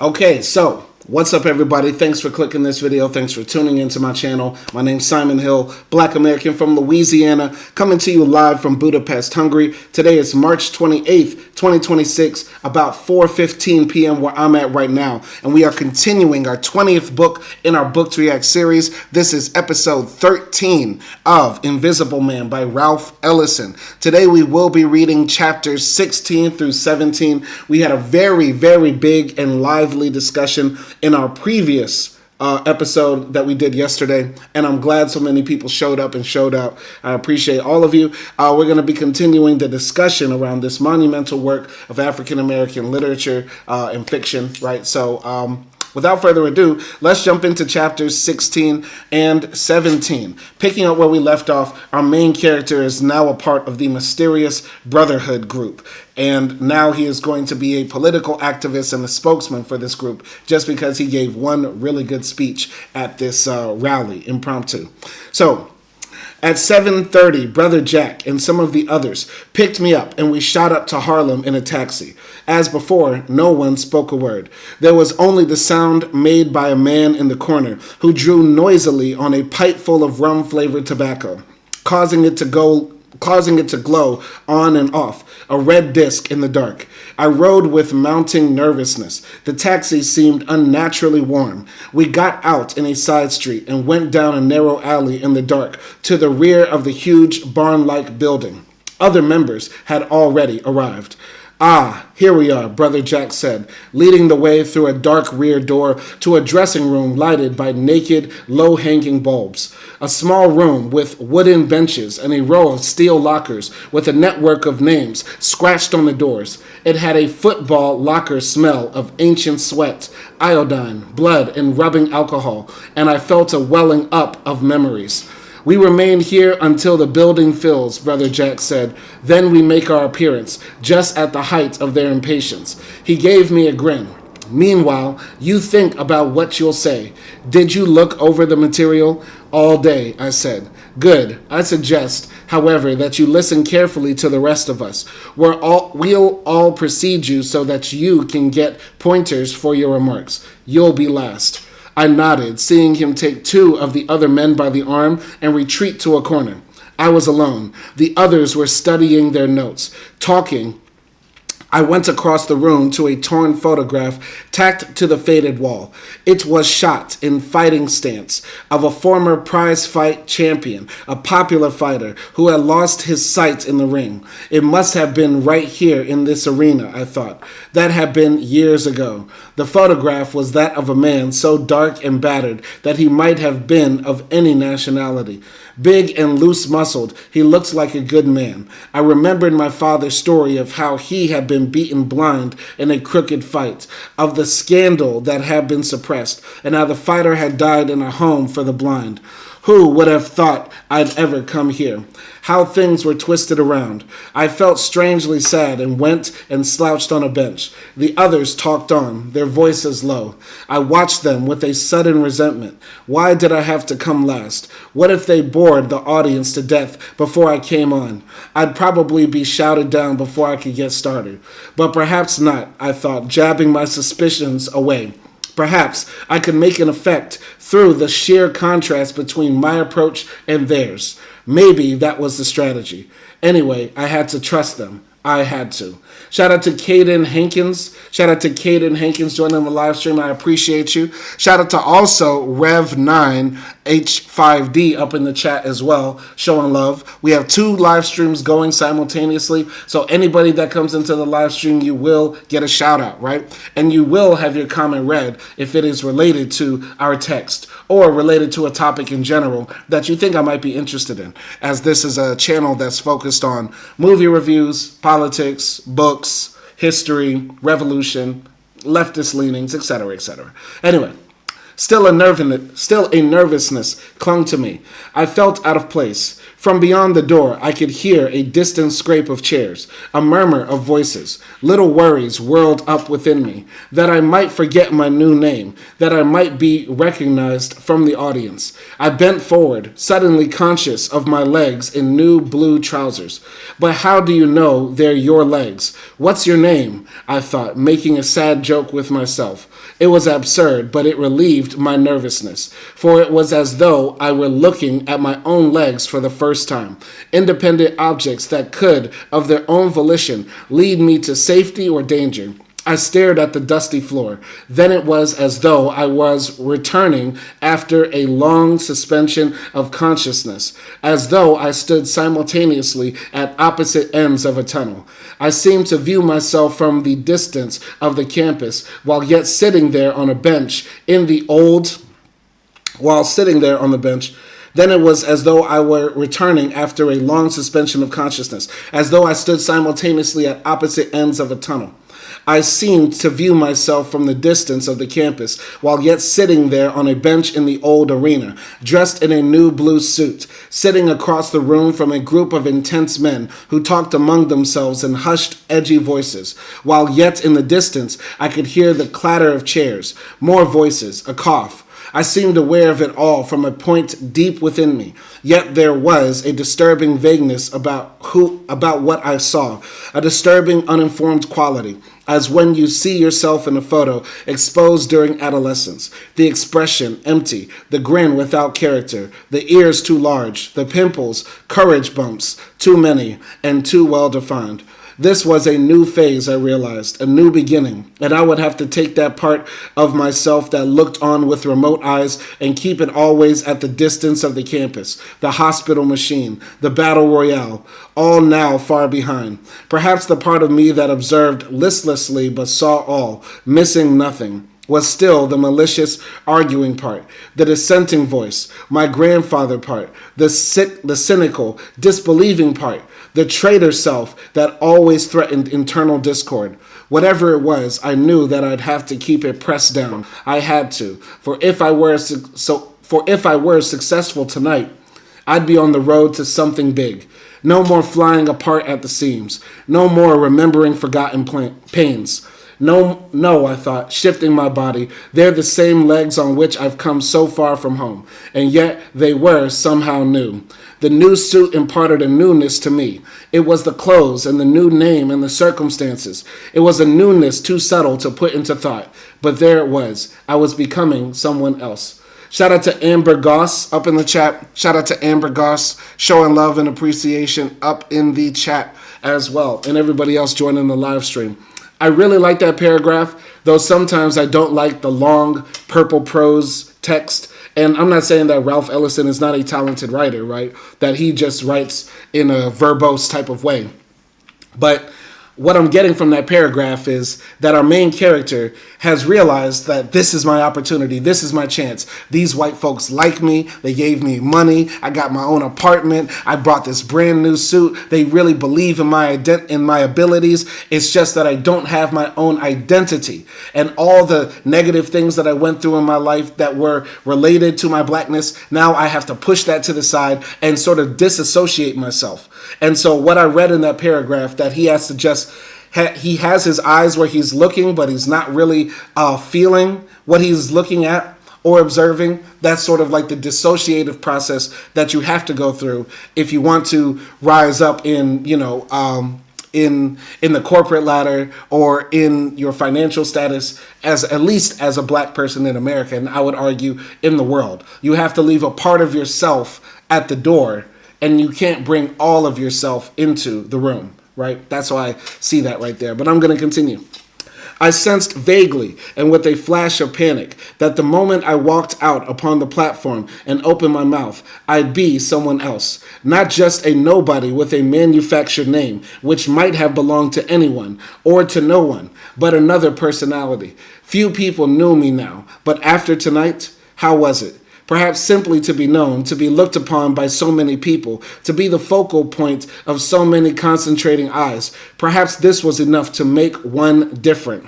Okay, so what's up, everybody? Thanks for clicking this video. Thanks for tuning into my channel. My name's Simon Hill, Black American from Louisiana, coming to you live from Budapest, Hungary. Today is March 28th, 2026, about 4:15 p.m. where I'm at right now. And we are continuing our 20th book in our Book to React series. This is episode 13 of Invisible Man by Ralph Ellison. Today we will be reading chapters 16 through 17. We had a very, very big and lively discussion in our previous episode that we did yesterday, and I'm glad so many people showed up and showed out. I appreciate all of you. We're going to be continuing the discussion around this monumental work of African American literature and fiction, right? So without further ado, let's jump into chapters 16 and 17. Picking up where we left off, our main character is now a part of the mysterious Brotherhood group. And now he is going to be a political activist and a spokesman for this group just because he gave one really good speech at this rally, impromptu. So at 7:30, Brother Jack and some of the others picked me up and we shot up to Harlem in a taxi. As before, no one spoke a word. There was only the sound made by a man in the corner who drew noisily on a pipe full of rum-flavored tobacco, causing it to glow on and off, a red disc in the dark. I rode with mounting nervousness. The taxi seemed unnaturally warm. We got out in a side street and went down a narrow alley in the dark to the rear of the huge barn-like building. Other members had already arrived. "Ah, here we are," Brother Jack said, leading the way through a dark rear door to a dressing room lighted by naked, low-hanging bulbs. A small room with wooden benches and a row of steel lockers with a network of names scratched on the doors. It had a football locker smell of ancient sweat, iodine, blood, and rubbing alcohol, and I felt a welling up of memories. "We remain here until the building fills," Brother Jack said. "Then we make our appearance, just at the height of their impatience." He gave me a grin. "Meanwhile, you think about what you'll say. Did you look over the material?" "All day," I said. "Good. I suggest, however, that you listen carefully to the rest of us. We'll all precede you so that you can get pointers for your remarks. You'll be last." I nodded, seeing him take two of the other men by the arm and retreat to a corner. I was alone. The others were studying their notes, talking. I went across the room to a torn photograph tacked to the faded wall. It was shot in fighting stance of a former prize fight champion, a popular fighter who had lost his sight in the ring. It must have been right here in this arena, I thought. That had been years ago. The photograph was that of a man so dark and battered that he might have been of any nationality. Big and loose-muscled, he looked like a good man. I remembered my father's story of how he had been beaten blind in a crooked fight, of the scandal that had been suppressed, and how the fighter had died in a home for the blind. Who would have thought I'd ever come here? How things were twisted around. I felt strangely sad and went and slouched on a bench. The others talked on, their voices low. I watched them with a sudden resentment. Why did I have to come last? What if they bored the audience to death before I came on? I'd probably be shouted down before I could get started. But perhaps not, I thought, jabbing my suspicions away. Perhaps I could make an effect through the sheer contrast between my approach and theirs. Maybe that was the strategy. Anyway, I had to trust them. I had to. Shout out to Caden Hankins. Shout out to Caden Hankins joining the live stream. I appreciate you. Shout out to also Rev9H5D up in the chat as well, showing love. We have two live streams going simultaneously. So anybody that comes into the live stream, you will get a shout out, right? And you will have your comment read if it is related to our text or related to a topic in general that you think I might be interested in, as this is a channel that's focused on movie reviews, politics, books, history, revolution, leftist leanings, etc., etc. Anyway, still a nervousness clung to me. I felt out of place. From beyond the door, I could hear a distant scrape of chairs, a murmur of voices. Little worries whirled up within me, that I might forget my new name, that I might be recognized from the audience. I bent forward, suddenly conscious of my legs in new blue trousers. But how do you know they're your legs? What's your name? I thought, making a sad joke with myself. It was absurd, but it relieved my nervousness, for it was as though I were looking at my own legs for the first time, independent objects that could, of their own volition, lead me to safety or danger. I stared at the dusty floor. Then it was as though I was returning after a long suspension of consciousness, as though I stood simultaneously at opposite ends of a tunnel. I seemed to view myself from the distance of the campus while yet sitting there on a bench in the old, while sitting there on the bench. Then it was as though I were returning after a long suspension of consciousness, as though I stood simultaneously at opposite ends of a tunnel. I seemed to view myself from the distance of the campus, while yet sitting there on a bench in the old arena, dressed in a new blue suit, sitting across the room from a group of intense men who talked among themselves in hushed, edgy voices, while yet in the distance I could hear the clatter of chairs, more voices, a cough. I seemed aware of it all from a point deep within me, yet there was a disturbing vagueness about what I saw, a disturbing uninformed quality, as when you see yourself in a photo exposed during adolescence, the expression empty, the grin without character, the ears too large, the pimples, courage bumps, too many, and too well defined. This was a new phase, I realized, a new beginning, and I would have to take that part of myself that looked on with remote eyes and keep it always at the distance of the campus, the hospital machine, the battle royale, all now far behind. Perhaps the part of me that observed listlessly but saw all, missing nothing, was still the malicious arguing part, the dissenting voice, my grandfather part, the cynical, disbelieving part, the traitor self that always threatened internal discord. Whatever it was, I knew that I'd have to keep it pressed down. I had to, for if I were successful tonight, I'd be on the road to something big. No more flying apart at the seams. No more remembering forgotten pains. No, I thought, shifting my body. They're the same legs on which I've come so far from home, and yet they were somehow new. The new suit imparted a newness to me. It was the clothes and the new name and the circumstances. It was a newness too subtle to put into thought, but there it was. I was becoming someone else. Shout out to Amber Goss up in the chat. Shout out to Amber Goss showing love and appreciation up in the chat as well, and everybody else joining the live stream. I really like that paragraph, though sometimes I don't like the long purple prose text. And I'm not saying that Ralph Ellison is not a talented writer, right? That he just writes in a verbose type of way. But what I'm getting from that paragraph is that our main character has realized that this is my opportunity. This is my chance. These white folks like me. They gave me money. I got my own apartment. I brought this brand new suit. They really believe in my abilities. It's just that I don't have my own identity. And all the negative things that I went through in my life that were related to my blackness, now I have to push that to the side and sort of disassociate myself. And so what I read in that paragraph, that he has to just he has his eyes where he's looking, but he's not really feeling what he's looking at or observing. That's sort of like the dissociative process that you have to go through if you want to rise up in, in the corporate ladder or in your financial status, as at least as a black person in America, and I would argue in the world. You have to leave a part of yourself at the door, and you can't bring all of yourself into the room. Right? That's why I see that right there. But I'm going to continue. I sensed vaguely and with a flash of panic that the moment I walked out upon the platform and opened my mouth, I'd be someone else. Not just a nobody with a manufactured name, which might have belonged to anyone or to no one, but another personality. Few people knew me now, but after tonight, how was it? Perhaps simply to be known, to be looked upon by so many people, to be the focal point of so many concentrating eyes. Perhaps this was enough to make one different.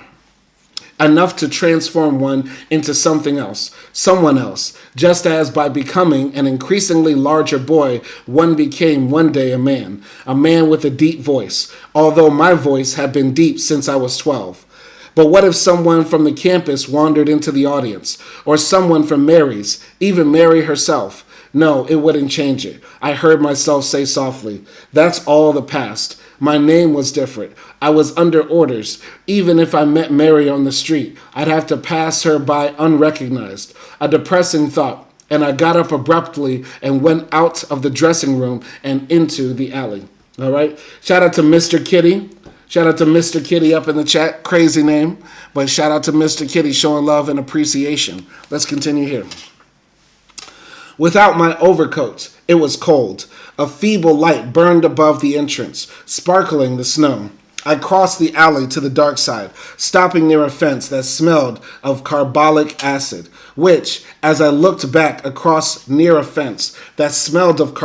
enough to transform one into something else, someone else, just as by becoming an increasingly larger boy, one became one day a man with a deep voice, although my voice had been deep since I was 12. But what if someone from the campus wandered into the audience, or someone from Mary's, even Mary herself? No, it wouldn't change it. I heard myself say softly, "That's all the past. My name was different. I was under orders. Even if I met Mary on the street, I'd have to pass her by unrecognized." A depressing thought, and I got up abruptly and went out of the dressing room and into the alley. All right? Shout out to Mr. Kitty. Shout out to Mr. Kitty up in the chat. Crazy name. But shout out to Mr. Kitty showing love and appreciation. Let's continue here. Without my overcoat, it was cold. A feeble light burned above the entrance, sparkling the snow. I crossed the alley to the dark side, stopping near a fence that smelled of carbolic acid, which, as I looked back across near a fence that smelled of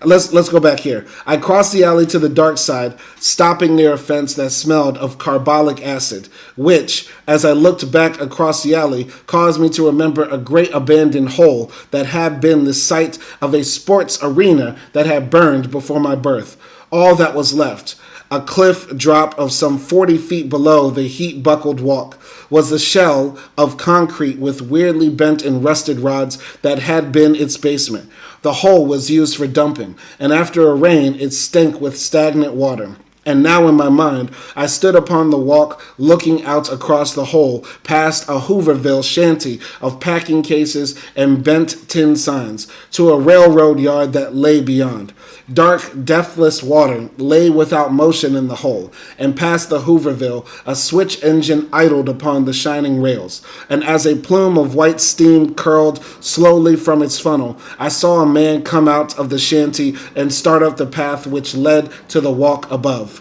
Let's go back here. I crossed the alley to the dark side, stopping near a fence that smelled of carbolic acid, which, as I looked back across the alley, caused me to remember a great abandoned hole that had been the site of a sports arena that had burned before my birth. All that was left, a cliff drop of some 40 feet below the heat-buckled walk, was the shell of concrete with weirdly bent and rusted rods that had been its basement. The hole was used for dumping, and after a rain it stank with stagnant water. And now in my mind, I stood upon the walk looking out across the hole past a Hooverville shanty of packing cases and bent tin signs to a railroad yard that lay beyond. Dark, depthless water lay without motion in the hole, and past the Hooverville, a switch engine idled upon the shining rails. And as a plume of white steam curled slowly from its funnel, I saw a man come out of the shanty and start up the path which led to the walk above.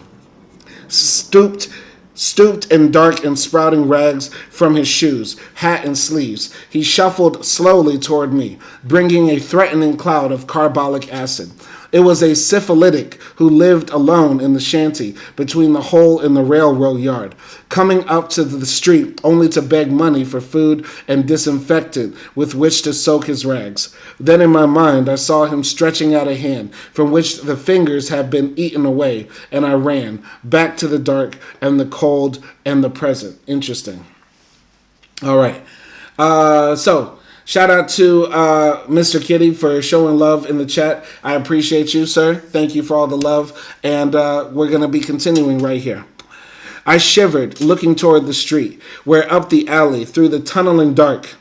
Stooped in dark and sprouting rags from his shoes, hat, and sleeves, he shuffled slowly toward me, bringing a threatening cloud of carbolic acid. It was a syphilitic who lived alone in the shanty between the hole and the railroad yard, coming up to the street only to beg money for food and disinfectant with which to soak his rags. Then in my mind I saw him stretching out a hand from which the fingers had been eaten away, and I ran back to the dark and the cold and the present. Interesting. All right. Shout out to Mr. Kitty for showing love in the chat. I appreciate you, sir. Thank you for all the love. And we're going to be continuing right here. I shivered, looking toward the street, where up the alley, through the tunneling dark,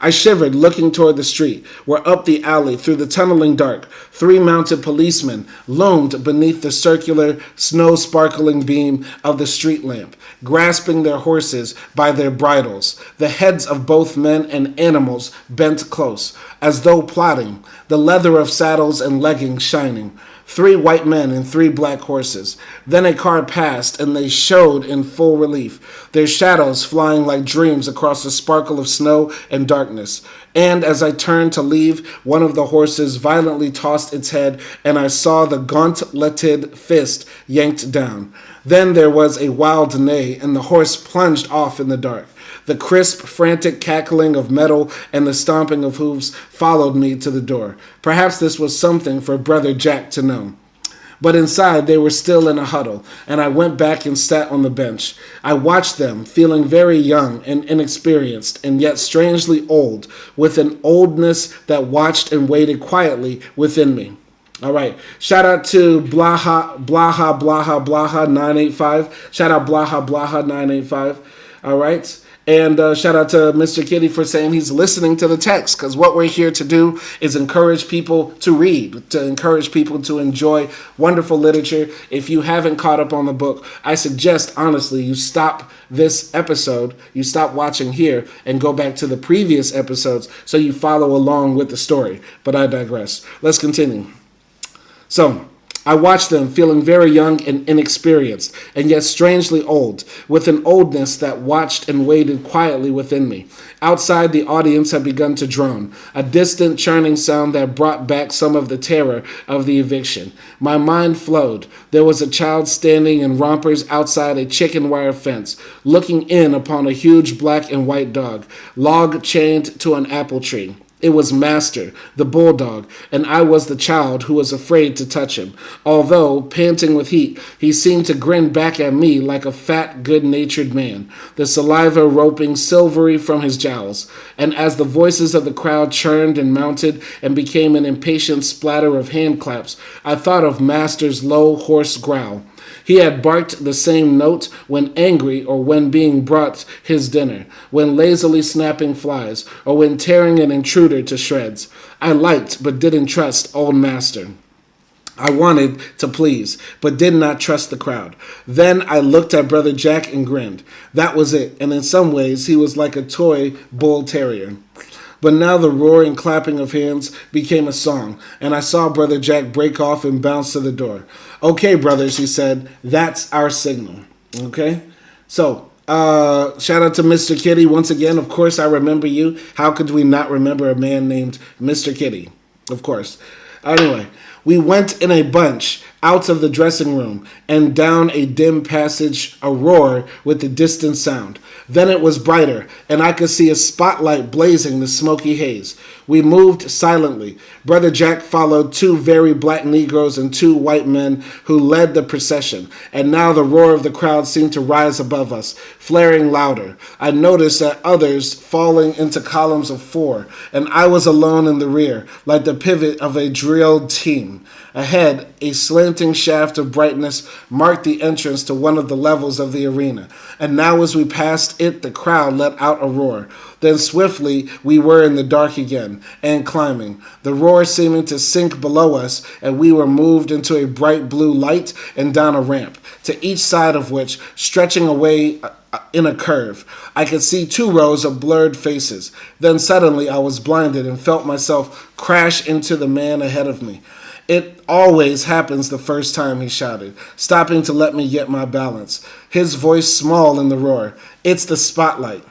I shivered, looking toward the street, where up the alley, through the tunneling dark, 3 mounted policemen loomed beneath the circular, snow-sparkling beam of the street lamp, grasping their horses by their bridles, the heads of both men and animals bent close, as though plotting, the leather of saddles and leggings shining. 3 white men and 3 black horses. Then a car passed, and they showed in full relief, their shadows flying like dreams across the sparkle of snow and darkness. And as I turned to leave, one of the horses violently tossed its head, and I saw the gauntleted fist yanked down. Then there was a wild neigh, and the horse plunged off in the dark. The crisp, frantic cackling of metal and the stomping of hooves followed me to the door. Perhaps this was something for Brother Jack to know. But inside they were still in a huddle, and I went back and sat on the bench. I watched them, feeling very young and inexperienced, and yet strangely old, with an oldness that watched and waited quietly within me. All right. Shout out to Blaha 985. Shout out Blaha 985. All right. And shout out to Mr. Kitty for saying he's listening to the text, because what we're here to do is encourage people to read, to encourage people to enjoy wonderful literature. If you haven't caught up on the book, I suggest, honestly, you stop this episode, you stop watching here, and go back to the previous episodes so you follow along with the story. But I digress. Let's continue. So, I watched them, feeling very young and inexperienced, and yet strangely old, with an oldness that watched and waited quietly within me. Outside, the audience had begun to drone, a distant churning sound that brought back some of the terror of the eviction. My mind flowed. There was a child standing in rompers outside a chicken wire fence, looking in upon a huge black and white dog, log chained to an apple tree. It was Master, the bulldog, and I was the child who was afraid to touch him. Although, panting with heat, he seemed to grin back at me like a fat, good-natured man, the saliva roping silvery from his jowls. And as the voices of the crowd churned and mounted and became an impatient splatter of hand claps, I thought of Master's low, hoarse growl. He had barked the same note when angry or when being brought his dinner, when lazily snapping flies, or when tearing an intruder to shreds. I liked but didn't trust old Master. I wanted to please, but did not trust the crowd. Then I looked at Brother Jack and grinned. That was it, and in some ways he was like a toy bull terrier. But now the roaring clapping of hands became a song, and I saw Brother Jack break off and bounce to the door. Okay, brothers, he said, that's our signal. Okay? So, shout out to Mr. Kitty once again. Of course, I remember you. How could we not remember a man named Mr. Kitty? Of course. Anyway, we went in a bunch out of the dressing room and down a dim passage, a roar with a distant sound. Then it was brighter, and I could see a spotlight blazing the smoky haze. We moved silently. Brother Jack followed 2 very black Negroes and 2 white men who led the procession, and now the roar of the crowd seemed to rise above us, flaring louder. I noticed that others falling into columns of 4, and I was alone in the rear, like the pivot of a drilled team. Ahead, a slanting shaft of brightness marked the entrance to one of the levels of the arena, and now as we passed it, the crowd let out a roar. Then swiftly we were in the dark again, and climbing, the roar seeming to sink below us, and we were moved into a bright blue light and down a ramp, to each side of which, stretching away in a curve, I could see 2 rows of blurred faces. Then suddenly I was blinded and felt myself crash into the man ahead of me. It always happens the first time, he shouted, stopping to let me get my balance, his voice small in the roar. It's the spotlight.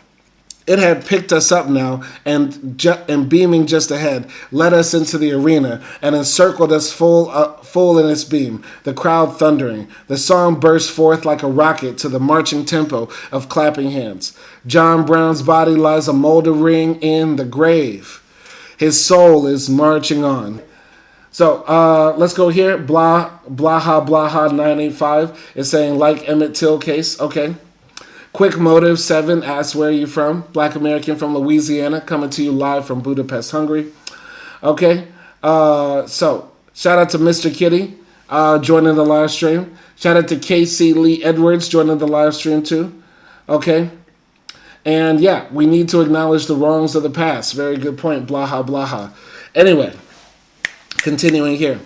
It had picked us up now and beaming just ahead, led us into the arena and encircled us full in its beam, the crowd thundering. The song burst forth like a rocket to the marching tempo of clapping hands. John Brown's body lies a moldering in the grave. His soul is marching on. So let's go here. Blaha 985 is saying, like Emmett Till case. Okay. Quick Motive 7 asks, where are you from? Black American from Louisiana, coming to you live from Budapest, Hungary. Okay. So shout out to Mr. Kitty joining the live stream. Shout out to KC Lee Edwards joining the live stream too. Okay. And yeah, we need to acknowledge the wrongs of the past. Very good point. Blaha. Anyway. Continuing here.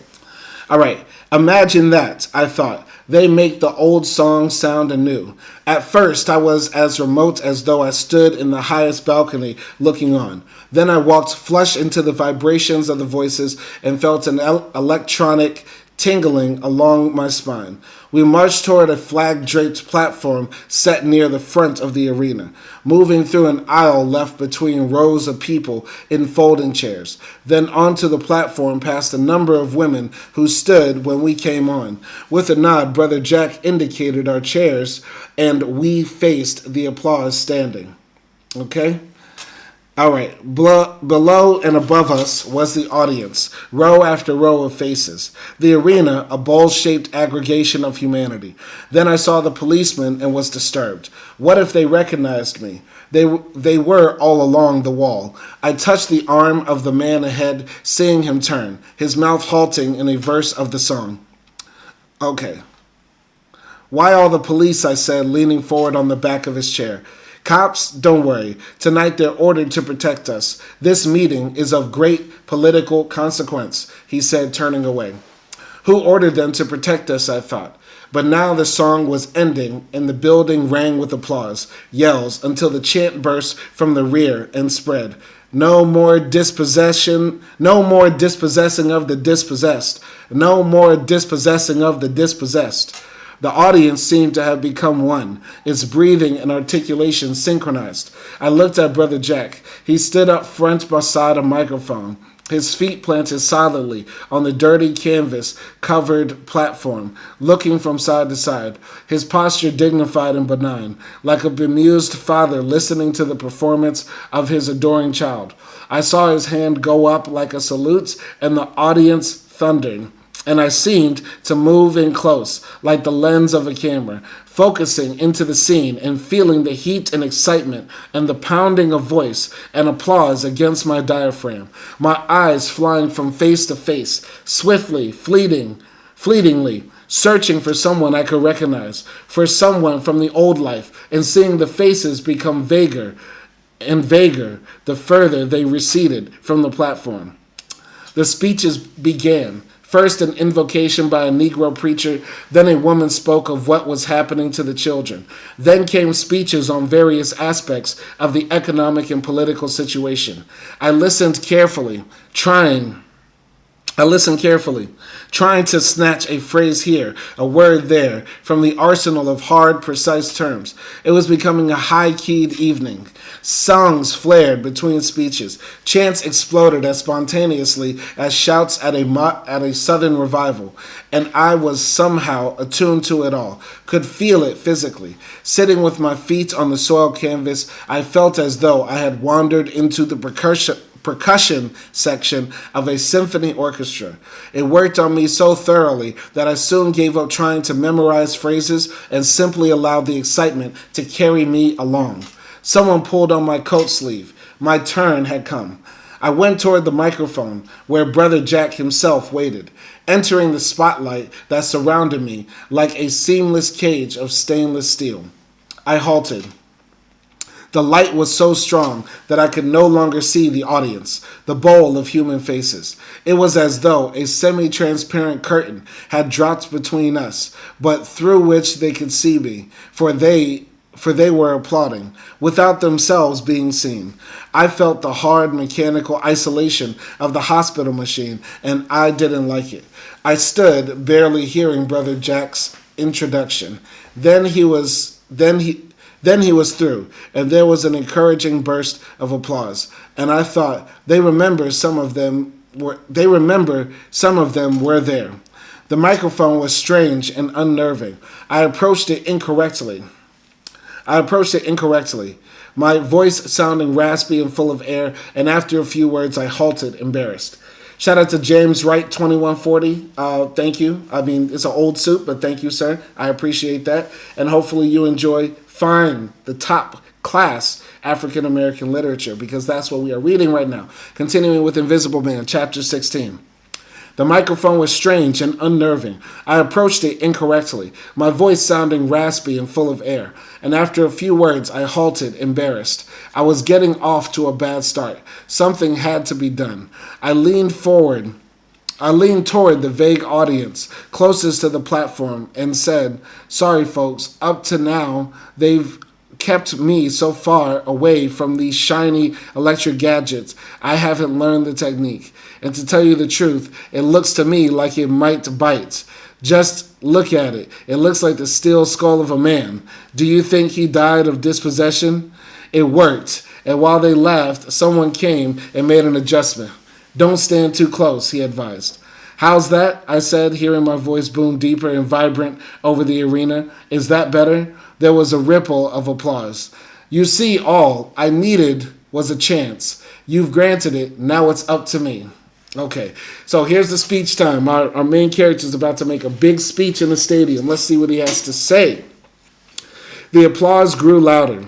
All right. Imagine that, I thought. They make the old songs sound anew. At first, I was as remote as though I stood in the highest balcony looking on. Then I walked flush into the vibrations of the voices and felt an electronic tingling along my spine. We marched toward a flag-draped platform set near the front of the arena, moving through an aisle left between rows of people in folding chairs, then onto the platform past a number of women who stood when we came on. With a nod, Brother Jack indicated our chairs, and we faced the applause standing. Okay? All right, below and above us was the audience, row after row of faces. The arena, a bowl-shaped aggregation of humanity. Then I saw the policemen and was disturbed. What if they recognized me? They were all along the wall. I touched the arm of the man ahead, seeing him turn, his mouth halting in a verse of the song. Okay. Why all the police, I said, leaning forward on the back of his chair. Cops, don't worry. Tonight they're ordered to protect us. This meeting is of great political consequence, he said, turning away. Who ordered them to protect us, I thought. But now the song was ending, and the building rang with applause, yells, until the chant burst from the rear and spread. No more dispossession, no more dispossessing of the dispossessed, no more dispossessing of the dispossessed. The audience seemed to have become one, its breathing and articulation synchronized. I looked at Brother Jack. He stood up front beside a microphone, his feet planted solidly on the dirty canvas-covered platform, looking from side to side, his posture dignified and benign, like a bemused father listening to the performance of his adoring child. I saw his hand go up like a salute, and the audience thundered. And I seemed to move in close, like the lens of a camera, focusing into the scene and feeling the heat and excitement and the pounding of voice and applause against my diaphragm, my eyes flying from face to face, swiftly, fleetingly, searching for someone I could recognize, for someone from the old life, and seeing the faces become vaguer and vaguer the further they receded from the platform. The speeches began. First, an invocation by a Negro preacher, then a woman spoke of what was happening to the children. Then came speeches on various aspects of the economic and political situation. I listened carefully, trying to snatch a phrase here, a word there, from the arsenal of hard, precise terms. It was becoming a high-keyed evening. Songs flared between speeches. Chants exploded as spontaneously as shouts at a Southern revival. And I was somehow attuned to it all, could feel it physically. Sitting with my feet on the soiled canvas, I felt as though I had wandered into the percussion section of a symphony orchestra. It worked on me so thoroughly that I soon gave up trying to memorize phrases and simply allowed the excitement to carry me along. Someone pulled on my coat sleeve. My turn had come. I went toward the microphone where Brother Jack himself waited, entering the spotlight that surrounded me like a seamless cage of stainless steel. I halted. The light was so strong that I could no longer see the audience, the bowl of human faces. It was as though a semi-transparent curtain had dropped between us, but through which they could see me, for they were applauding, without themselves being seen. I felt the hard mechanical isolation of the hospital machine, and I didn't like it. I stood, barely hearing Brother Jack's introduction. Then he was through, and there was an encouraging burst of applause. And I thought, they remember some of them were there. The microphone was strange and unnerving. I approached it incorrectly. My voice sounding raspy and full of air, and after a few words, I halted, embarrassed. Shout out to James Wright, 2140. Thank you. I mean, it's an old suit, but thank you, sir. I appreciate that. And hopefully you find the top class African American literature, because that's what we are reading right now. Continuing with Invisible Man, chapter 16. The microphone was strange and unnerving. I approached it incorrectly, my voice sounding raspy and full of air. And after a few words, I halted, embarrassed. I was getting off to a bad start. Something had to be done. I leaned toward the vague audience closest to the platform and said, "Sorry, folks, up to now, they've kept me so far away from these shiny electric gadgets, I haven't learned the technique. And to tell you the truth, it looks to me like it might bite. Just look at it. It looks like the steel skull of a man. Do you think he died of dispossession?" It worked, and while they laughed, someone came and made an adjustment. "Don't stand too close," he advised. "How's that?" I said, hearing my voice boom deeper and vibrant over the arena. "Is that better?" There was a ripple of applause. "You see, all I needed was a chance. You've granted it. Now it's up to me." Okay, so here's the speech time. Our main character is about to make a big speech in the stadium. Let's see what he has to say. The applause grew louder,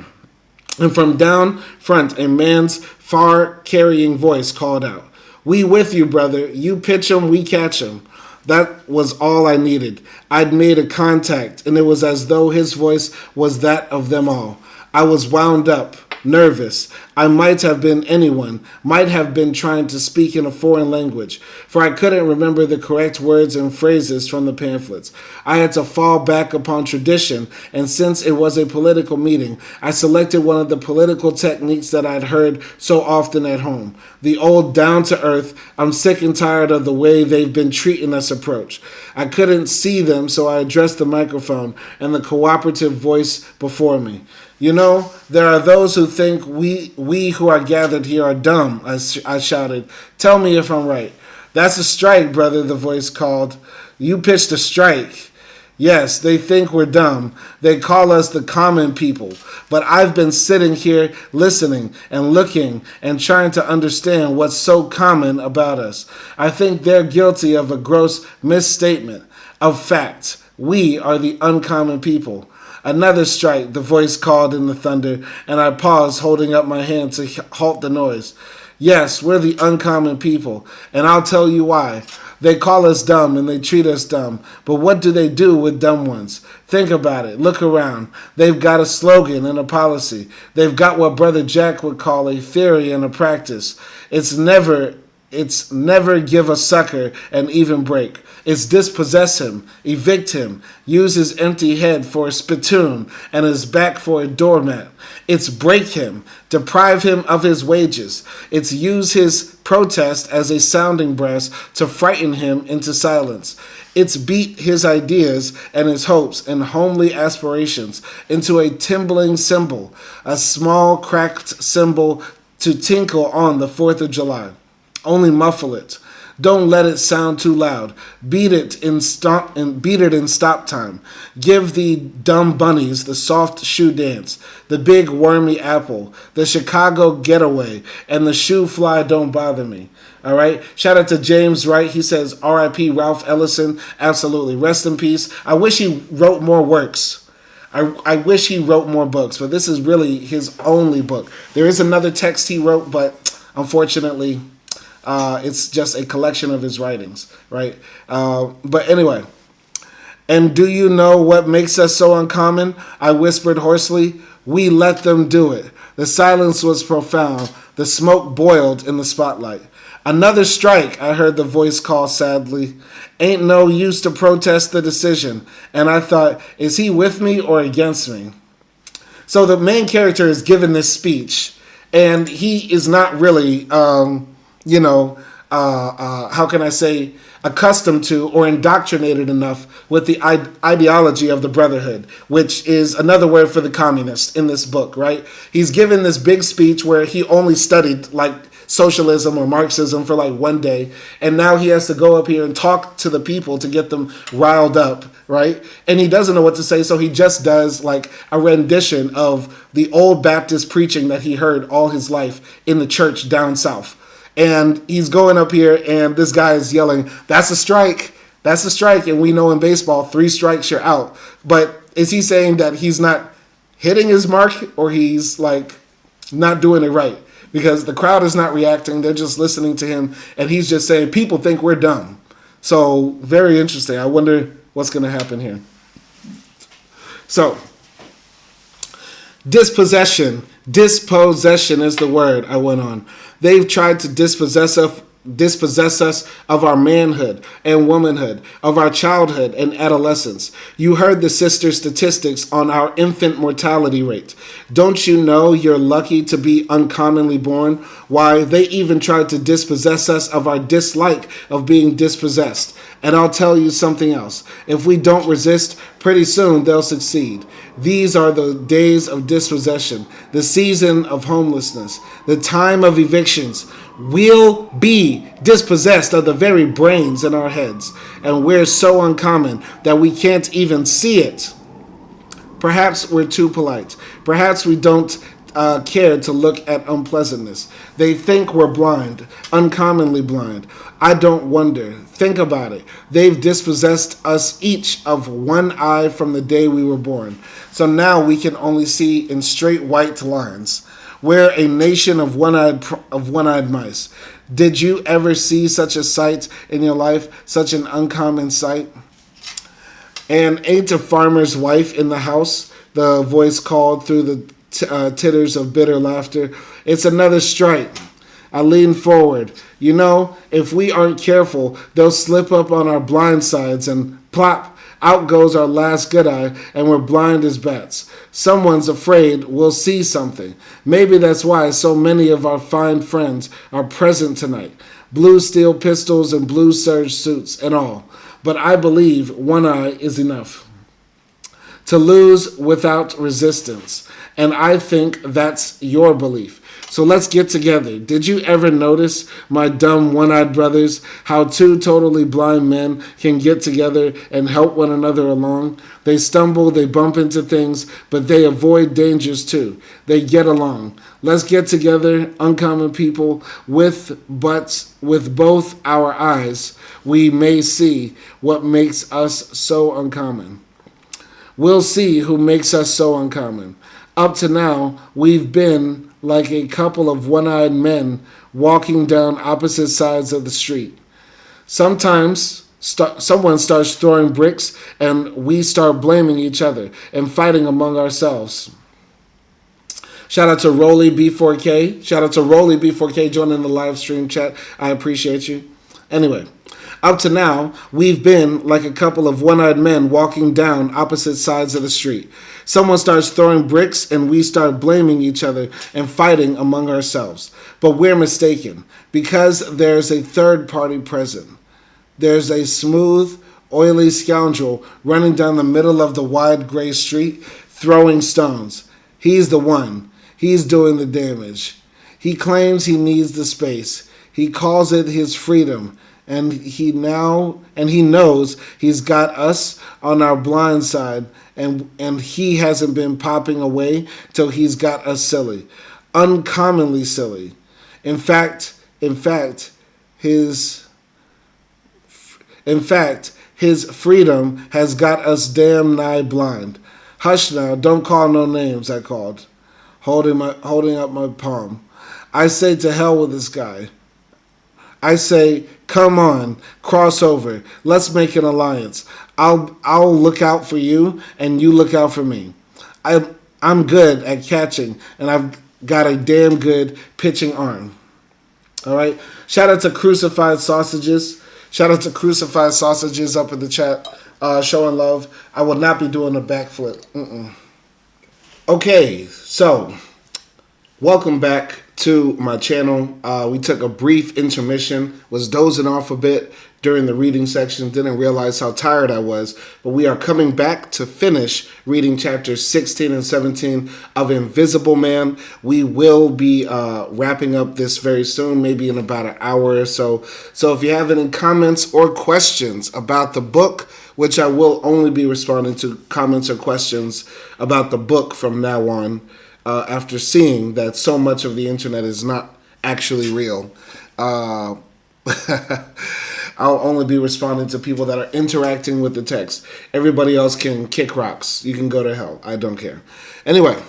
and from down front, a man's far-carrying voice called out, "We with you, brother. You pitch 'em, we catch 'em." That was all I needed. I'd made a contact, and it was as though his voice was that of them all. I was wound up. nervous. I might have been anyone, might have been trying to speak in a foreign language, for I couldn't remember the correct words and phrases from the pamphlets. I had to fall back upon tradition, and since it was a political meeting, I selected one of the political techniques that I'd heard so often at home. The old down-to-earth, I'm sick and tired of the way they've been treating us approach. I couldn't see them, so I addressed the microphone and the cooperative voice before me. You know, there are those who think we who are gathered here are dumb, I shouted. Tell me if I'm right. That's a strike, brother, the voice called. You pitched a strike. Yes, they think we're dumb. They call us the common people. But I've been sitting here listening and looking and trying to understand what's so common about us. I think they're guilty of a gross misstatement of fact. We are the uncommon people. Another strike, the voice called in the thunder, and I paused, holding up my hand to halt the noise. Yes, we're the uncommon people, and I'll tell you why. They call us dumb and they treat us dumb, but what do they do with dumb ones? Think about it. Look around. They've got a slogan and a policy. They've got what Brother Jack would call a theory and a practice. It's never give a sucker an even break. It's dispossess him, evict him, use his empty head for a spittoon and his back for a doormat. It's break him, deprive him of his wages. It's use his protest as a sounding brass to frighten him into silence. It's beat his ideas and his hopes and homely aspirations into a timbling cymbal, a small cracked cymbal to tinkle on the 4th of July. Only muffle it. Don't let it sound too loud. Beat it in stop time. Give the dumb bunnies the soft shoe dance, the big wormy apple, the Chicago getaway, and the shoe fly don't bother me. All right. Shout out to James Wright. He says, R.I.P. Ralph Ellison. Absolutely. Rest in peace. I wish he wrote more works. I wish he wrote more books, but this is really his only book. There is another text he wrote, but unfortunately, it's just a collection of his writings, right? But anyway, and do you know what makes us so uncommon? I whispered hoarsely. We let them do it. The silence was profound. The smoke boiled in the spotlight. Another strike, I heard the voice call sadly. Ain't no use to protest the decision. And I thought, is he with me or against me? So the main character is given this speech, and he is not really... how can I say, accustomed to or indoctrinated enough with the ideology of the Brotherhood, which is another word for the communist in this book, right? He's given this big speech where he only studied like socialism or Marxism for like one day, and now he has to go up here and talk to the people to get them riled up, right? And he doesn't know what to say, so he just does like a rendition of the old Baptist preaching that he heard all his life in the church down south. And he's going up here, and this guy is yelling, that's a strike. That's a strike. And we know in baseball, 3 strikes, you're out. But is he saying that he's not hitting his mark, or he's like not doing it right? Because the crowd is not reacting. They're just listening to him. And he's just saying, people think we're dumb. So very interesting. I wonder what's going to happen here. So dispossession. Dispossession is the word, I went on. They've tried to dispossess us of our manhood and womanhood, of our childhood and adolescence. You heard the sister statistics on our infant mortality rate. Don't you know you're lucky to be uncommonly born? Why, they even tried to dispossess us of our dislike of being dispossessed. And I'll tell you something else. If we don't resist, pretty soon they'll succeed. These are the days of dispossession, the season of homelessness, the time of evictions. We'll be dispossessed of the very brains in our heads, and we're so uncommon that we can't even see it. Perhaps we're too polite. Perhaps we don't care to look at unpleasantness. They think we're blind, uncommonly blind. I don't wonder. Think about it. They've dispossessed us each of one eye from the day we were born. So now we can only see in straight white lines. We're a nation of one-eyed mice. Did you ever see such a sight in your life, such an uncommon sight? And ain't a farmer's wife in the house? The voice called through titters of bitter laughter. It's another strike. I lean forward. You know, if we aren't careful, they'll slip up on our blind sides and plop, out goes our last good eye and we're blind as bats. Someone's afraid we'll see something. Maybe that's why so many of our fine friends are present tonight. Blue steel pistols and blue serge suits and all. But I believe one eye is enough to lose without resistance. And I think that's your belief. So let's get together. Did you ever notice, my dumb one-eyed brothers, how two totally blind men can get together and help one another along? They stumble, they bump into things, but they avoid dangers too. They get along. Let's get together, uncommon people, with both our eyes. We may see what makes us so uncommon. We'll see who makes us so uncommon. Up to now, we've been like a couple of one-eyed men walking down opposite sides of the street. Sometimes someone starts throwing bricks and we start blaming each other and fighting among ourselves. Shout out to Rolly B4K. Shout out to Rolly B4K joining the live stream chat. I appreciate you. Anyway, up to now, we've been like a couple of one-eyed men walking down opposite sides of the street. Someone starts throwing bricks and we start blaming each other and fighting among ourselves. But we're mistaken because there's a third party present. There's a smooth, oily scoundrel running down the middle of the wide gray street, throwing stones. He's the one. He's doing the damage. He claims he needs the space. He calls it his freedom. And he knows he's got us on our blind side, and he hasn't been popping away till he's got us silly, uncommonly silly. In fact, his freedom has got us damn nigh blind. Hush now, don't call no names, I called, holding up my palm. I say to hell with this guy. I say, come on, cross over. Let's make an alliance. I'll look out for you, and you look out for me. I'm good at catching, and I've got a damn good pitching arm. All right? Shout out to Crucified Sausages. Shout out to Crucified Sausages up in the chat, showing love. I will not be doing a backflip. Okay, so welcome back to my channel. We took a brief intermission, was dozing off a bit during the reading section, didn't realize how tired I was, but we are coming back to finish reading chapters 16 and 17 of Invisible Man. We will be wrapping up this very soon, maybe in about an hour or so. So if you have any comments or questions about the book, which I will only be responding to comments or questions about the book from now on, after seeing that so much of the internet is not actually real. I'll only be responding to people that are interacting with the text. Everybody else can kick rocks. You can go to hell. I don't care. Anyway,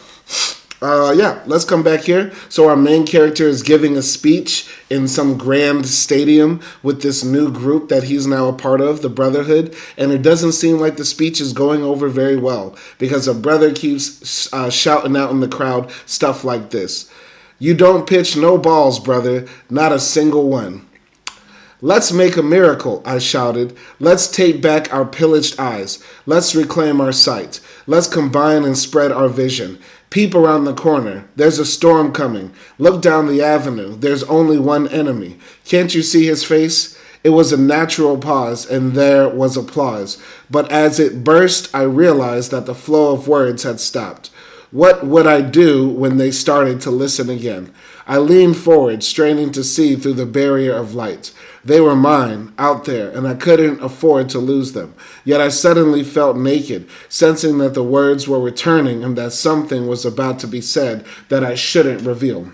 let's come back here. So our main character is giving a speech in some grand stadium with this new group that he's now a part of, the Brotherhood. And it doesn't seem like the speech is going over very well because a brother keeps shouting out in the crowd stuff like this. You don't pitch no balls, brother. Not a single one. Let's make a miracle, I shouted. Let's take back our pillaged eyes. Let's reclaim our sight. Let's combine and spread our vision. Peep around the corner. There's a storm coming. Look down the avenue. There's only one enemy. Can't you see his face? It was a natural pause, and there was applause. But as it burst, I realized that the flow of words had stopped. What would I do when they started to listen again? I leaned forward, straining to see through the barrier of light. They were mine, out there, and I couldn't afford to lose them. Yet I suddenly felt naked, sensing that the words were returning and that something was about to be said that I shouldn't reveal.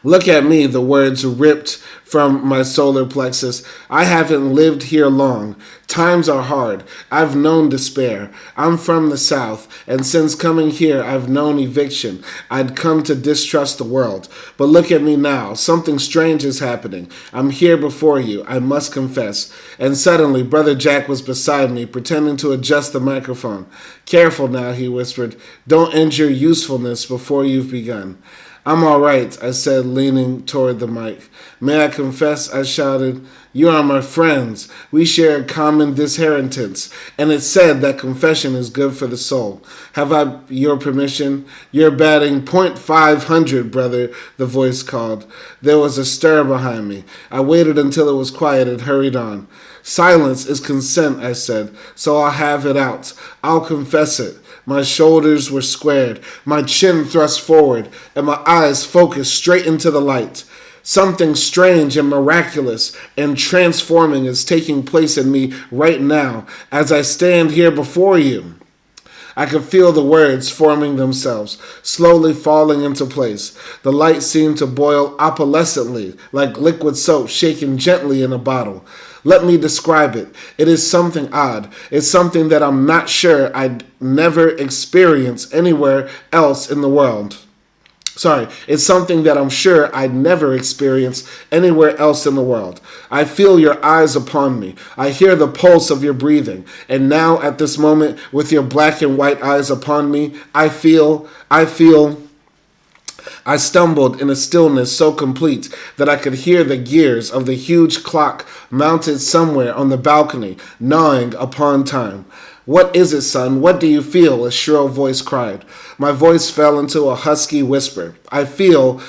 Look at me, the words ripped from my solar plexus. I haven't lived here long. Times are hard. I've known despair. I'm from the South, and since coming here, I've known eviction. I'd come to distrust the world. But look at me now. Something strange is happening. I'm here before you, I must confess. And suddenly, Brother Jack was beside me, pretending to adjust the microphone. Careful now, he whispered. Don't injure usefulness before you've begun. I'm all right, I said, leaning toward the mic. May I confess, I shouted. You are my friends. We share a common disinheritance, and it's said that confession is good for the soul. Have I your permission? You're batting .500, brother, the voice called. There was a stir behind me. I waited until it was quiet and hurried on. Silence is consent, I said, so I'll have it out. I'll confess it. My shoulders were squared, my chin thrust forward, and my eyes focused straight into the light. Something strange and miraculous and transforming is taking place in me right now as I stand here before you. I could feel the words forming themselves, slowly falling into place. The light seemed to boil opalescently, like liquid soap shaken gently in a bottle. Let me describe it. It is something odd. It's something that I'm not sure I'd never experience anywhere else in the world. It's something that I'm sure I'd never experience anywhere else in the world. I feel your eyes upon me. I hear the pulse of your breathing. And now at this moment, with your black and white eyes upon me, I stumbled in a stillness so complete that I could hear the gears of the huge clock mounted somewhere on the balcony, gnawing upon time. What is it, son? What do you feel? A shrill voice cried. My voice fell into a husky whisper. I feel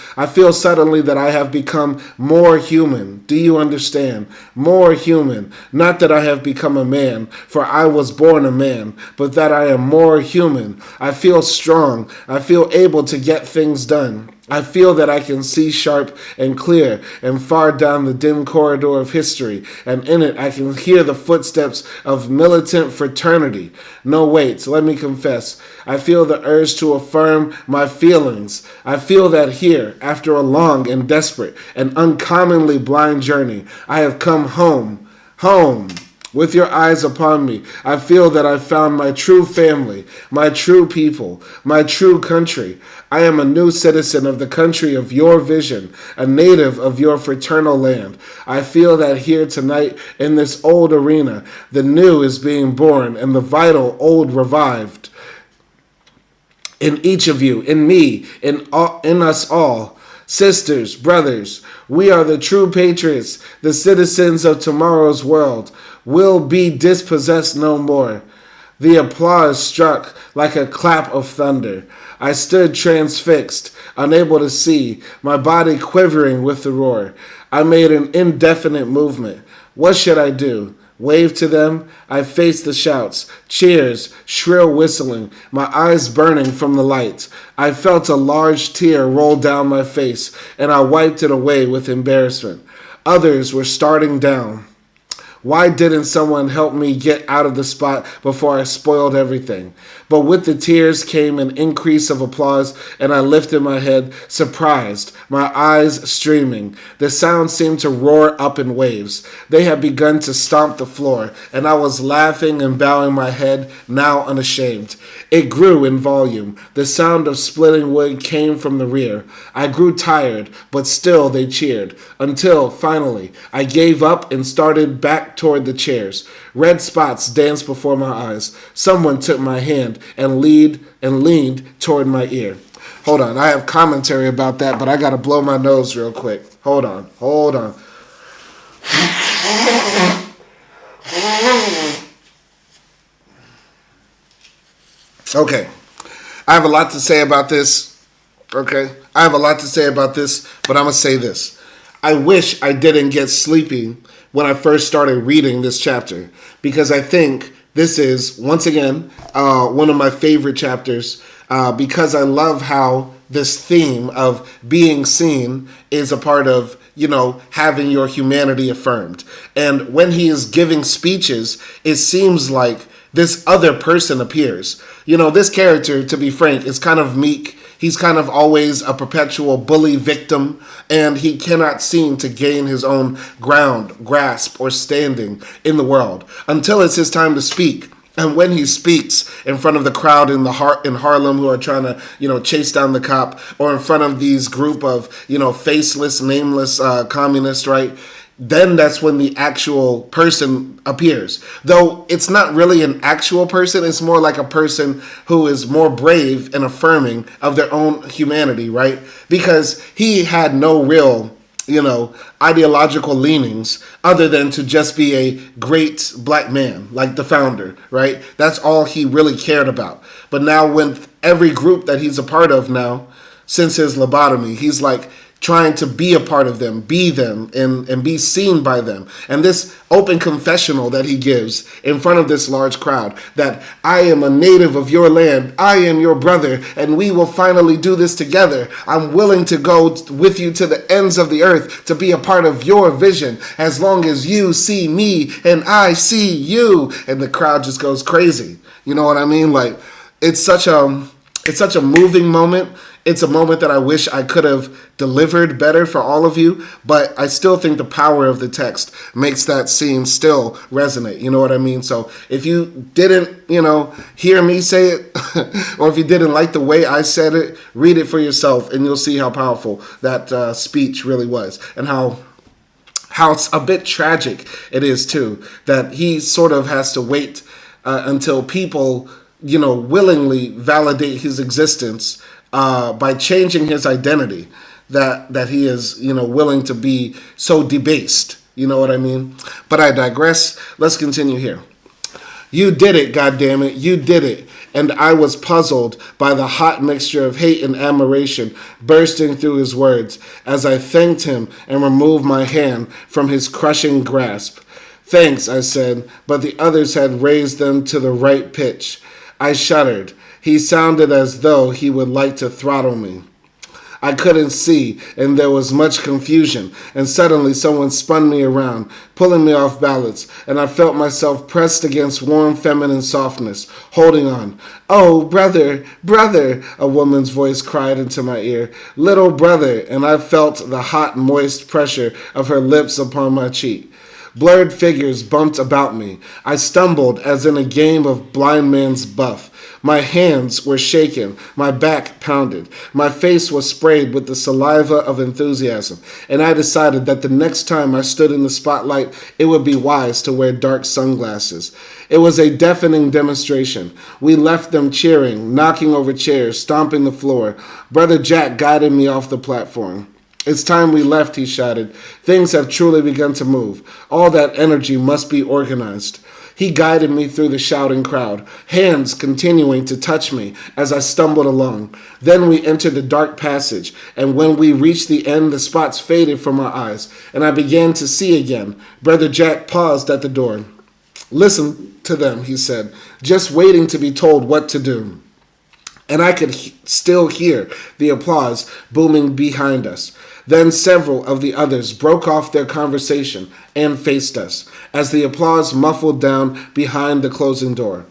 suddenly that I have become more human. Do you understand? More human. Not that I have become a man, for I was born a man, but that I am more human. I feel strong. I feel able to get things done. I feel that I can see sharp and clear and far down the dim corridor of history, and in it I can hear the footsteps of militant fraternity. No, wait, let me confess. I feel the urge to affirm my feelings. I feel that here, after a long and desperate and uncommonly blind journey, I have come home. Home. With your eyes upon me, I feel that I found my true family, my true people, my true country. I am a new citizen of the country of your vision, a native of your fraternal land. I feel that here tonight in this old arena, the new is being born and the vital old revived. In each of you, in me, in us all. Sisters, brothers, we are the true patriots, the citizens of tomorrow's world. We'll be dispossessed no more. The applause struck like a clap of thunder. I stood transfixed, unable to see, my body quivering with the roar. I made an indefinite movement. What should I do? Wave to them? I faced the shouts, cheers, shrill whistling, my eyes burning from the light. I felt a large tear roll down my face, and I wiped it away with embarrassment. Others were starting down. Why didn't someone help me get out of the spot before I spoiled everything? But with the tears came an increase of applause, and I lifted my head, surprised, my eyes streaming. The sound seemed to roar up in waves. They had begun to stomp the floor, and I was laughing and bowing my head, now unashamed. It grew in volume. The sound of splitting wood came from the rear. I grew tired, but still they cheered, until, finally, I gave up and started back toward the chairs. Red spots danced before my eyes. Someone took my hand and leaned toward my ear. Hold on, I have commentary about that, but I gotta blow my nose real quick. Hold on. Okay, I have a lot to say about this. But I'm gonna say this. I wish I didn't get sleepy when I first started reading this chapter, because I think this is, once again, one of my favorite chapters, because I love how this theme of being seen is a part of, having your humanity affirmed. And when he is giving speeches, it seems like this other person appears. This character, to be frank, is kind of meek. He's kind of always a perpetual bully victim, and he cannot seem to gain his own ground, grasp, or standing in the world until it's his time to speak. And when he speaks in front of the crowd in Harlem who are trying to, chase down the cop, or in front of these group of, faceless, nameless communists, right? Then that's when the actual person appears. Though it's not really an actual person, it's more like a person who is more brave and affirming of their own humanity, right? Because he had no real ideological leanings other than to just be a great black man, like the founder, right? That's all he really cared about. But now with every group that he's a part of now, since his lobotomy, he's like trying to be a part of them, be them, and be seen by them. And this open confessional that he gives in front of this large crowd, that I am a native of your land, I am your brother, and we will finally do this together. I'm willing to go with you to the ends of the earth to be a part of your vision, as long as you see me and I see you. And the crowd just goes crazy. You know what I mean? Like, it's such a moving moment. It's a moment that I wish I could have delivered better for all of you, but I still think the power of the text makes that scene still resonate. You know what I mean? So if you didn't, hear me say it, or if you didn't like the way I said it, read it for yourself, and you'll see how powerful that speech really was, and how it's a bit tragic it is too, that he sort of has to wait until people, willingly validate his existence by changing his identity, that he is, willing to be so debased. You know what I mean? But I digress. Let's continue here. You did it, goddammit, you did it. And I was puzzled by the hot mixture of hate and admiration bursting through his words as I thanked him and removed my hand from his crushing grasp. Thanks, I said, but the others had raised them to the right pitch. I shuddered. He sounded as though he would like to throttle me. I couldn't see, and there was much confusion, and suddenly someone spun me around, pulling me off balance, and I felt myself pressed against warm feminine softness, holding on. Oh, brother, brother, a woman's voice cried into my ear. Little brother, and I felt the hot, moist pressure of her lips upon my cheek. Blurred figures bumped about me. I stumbled as in a game of blind man's buff. My hands were shaken, my back pounded, my face was sprayed with the saliva of enthusiasm, and I decided that the next time I stood in the spotlight, it would be wise to wear dark sunglasses. It was a deafening demonstration. We left them cheering, knocking over chairs, stomping the floor. Brother Jack guided me off the platform. It's time we left, he shouted. Things have truly begun to move. All that energy must be organized. He guided me through the shouting crowd, hands continuing to touch me as I stumbled along. Then we entered the dark passage, and when we reached the end, the spots faded from our eyes, and I began to see again. Brother Jack paused at the door. Listen to them, he said, just waiting to be told what to do. And I could still hear the applause booming behind us. Then several of the others broke off their conversation and faced us, as the applause muffled down behind the closing door.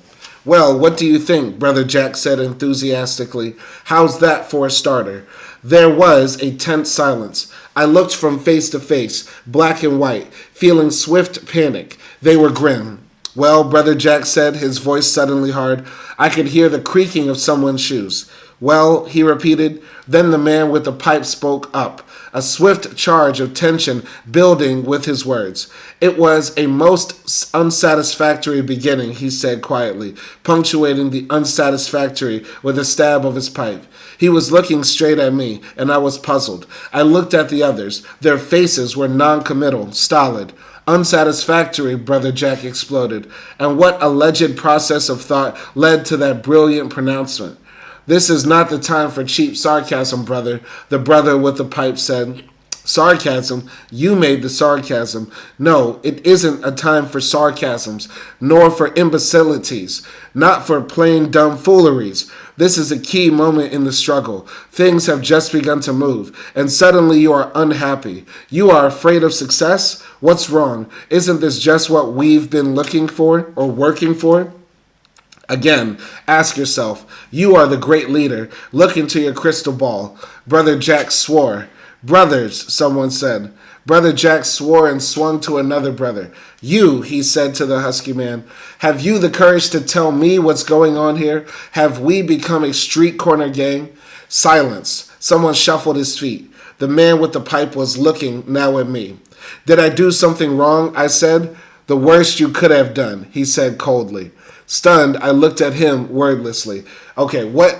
Well, what do you think? Brother Jack said enthusiastically. How's that for a starter? There was a tense silence. I looked from face to face, black and white, feeling swift panic. They were grim. Well, Brother Jack said, his voice suddenly hard. I could hear the creaking of someone's shoes. Well, he repeated. Then the man with the pipe spoke up, a swift charge of tension building with his words. It was a most unsatisfactory beginning, he said quietly, punctuating the unsatisfactory with a stab of his pipe. He was looking straight at me, and I was puzzled. I looked at the others. Their faces were non-committal, stolid. Unsatisfactory, Brother Jack exploded. And what alleged process of thought led to that brilliant pronouncement? This is not the time for cheap sarcasm, brother, the brother with the pipe said. Sarcasm? You made the sarcasm. No, it isn't a time for sarcasms, nor for imbecilities, not for plain dumb fooleries. This is a key moment in the struggle. Things have just begun to move, and suddenly you are unhappy. You are afraid of success? What's wrong? Isn't this just what we've been looking for or working for? Again, ask yourself, you are the great leader. Look into your crystal ball. Brother Jack swore. Brothers, someone said. Brother Jack swore and swung to another brother. You, he said to the husky man, have you the courage to tell me what's going on here? Have we become a street corner gang? Silence. Someone shuffled his feet. The man with the pipe was looking now at me. Did I do something wrong? I said. The worst you could have done, he said coldly. Stunned, I looked at him wordlessly. Okay, what?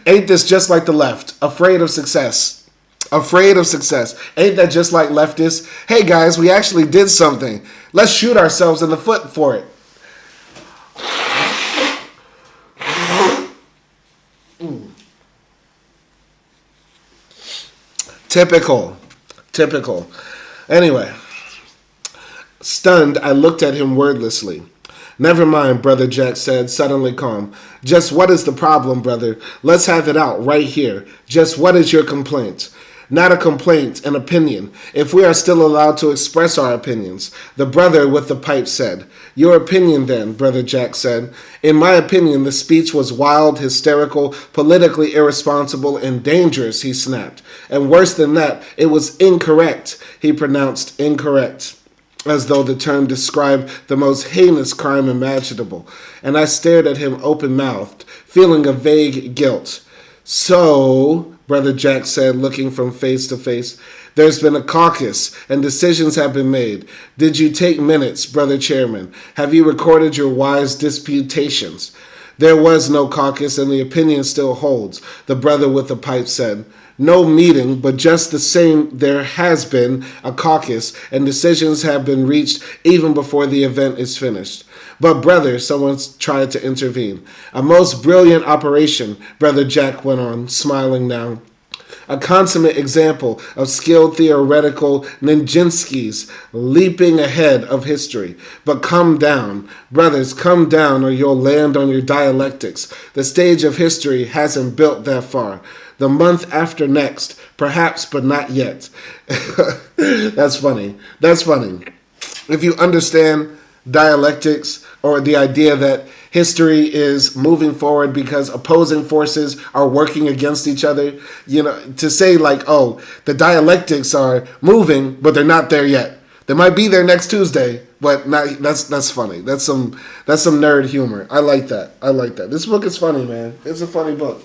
Ain't this just like the left? Afraid of success. Afraid of success. Ain't that just like leftists? Hey guys, we actually did something. Let's shoot ourselves in the foot for it. Typical. Anyway, stunned, I looked at him wordlessly. Never mind, Brother Jack said, suddenly calm. Just what is the problem, brother? Let's have it out right here. Just what is your complaint? Not a complaint, an opinion. If we are still allowed to express our opinions, the brother with the pipe said. Your opinion then, Brother Jack said. In my opinion, the speech was wild, hysterical, politically irresponsible, and dangerous, he snapped. And worse than that, it was incorrect, he pronounced incorrect, as though the term described the most heinous crime imaginable. And I stared at him open-mouthed, feeling a vague guilt. So, Brother Jack said, looking from face to face, there's been a caucus, and decisions have been made. Did you take minutes, Brother Chairman? Have you recorded your wise disputations? There was no caucus, and the opinion still holds, the brother with the pipe said. No meeting, but just the same, there has been a caucus, and decisions have been reached even before the event is finished. But, brother, someone tried to intervene. A most brilliant operation, Brother Jack went on, smiling now. A consummate example of skilled theoretical ninjinskis leaping ahead of history. But come down, brothers, come down, or you'll land on your dialectics. The stage of history hasn't built that far. The month after next, perhaps, but not yet. That's funny. If you understand dialectics, or the idea that history is moving forward because opposing forces are working against each other, to say like, oh, the dialectics are moving, but they're not there yet. They might be there next Tuesday, but not. That's funny. That's some nerd humor. I like that. This book is funny, man. It's a funny book.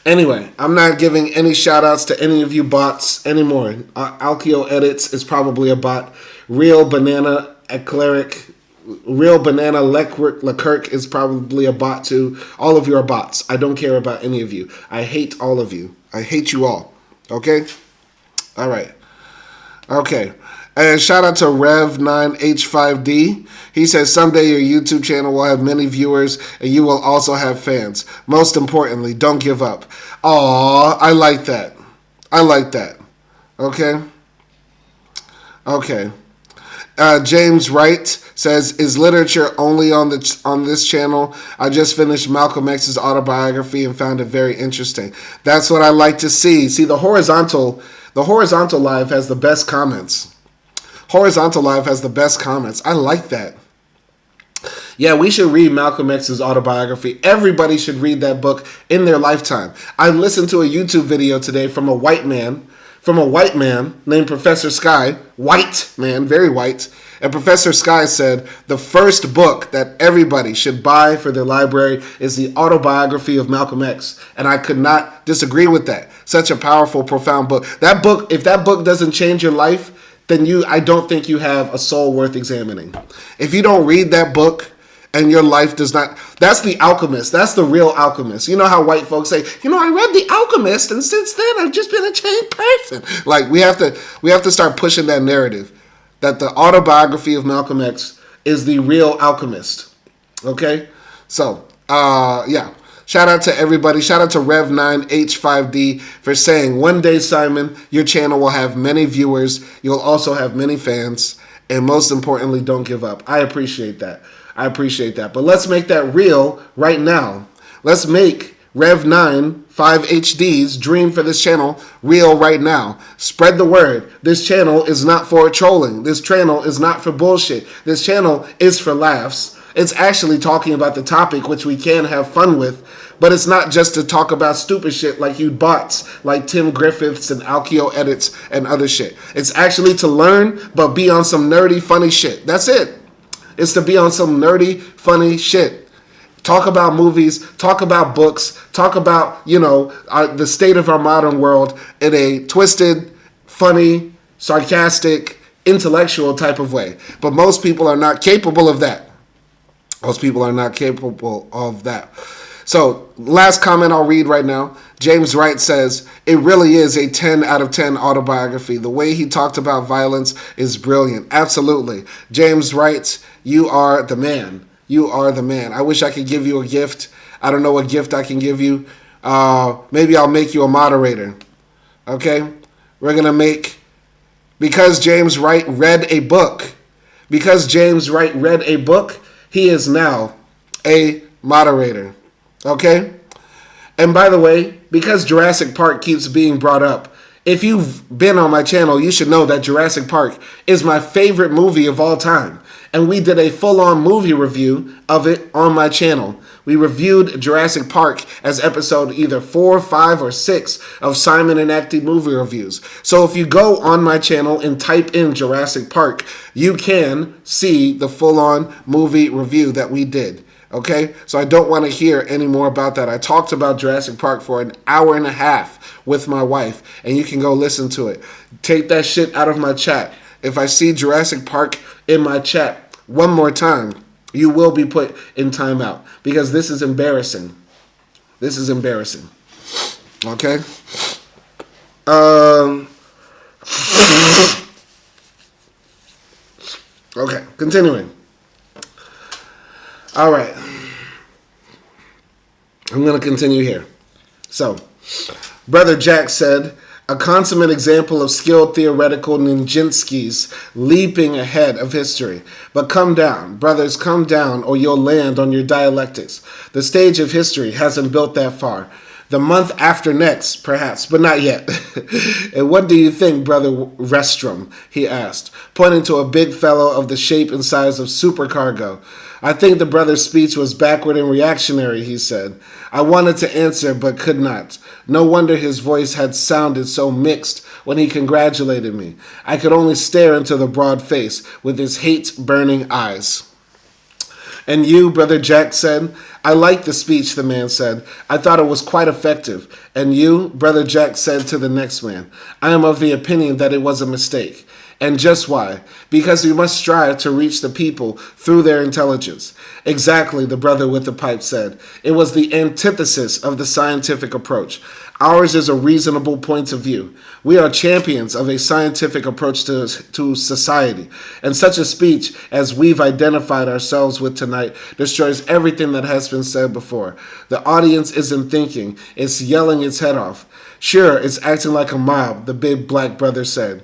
Anyway, I'm not giving any shout-outs to any of you bots anymore. Alkio Edits is probably a bot. Real Banana Leclerc is probably a bot too. All of you are bots. I don't care about any of you. I hate all of you. I hate you all. Okay? All right. Okay. And shout out to Rev9H5D. He says, someday your YouTube channel will have many viewers and you will also have fans. Most importantly, don't give up. Aw, I like that. Okay. James Wright says, is literature only on this channel? I just finished Malcolm X's autobiography and found it very interesting. That's what I like to see. See, the horizontal live has the best comments. I like that. Yeah, we should read Malcolm X's autobiography. Everybody should read that book in their lifetime. I listened to a YouTube video today from a white man named Professor Sky. White man, very white. And Professor Sky said the first book that everybody should buy for their library is the autobiography of Malcolm X. And I could not disagree with that. Such a powerful, profound book. That book, if that book doesn't change your life, then I don't think you have a soul worth examining. If you don't read that book and your life does not, that's the alchemist. That's the real alchemist. You know how white folks say, I read The Alchemist and since then I've just been a changed person. Like we have to start pushing that narrative that the autobiography of Malcolm X is the real alchemist. Okay? So, yeah. Shout out to everybody. Shout out to Rev9H5D for saying, one day, Simon, your channel will have many viewers. You'll also have many fans. And most importantly, don't give up. I appreciate that. But let's make that real right now. Let's make Rev9 5HD's dream for this channel real right now. Spread the word. This channel is not for trolling. This channel is not for bullshit. This channel is for laughs. It's actually talking about the topic, which we can have fun with, but it's not just to talk about stupid shit like you bots, like Tim Griffiths and Alkio Edits and other shit. It's actually to learn, but be on some nerdy, funny shit. That's it. It's to be on some nerdy, funny shit. Talk about movies, talk about books, talk about, the state of our modern world in a twisted, funny, sarcastic, intellectual type of way. But most people are not capable of that. Most people are not capable of that. So, last comment I'll read right now. James Wright says, it really is a 10 out of 10 autobiography. The way he talked about violence is brilliant. Absolutely. James Wright, you are the man. You are the man. I wish I could give you a gift. I don't know what gift I can give you. Maybe I'll make you a moderator. Okay? We're going to make, because James Wright read a book, he is now a moderator. Okay? And by the way, because Jurassic Park keeps being brought up, if you've been on my channel, you should know that Jurassic Park is my favorite movie of all time. And we did a full-on movie review of it on my channel. We reviewed Jurassic Park as episode either 4, 5, or 6 of Simon and Acty movie reviews. So if you go on my channel and type in Jurassic Park, you can see the full-on movie review that we did. Okay? So I don't want to hear any more about that. I talked about Jurassic Park for an hour and a half with my wife, and you can go listen to it. Take that shit out of my chat. If I see Jurassic Park in my chat one more time, you will be put in timeout, because this is embarrassing. This is embarrassing. Okay? Okay, continuing. All right. I'm going to continue here. So, Brother Jack said, a consummate example of skilled theoretical ninjinskis leaping ahead of history. But come down, brothers, come down, or you'll land on your dialectics. The stage of history hasn't built that far. The month after next, perhaps, but not yet. And what do you think, Brother Restrum? He asked, pointing to a big fellow of the shape and size of supercargo. I think the brother's speech was backward and reactionary, he said. I wanted to answer, but could not. No wonder his voice had sounded so mixed when he congratulated me. I could only stare into the broad face with his hate-burning eyes. And you, Brother Jack said? I liked the speech, the man said. I thought it was quite effective. And you, Brother Jack said to the next man, I am of the opinion that it was a mistake. And just why? Because we must strive to reach the people through their intelligence. Exactly, the brother with the pipe said. It was the antithesis of the scientific approach. Ours is a reasonable point of view. We are champions of a scientific approach to society. And such a speech as we've identified ourselves with tonight destroys everything that has been said before. The audience isn't thinking. It's yelling its head off. Sure, it's acting like a mob, the big black brother said.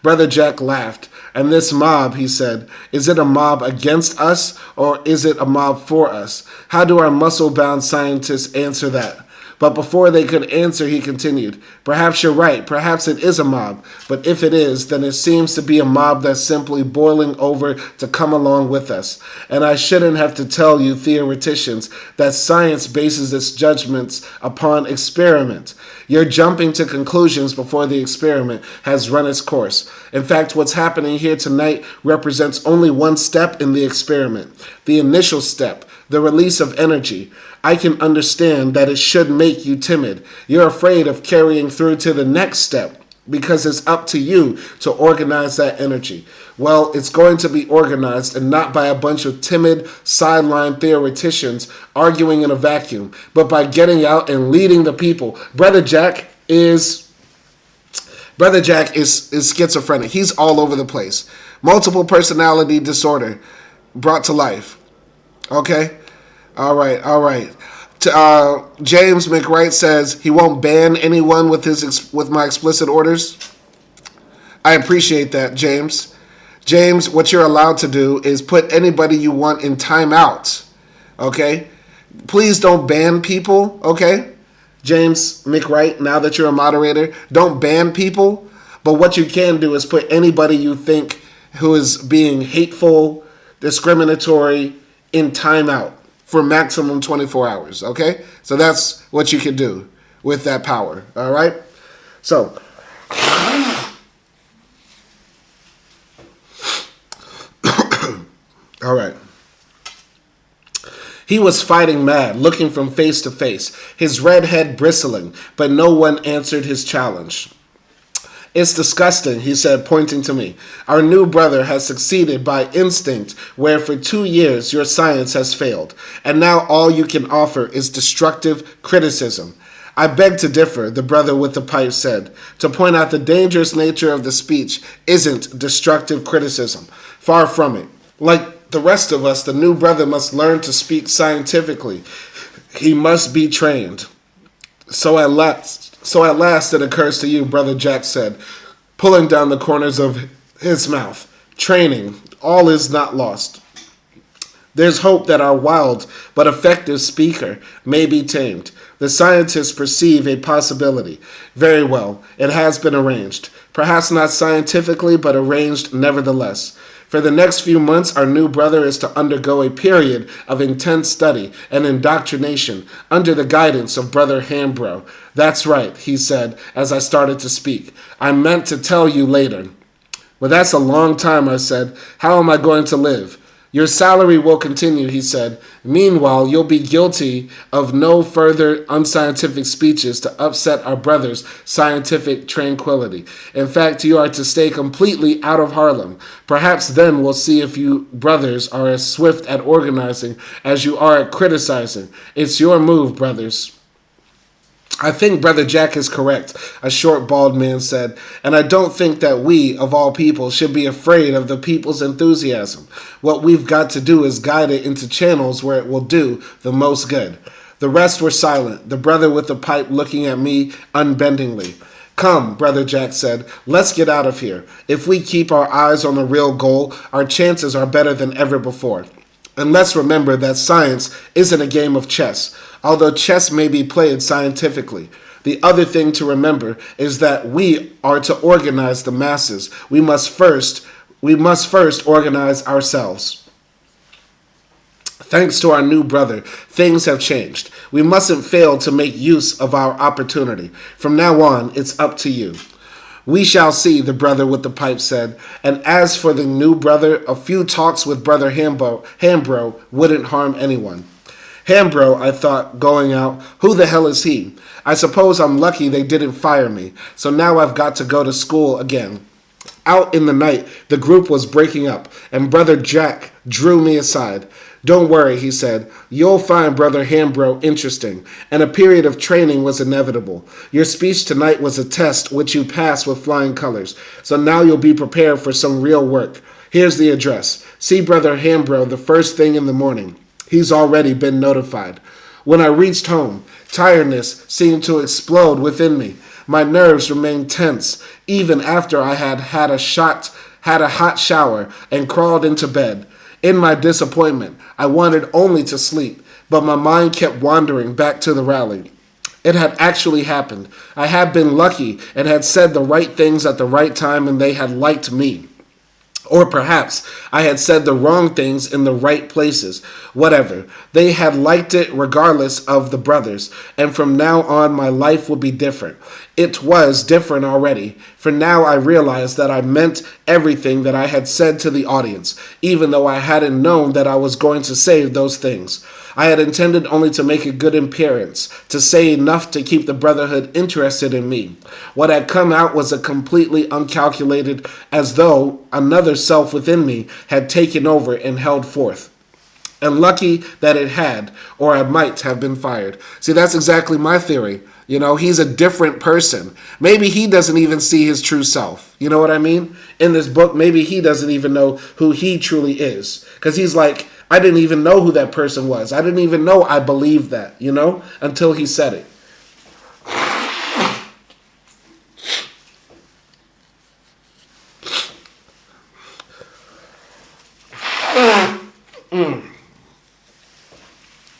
Brother Jack laughed. And this mob, he said, is it a mob against us or is it a mob for us? How do our muscle-bound scientists answer that? But before they could answer, he continued, perhaps you're right, perhaps it is a mob, but if it is, then it seems to be a mob that's simply boiling over to come along with us. And I shouldn't have to tell you theoreticians that science bases its judgments upon experiment. You're jumping to conclusions before the experiment has run its course. In fact, what's happening here tonight represents only one step in the experiment, the initial step, the release of energy. I can understand that it should make you timid. You're afraid of carrying through to the next step because it's up to you to organize that energy. Well, it's going to be organized and not by a bunch of timid, sideline theoreticians arguing in a vacuum, but by getting out and leading the people. Brother Jack is schizophrenic. He's all over the place. Multiple personality disorder brought to life. Okay? All right. James McWright says he won't ban anyone with my explicit orders. I appreciate that, James. James, what you're allowed to do is put anybody you want in timeout. Okay? Please don't ban people, okay? James McWright, now that you're a moderator, don't ban people. But what you can do is put anybody you think who is being hateful, discriminatory in timeout for maximum 24 hours, okay? So that's what you can do with that power, all right? So, all right. He was fighting mad, looking from face to face, his red head bristling, but no one answered his challenge. It's disgusting, he said, pointing to me. Our new brother has succeeded by instinct, where for 2 years your science has failed, and now all you can offer is destructive criticism. I beg to differ, the brother with the pipe said. To point out the dangerous nature of the speech isn't destructive criticism. Far from it. Like the rest of us, the new brother must learn to speak scientifically. He must be trained. So at last it occurs to you, Brother Jack said, pulling down the corners of his mouth. Training. All is not lost. There's hope that our wild but effective speaker may be tamed. The scientists perceive a possibility. Very well, it has been arranged. Perhaps not scientifically, but arranged nevertheless. For the next few months, our new brother is to undergo a period of intense study and indoctrination under the guidance of Brother Hambro. That's right, he said, as I started to speak. I meant to tell you later. Well, that's a long time, I said. How am I going to live? Your salary will continue, he said. Meanwhile, you'll be guilty of no further unscientific speeches to upset our brother's scientific tranquility. In fact, you are to stay completely out of Harlem. Perhaps then we'll see if you brothers are as swift at organizing as you are at criticizing. It's your move, brothers. I think Brother Jack is correct, a short, bald man said, and I don't think that we, of all people, should be afraid of the people's enthusiasm. What we've got to do is guide it into channels where it will do the most good. The rest were silent, the brother with the pipe looking at me unbendingly. Come, Brother Jack said, let's get out of here. If we keep our eyes on the real goal, our chances are better than ever before. And let's remember that science isn't a game of chess, although chess may be played scientifically. The other thing to remember is that we are to organize the masses. We must first organize ourselves. Thanks to our new brother, things have changed. We mustn't fail to make use of our opportunity. From now on, it's up to you. We shall see, the brother with the pipe said, and as for the new brother, a few talks with Brother Hambro wouldn't harm anyone. Hambro, I thought, going out, who the hell is he? I suppose I'm lucky they didn't fire me, so now I've got to go to school again. Out in the night, the group was breaking up, and Brother Jack drew me aside. Don't worry, he said. You'll find Brother Hambro interesting, and a period of training was inevitable. Your speech tonight was a test which you passed with flying colors, so now you'll be prepared for some real work. Here's the address. See Brother Hambro the first thing in the morning. He's already been notified. When I reached home, tiredness seemed to explode within me. My nerves remained tense, even after I had a hot shower and crawled into bed. In my disappointment, I wanted only to sleep, but my mind kept wandering back to the rally. It had actually happened. I had been lucky and had said the right things at the right time, and they had liked me. Or perhaps I had said the wrong things in the right places. Whatever. They had liked it regardless of the brothers, and from now on my life would be different. It was different already, for now I realized that I meant everything that I had said to the audience, even though I hadn't known that I was going to say those things. I had intended only to make a good appearance, to say enough to keep the Brotherhood interested in me. What had come out was a completely uncalculated, as though another self within me had taken over and held forth. And lucky that it had, or I might have been fired. See, that's exactly my theory. You know, he's a different person. Maybe he doesn't even see his true self. You know what I mean? In this book, maybe he doesn't even know who he truly is. Because he's like, I didn't even know who that person was. I didn't even know I believed that, you know, until he said it.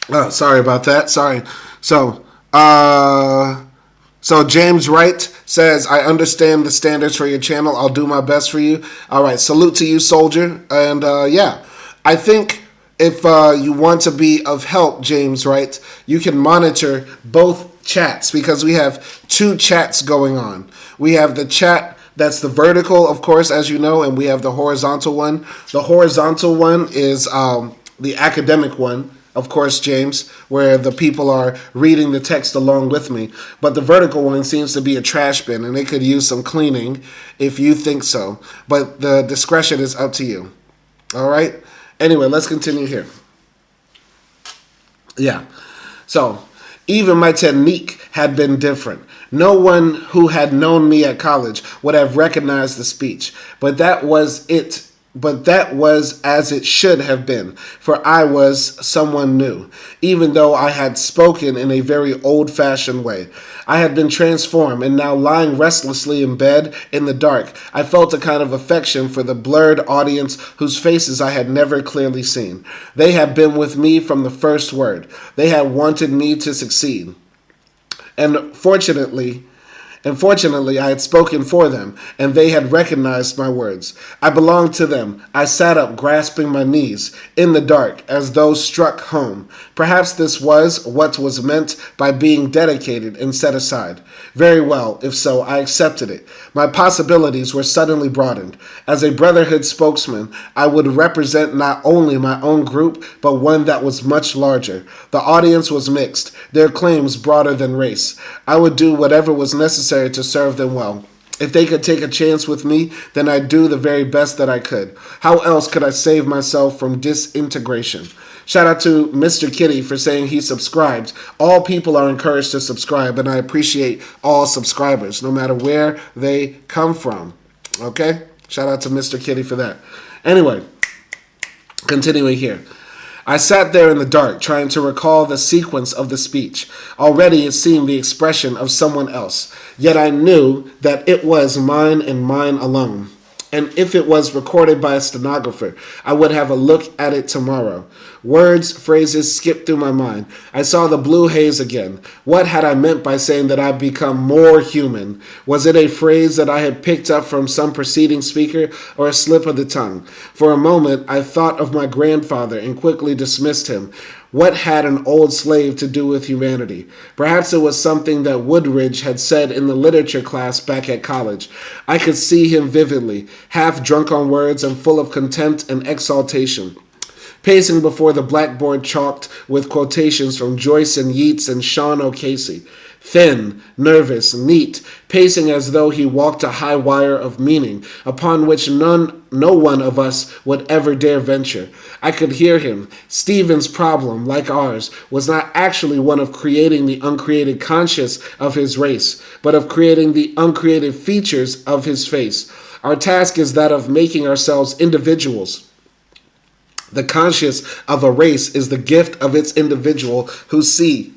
Oh, sorry about that. Sorry. So, so James Wright says, I understand the standards for your channel. I'll do my best for you. All right. Salute to you, soldier. And yeah, I think if you want to be of help, James Wright, you can monitor both chats because we have two chats going on. We have the chat that's the vertical, of course, as you know, and we have the horizontal one. The horizontal one is the academic one, of course, James, where the people are reading the text along with me. But the vertical one seems to be a trash bin, and it could use some cleaning if you think so. But the discretion is up to you. All right? Anyway, let's continue here. Yeah. So, even my technique had been different. No one who had known me at college would have recognized the speech, but that was it. But that was as it should have been, for I was someone new, even though I had spoken in a very old-fashioned way. I had been transformed, and now lying restlessly in bed in the dark, I felt a kind of affection for the blurred audience whose faces I had never clearly seen. They had been with me from the first word. They had wanted me to succeed. And fortunately, I had spoken for them, and they had recognized my words. I belonged to them. I sat up, grasping my knees, in the dark, as though struck home. Perhaps this was what was meant by being dedicated and set aside. Very well, if so, I accepted it. My possibilities were suddenly broadened. As a Brotherhood spokesman, I would represent not only my own group, but one that was much larger. The audience was mixed, their claims broader than race. I would do whatever was necessary to serve them well. If they could take a chance with me, then I'd do the very best that I could. How else could I save myself from disintegration? Shout out to Mr. Kitty for saying he subscribed. All people are encouraged to subscribe, and I appreciate all subscribers, no matter where they come from. Okay? Shout out to Mr. Kitty for that. Anyway, continuing here. I sat there in the dark, trying to recall the sequence of the speech. Already it seemed the expression of someone else, yet I knew that it was mine and mine alone. And if it was recorded by a stenographer, I would have a look at it tomorrow. Words, phrases skipped through my mind. I saw the blue haze again. What had I meant by saying that I'd become more human? Was it a phrase that I had picked up from some preceding speaker or a slip of the tongue? For a moment, I thought of my grandfather and quickly dismissed him. What had an old slave to do with humanity? Perhaps it was something that Woodridge had said in the literature class back at college. I could see him vividly, half drunk on words and full of contempt and exaltation, pacing before the blackboard chalked with quotations from Joyce and Yeats and Sean O'Casey. Thin, nervous, neat, pacing as though he walked a high wire of meaning upon which no one of us would ever dare venture. I could hear him. Stephen's problem, like ours, was not actually one of creating the uncreated conscious of his race, but of creating the uncreated features of his face. Our task is that of making ourselves individuals. The conscious of a race is the gift of its individual who see.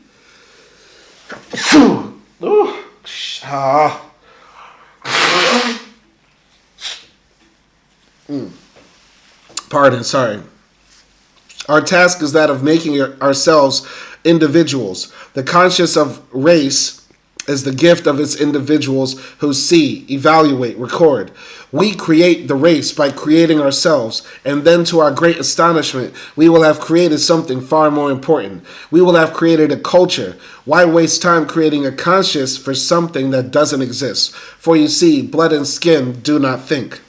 Pardon, sorry. Our task is that of making ourselves individuals. The conscious of race is the gift of its individuals who see, evaluate, record. We create the race by creating ourselves, and then to our great astonishment, we will have created something far more important. We will have created a culture. Why waste time creating a conscious for something that doesn't exist? For you see, blood and skin do not think.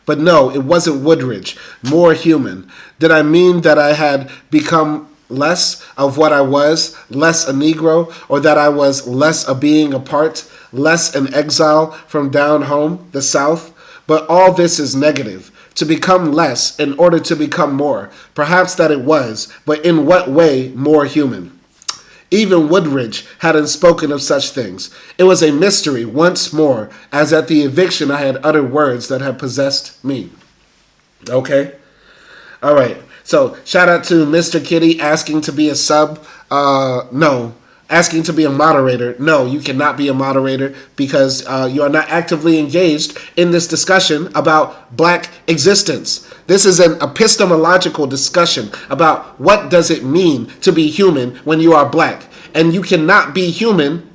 But no, it wasn't Woodridge, more human. Did I mean that I had become less of what I was, less a Negro, or that I was less a being apart, less an exile from down home, the South? But all this is negative. To become less in order to become more. Perhaps that it was, but in what way more human? Even Woodridge hadn't spoken of such things. It was a mystery once more, as at the eviction I had uttered words that had possessed me. Okay? All right. So, shout out to Mr. Kitty asking to be a sub. No. asking to be a moderator. No, you cannot be a moderator because you are not actively engaged in this discussion about black existence. This is an epistemological discussion about what does it mean to be human when you are black. And you cannot be human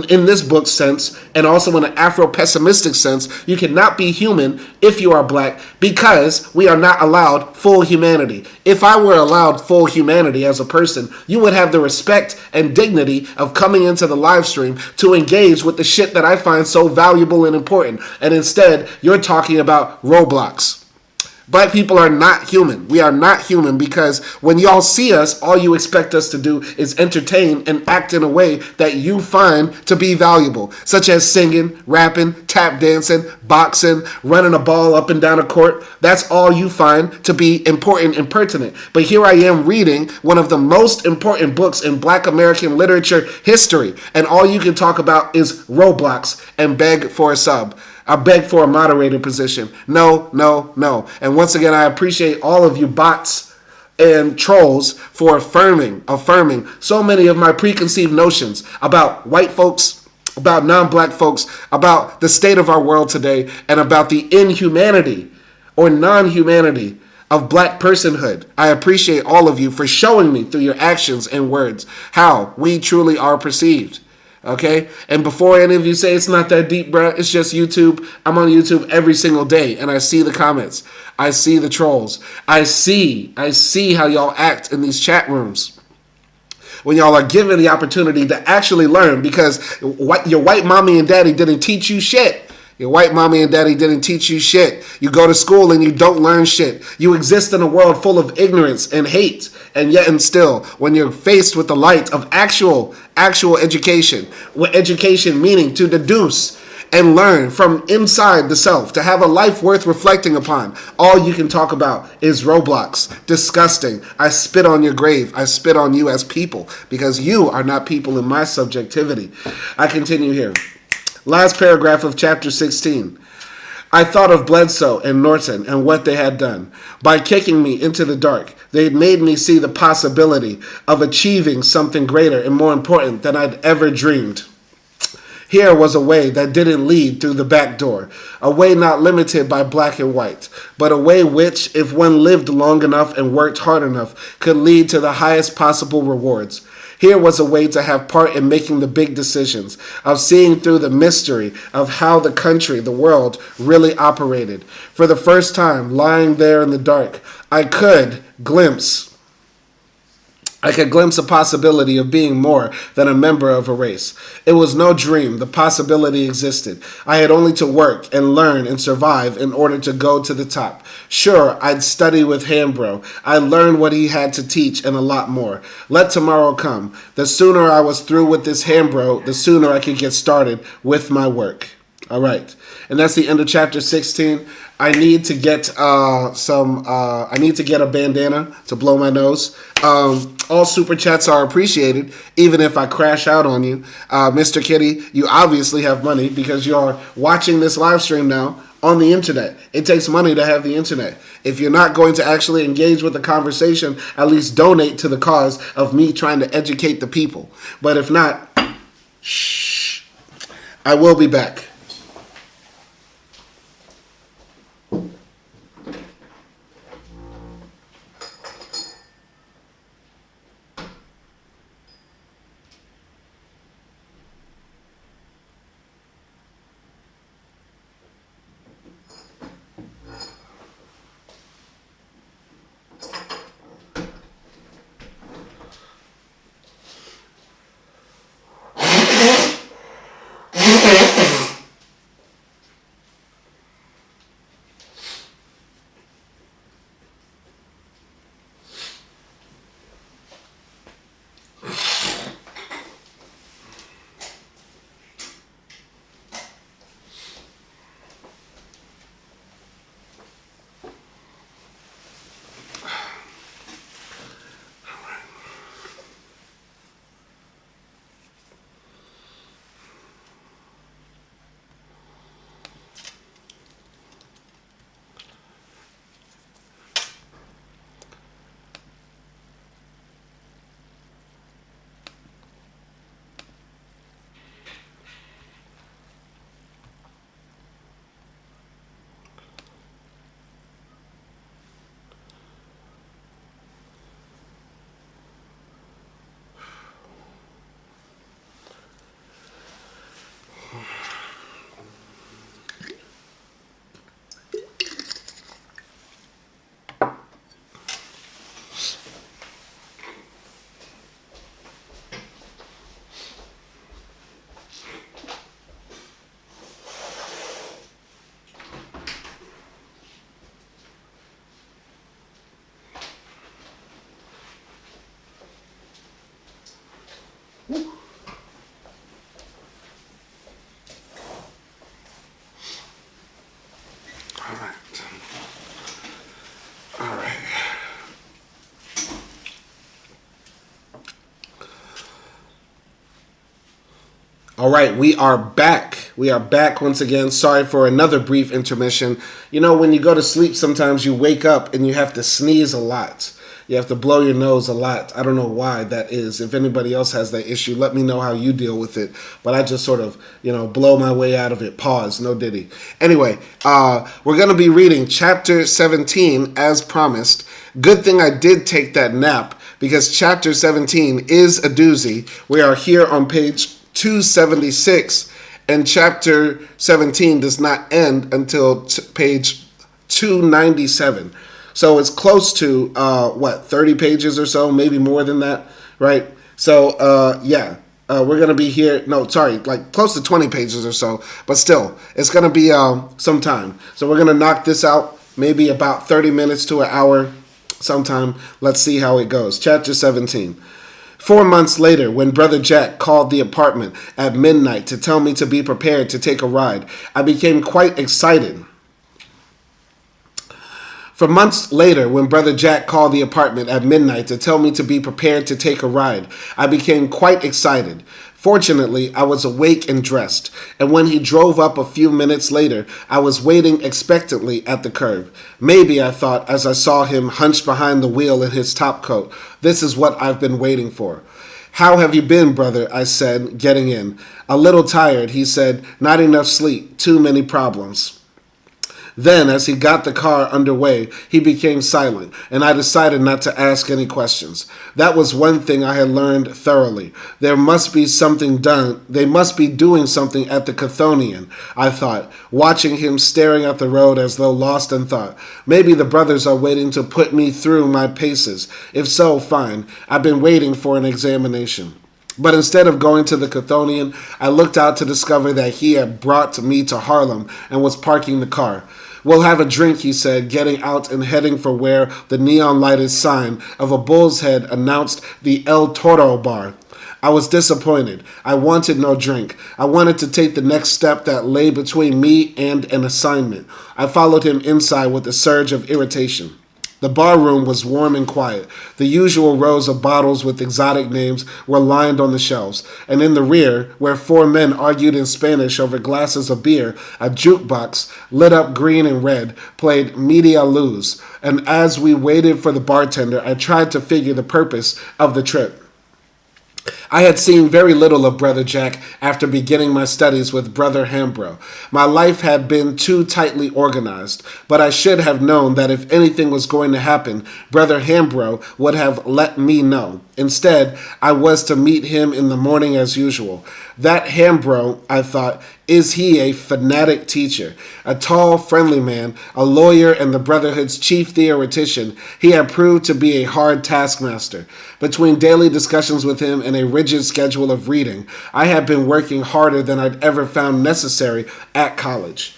in this book's sense, and also in an Afro-pessimistic sense. You cannot be human if you are black because we are not allowed full humanity. If I were allowed full humanity as a person, you would have the respect and dignity of coming into the live stream to engage with the shit that I find so valuable and important. And instead, you're talking about Roblox. Black people are not human. We are not human because when y'all see us, all you expect us to do is entertain and act in a way that you find to be valuable, such as singing, rapping, tap dancing, boxing, running a ball up and down a court. That's all you find to be important and pertinent. But here I am reading one of the most important books in Black American literature history, and all you can talk about is Roblox and beg for a sub. I beg for a moderator position. No, no, no. And once again, I appreciate all of you bots and trolls for affirming so many of my preconceived notions about white folks, about non-black folks, about the state of our world today, and about the inhumanity or non-humanity of black personhood. I appreciate all of you for showing me through your actions and words how we truly are perceived. Okay? And before any of you say it's not that deep, bruh, it's just YouTube. I'm on YouTube every single day, and I see the comments. I see the trolls. I see how y'all act in these chat rooms when y'all are given the opportunity to actually learn, because your white mommy and daddy didn't teach you shit. Your white mommy and daddy didn't teach you shit. You go to school and you don't learn shit. You exist in a world full of ignorance and hate. And yet and still, when you're faced with the light of actual education, with education meaning to deduce and learn from inside the self, to have a life worth reflecting upon, all you can talk about is Roblox. Disgusting. I spit on your grave. I spit on you as people, because you are not people in my subjectivity. I continue here. Last paragraph of chapter 16. I thought of Bledsoe and Norton and what they had done. By kicking me into the dark, they made me see the possibility of achieving something greater and more important than I'd ever dreamed. Here was a way that didn't lead through the back door, a way not limited by black and white, but a way which, if one lived long enough and worked hard enough, could lead to the highest possible rewards. Here was a way to have part in making the big decisions, of seeing through the mystery of how the country, the world, really operated. For the first time, lying there in the dark, I could glimpse a possibility of being more than a member of a race. It was no dream. The possibility existed. I had only to work and learn and survive in order to go to the top. Sure, I'd study with Hambro. I learned what he had to teach and a lot more. Let tomorrow come. The sooner I was through with this Hambro, the sooner I could get started with my work. All right. And that's the end of chapter 16. I need to get I need to get a bandana to blow my nose. All super chats are appreciated, even if I crash out on you. Mr. Kitty, you obviously have money because you're watching this live stream now on the internet. It takes money to have the internet. If you're not going to actually engage with the conversation, at least donate to the cause of me trying to educate the people. But if not, shh, I will be back. All right, we are back. We are back once again. Sorry for another brief intermission. You know, when you go to sleep, sometimes you wake up and you have to sneeze a lot. You have to blow your nose a lot. I don't know why that is. If anybody else has that issue, let me know how you deal with it. But I just sort of, blow my way out of it. Pause. No diddy. Anyway, we're going to be reading chapter 17 as promised. Good thing I did take that nap because chapter 17 is a doozy. We are here on page 276, and chapter 17 does not end until page 297. So it's close to 30 pages or so, maybe more than that, right? So we're gonna be here. No, sorry, like close to 20 pages or so, but still, it's gonna be some time. So we're gonna knock this out, maybe about 30 minutes to an hour, sometime. Let's see how it goes. Chapter 17. 4 months later, when Brother Jack called the apartment at midnight to tell me to be prepared to take a ride, I became quite excited. For months later, when Brother Jack called the apartment at midnight to tell me to be prepared to take a ride, I became quite excited. Fortunately, I was awake and dressed, and when he drove up a few minutes later, I was waiting expectantly at the curb. Maybe, I thought, as I saw him hunched behind the wheel in his topcoat, this is what I've been waiting for. How have you been, brother? I said, getting in. A little tired, he said. Not enough sleep. Too many problems. Then, as he got the car underway, he became silent, and I decided not to ask any questions. That was one thing I had learned thoroughly. There must be something done. They must be doing something at the Chthonian, I thought, watching him staring at the road as though lost in thought. Maybe the brothers are waiting to put me through my paces. If so, fine. I've been waiting for an examination. But instead of going to the Chthonian, I looked out to discover that he had brought me to Harlem and was parking the car. We'll have a drink, he said, getting out and heading for where the neon-lighted sign of a bull's head announced the El Toro bar. I was disappointed. I wanted no drink. I wanted to take the next step that lay between me and an assignment. I followed him inside with a surge of irritation. The bar room was warm and quiet. The usual rows of bottles with exotic names were lined on the shelves, and in the rear, where 4 men argued in Spanish over glasses of beer, a jukebox, lit up green and red, played Media Luz, and as we waited for the bartender, I tried to figure the purpose of the trip. I had seen very little of Brother Jack after beginning my studies with Brother Hambro. My life had been too tightly organized, but I should have known that if anything was going to happen, Brother Hambro would have let me know. Instead, I was to meet him in the morning as usual. That Hambro, I thought, is he a fanatic teacher? A tall, friendly man, a lawyer and the Brotherhood's chief theoretician, he had proved to be a hard taskmaster. Between daily discussions with him and a rigid schedule of reading, I had been working harder than I'd ever found necessary at college.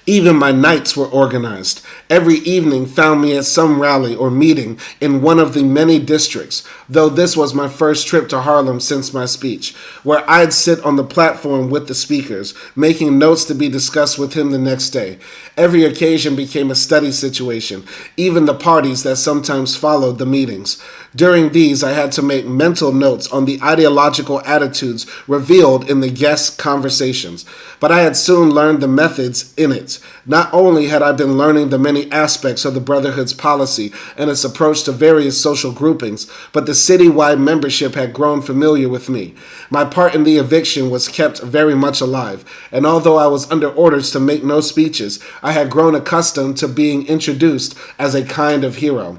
Even my nights were organized. Every evening found me at some rally or meeting in one of the many districts, though this was my first trip to Harlem since my speech, where I'd sit on the platform with the speakers, making notes to be discussed with him the next day. Every occasion became a study situation, even the parties that sometimes followed the meetings. During these, I had to make mental notes on the ideological attitudes revealed in the guest conversations, but I had soon learned the methods in it. Not only had I been learning the many aspects of the Brotherhood's policy and its approach to various social groupings, but the citywide membership had grown familiar with me. My part in the eviction was kept very much alive, and although I was under orders to make no speeches, I had grown accustomed to being introduced as a kind of hero.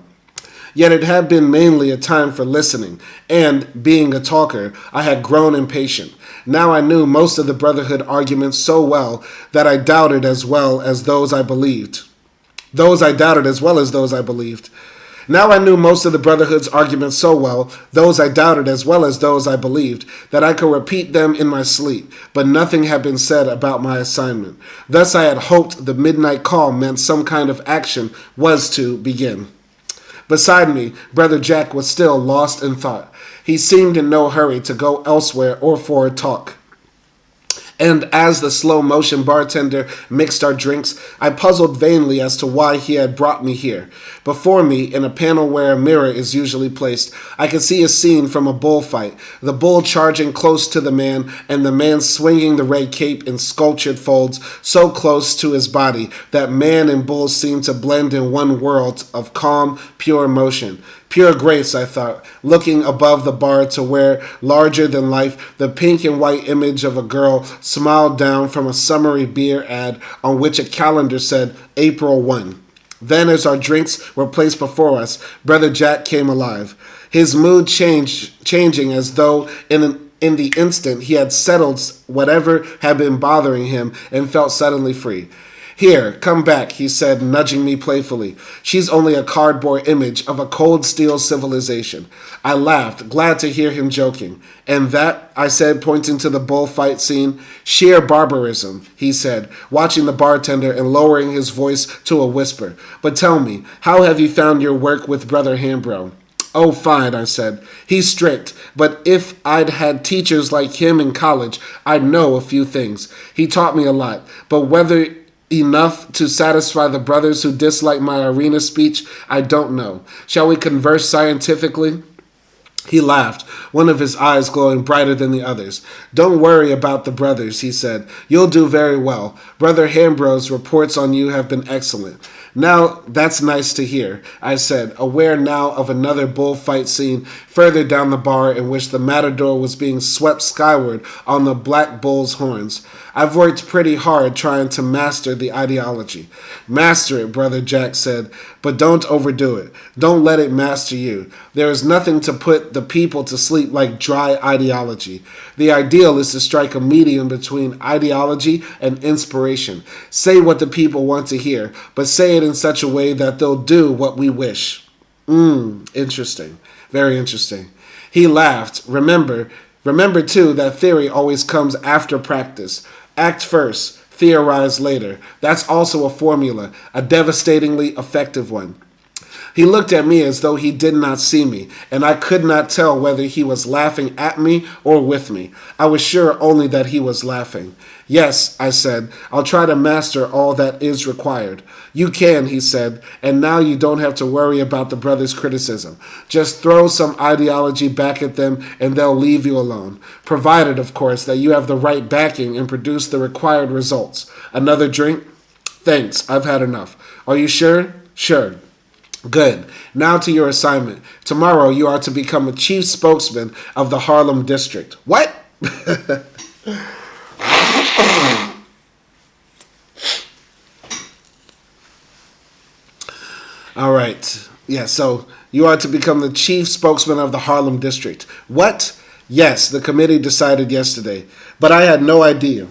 Yet it had been mainly a time for listening, and, being a talker, I had grown impatient. Now I knew most of the Brotherhood arguments so well that I doubted as well as those I believed. Those I doubted as well as those I believed. Now I knew most of the Brotherhood's arguments so well, those I doubted as well as those I believed, that I could repeat them in my sleep, but nothing had been said about my assignment. Thus I had hoped the midnight call meant some kind of action was to begin. Beside me, Brother Jack was still lost in thought. He seemed in no hurry to go elsewhere or for a talk. And as the slow-motion bartender mixed our drinks, I puzzled vainly as to why he had brought me here. Before me, in a panel where a mirror is usually placed, I could see a scene from a bullfight, the bull charging close to the man, and the man swinging the red cape in sculptured folds so close to his body that man and bull seemed to blend in one world of calm, pure motion. Pure grace, I thought, looking above the bar to where, larger than life, the pink and white image of a girl smiled down from a summery beer ad on which a calendar said April 1. Then, as our drinks were placed before us, Brother Jack came alive. His mood changing as though in the instant he had settled whatever had been bothering him and felt suddenly free. Here, come back, he said, nudging me playfully. She's only a cardboard image of a cold steel civilization. I laughed, glad to hear him joking. And that, I said, pointing to the bullfight scene, sheer barbarism, he said, watching the bartender and lowering his voice to a whisper. But tell me, how have you found your work with Brother Hambro? Oh, fine, I said. He's strict, but if I'd had teachers like him in college, I'd know a few things. He taught me a lot, but whether enough to satisfy the brothers who dislike my arena speech, I don't know. Shall we converse scientifically? He laughed, one of his eyes glowing brighter than the others. Don't worry about the brothers, he said. You'll do very well. Brother Hambro's reports on you have been excellent. Now, that's nice to hear, I said, aware now of another bullfight scene further down the bar in which the matador was being swept skyward on the black bull's horns. I've worked pretty hard trying to master the ideology. Master it, Brother Jack said, but don't overdo it. Don't let it master you. There is nothing to put the people to sleep like dry ideology. The ideal is to strike a medium between ideology and inspiration. Say what the people want to hear, but say it in such a way that they'll do what we wish. Interesting. Very interesting. He laughed. Remember too, that theory always comes after practice. Act first, theorize later. That's also a formula, a devastatingly effective one. He looked at me as though he did not see me, and I could not tell whether he was laughing at me or with me. I was sure only that he was laughing. Yes, I said, I'll try to master all that is required. You can, he said, and now you don't have to worry about the brothers' criticism. Just throw some ideology back at them and they'll leave you alone. Provided, of course, that you have the right backing and produce the required results. Another drink? Thanks, I've had enough. Are you sure? Sure. Good. Now to your assignment. Tomorrow you are to become a chief spokesman of the Harlem district. What? All right. Yeah, so you are to become the chief spokesman of the Harlem district. What? Yes, the committee decided yesterday, but I had no idea.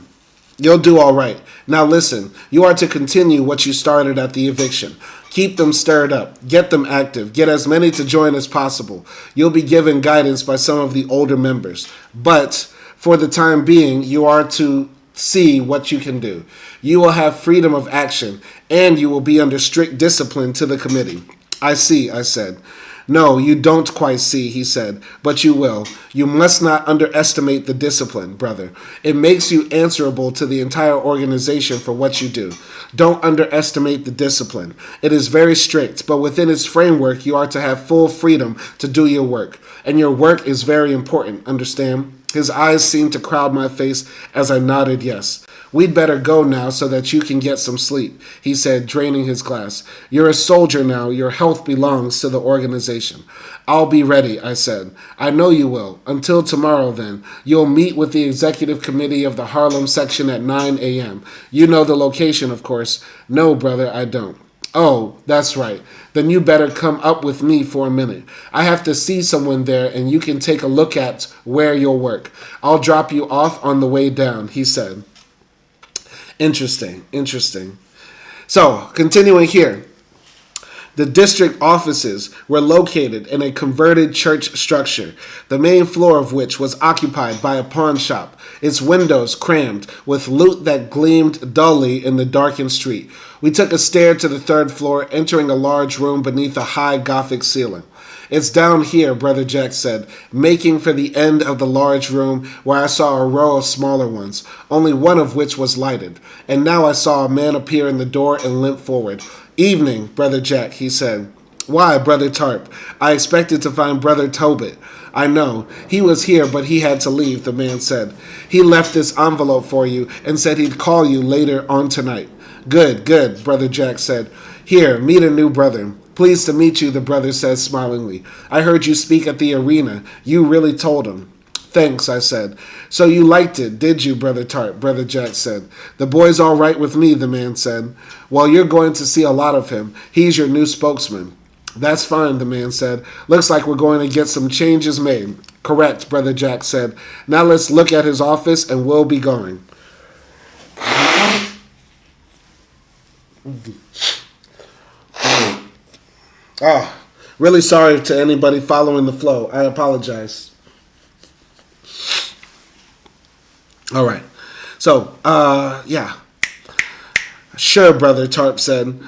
You'll do all right. Now listen, you are to continue what you started at the eviction. Keep them stirred up. Get them active. Get as many to join as possible. You'll be given guidance by some of the older members. But for the time being, you are to see what you can do. You will have freedom of action, and you will be under strict discipline to the committee. I see, I said. No, you don't quite see, he said, but you will. You must not underestimate the discipline, brother. It makes you answerable to the entire organization for what you do. Don't underestimate the discipline. It is very strict, but within its framework, you are to have full freedom to do your work. And your work is very important, understand? His eyes seemed to crowd my face as I nodded yes. We'd better go now so that you can get some sleep, he said, draining his glass. You're a soldier now. Your health belongs to the organization. I'll be ready, I said. I know you will. Until tomorrow, then. You'll meet with the executive committee of the Harlem section at 9 a.m. You know the location, of course. No, brother, I don't. Oh, that's right. Then you better come up with me for a minute. I have to see someone there, and you can take a look at where you'll work. I'll drop you off on the way down, he said. Interesting. So, continuing here. The district offices were located in a converted church structure, the main floor of which was occupied by a pawn shop, its windows crammed with loot that gleamed dully in the darkened street. We took a stair to the third floor, entering a large room beneath a high Gothic ceiling. It's down here, Brother Jack said, making for the end of the large room where I saw a row of smaller ones, only one of which was lighted. And now I saw a man appear in the door and limp forward. Evening, Brother Jack, he said. Why, Brother Tarp? I expected to find Brother Tobit. I know. He was here, but he had to leave, the man said. He left this envelope for you and said he'd call you later on tonight. Good, good, Brother Jack said. Here, meet a new brother. Pleased to meet you, the brother said smilingly. I heard you speak at the arena. You really told him. Thanks, I said. So you liked it, did you, Brother Tarp? Brother Jack said. The boy's all right with me, the man said. Well, you're going to see a lot of him. He's your new spokesman. That's fine, the man said. Looks like we're going to get some changes made. Correct, Brother Jack said. Now let's look at his office and we'll be going. Oh, really sorry to anybody following the flow. I apologize. All right. So, yeah. Sure, Brother Tarp said.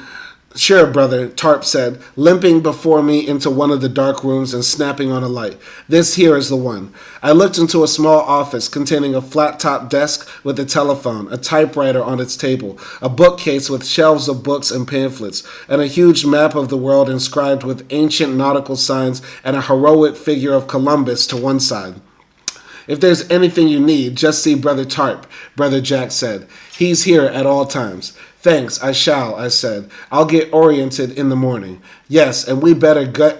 Sure, Brother, Tarp said, limping before me into one of the dark rooms and snapping on a light. This here is the one. I looked into a small office containing a flat-top desk with a telephone, a typewriter on its table, a bookcase with shelves of books and pamphlets, and a huge map of the world inscribed with ancient nautical signs and a heroic figure of Columbus to one side. If there's anything you need, just see Brother Tarp, Brother Jack said. He's here at all times. Thanks, I shall, I said. I'll get oriented in the morning. Yes, and we'd better go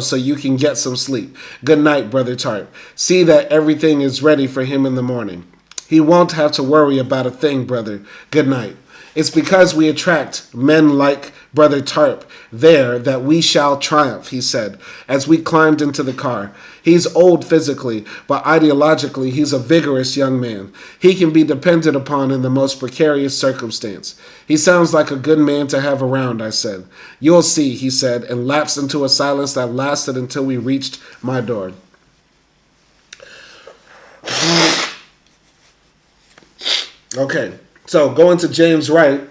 so you can get some sleep. Good night, Brother Tarp. See that everything is ready for him in the morning. He won't have to worry about a thing, brother. Good night. It's because we attract men like Brother Tarp there that we shall triumph, he said, as we climbed into the car. He's old physically, but ideologically he's a vigorous young man. He can be depended upon in the most precarious circumstance. He sounds like a good man to have around, I said. You'll see, he said, and lapsed into a silence that lasted until we reached my door. Okay. So, going to James Wright.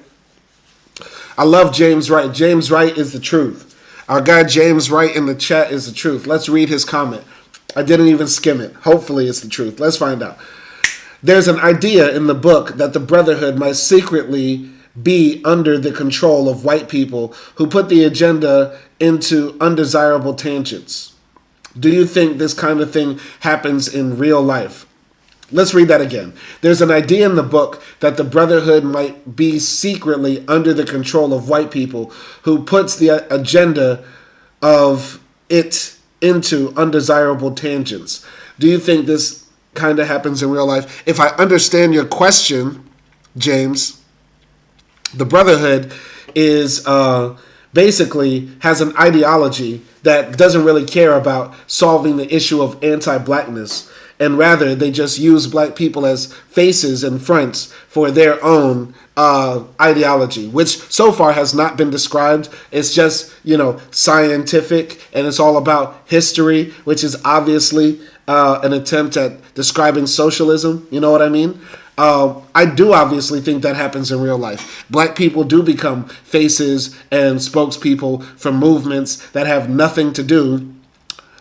I love James Wright. James Wright is the truth. Our guy James Wright in the chat is the truth. Let's read his comment. I didn't even skim it. Hopefully it's the truth. Let's find out. There's an idea in the book that the Brotherhood might secretly be under the control of white people who put the agenda into undesirable tangents. Do you think this kind of thing happens in real life? Let's read that again. There's an idea in the book that the Brotherhood might be secretly under the control of white people who puts the agenda of it into undesirable tangents. Do you think this kind of happens in real life? If I understand your question, James, the Brotherhood is basically has an ideology that doesn't really care about solving the issue of anti-blackness. And rather, they just use black people as faces and fronts for their own ideology, which so far has not been described. It's just, scientific, and it's all about history, which is obviously an attempt at describing socialism. You know what I mean? I do obviously think that happens in real life. Black people do become faces and spokespeople for movements that have nothing to do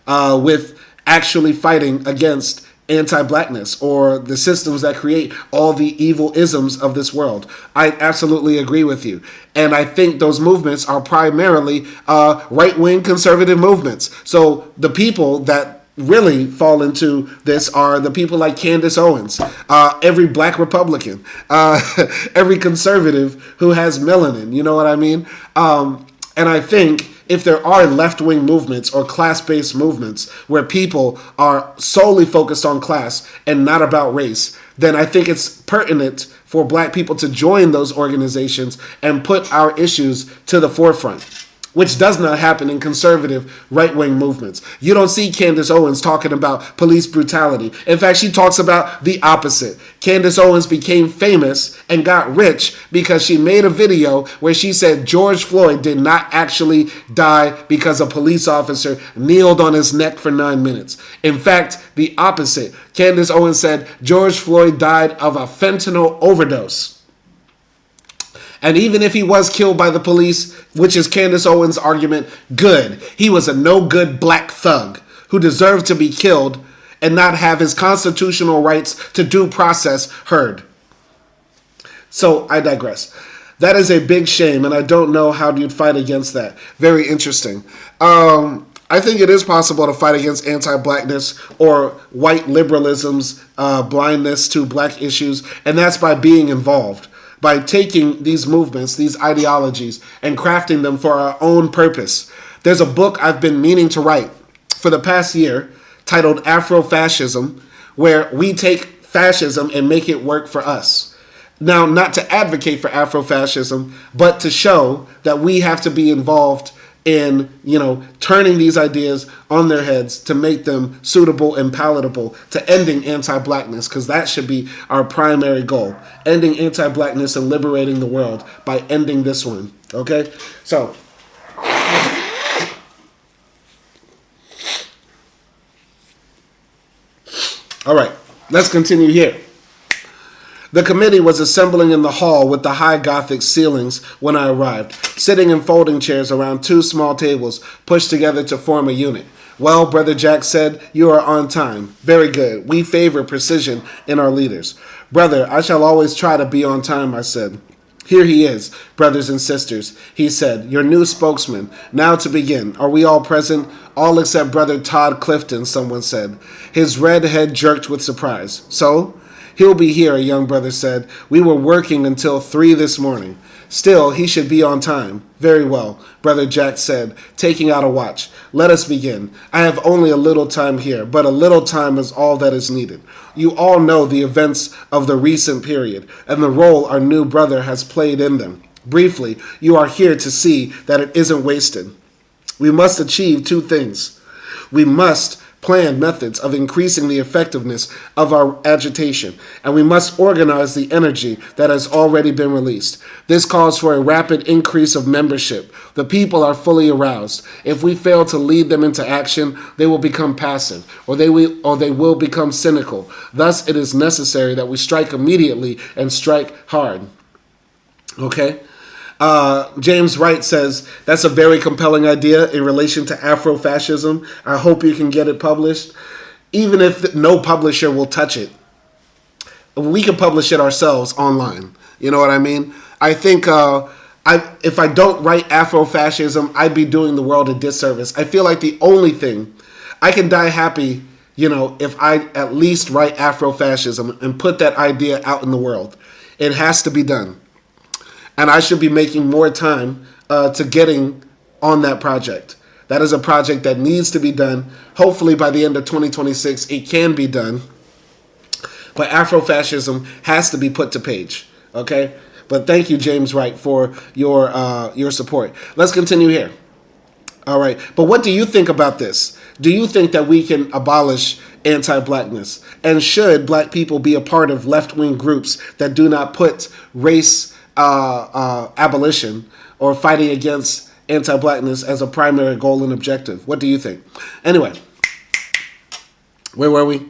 with actually fighting against anti-blackness or the systems that create all the evil isms of this world. I absolutely agree with you. And I think those movements are primarily right-wing conservative movements. So the people that really fall into this are the people like Candace Owens, every black Republican, every conservative who has melanin, you know what I mean? And I think if there are left-wing movements or class-based movements where people are solely focused on class and not about race, then I think it's pertinent for black people to join those organizations and put our issues to the forefront, which does not happen in conservative right-wing movements. You don't see Candace Owens talking about police brutality. In fact, she talks about the opposite. Candace Owens became famous and got rich because she made a video where she said George Floyd did not actually die because a police officer kneeled on his neck for 9 minutes. In fact, the opposite. Candace Owens said George Floyd died of a fentanyl overdose. And even if he was killed by the police, which is Candace Owens' argument, good. He was a no-good black thug who deserved to be killed and not have his constitutional rights to due process heard. So I digress. That is a big shame, and I don't know how you'd fight against that. Very interesting. I think it is possible to fight against anti-blackness or white liberalism's blindness to black issues, and that's by being involved, by taking these movements, these ideologies, and crafting them for our own purpose. There's a book I've been meaning to write for the past year titled Afrofascism, where we take fascism and make it work for us. Now, not to advocate for Afrofascism, but to show that we have to be involved in, turning these ideas on their heads to make them suitable and palatable to ending anti-blackness, because that should be our primary goal. Ending anti-blackness and liberating the world by ending this one. Okay? So, all right, let's continue here. The committee was assembling in the hall with the high Gothic ceilings when I arrived, sitting in folding chairs around two small tables pushed together to form a unit. Well, Brother Jack said, you are on time. Very good. We favor precision in our leaders. Brother, I shall always try to be on time, I said. Here he is, brothers and sisters, he said, your new spokesman. Now to begin. Are we all present? All except Brother Todd Clifton, someone said. His red head jerked with surprise. So? He'll be here, a young brother said. We were working until 3 this morning. Still, he should be on time. Very well, Brother Jack said, taking out a watch. Let us begin. I have only a little time here, but a little time is all that is needed. You all know the events of the recent period, and the role our new brother has played in them. Briefly, you are here to see that it isn't wasted. We must achieve 2 things. We must plan methods of increasing the effectiveness of our agitation, and we must organize the energy that has already been released. This calls for a rapid increase of membership. The people are fully aroused. If we fail to lead them into action, they will become passive, or they will become cynical. Thus, it is necessary that we strike immediately and strike hard. Okay? James Wright says, that's a very compelling idea in relation to Afrofascism. I hope you can get it published. Even if no publisher will touch it, we can publish it ourselves online. You know what I mean? I think if I don't write Afrofascism, I'd be doing the world a disservice. I feel like the only thing, I can die happy, if I at least write Afrofascism and put that idea out in the world. It has to be done. And I should be making more time to getting on that project. That is a project that needs to be done. Hopefully by the end of 2026, it can be done. But Afrofascism has to be put to page. Okay? But thank you, James Wright, for your support. Let's continue here. All right. But what do you think about this? Do you think that we can abolish anti-blackness? And should black people be a part of left-wing groups that do not put race abolition or fighting against anti-blackness as a primary goal and objective? What do you think? Anyway, where were we?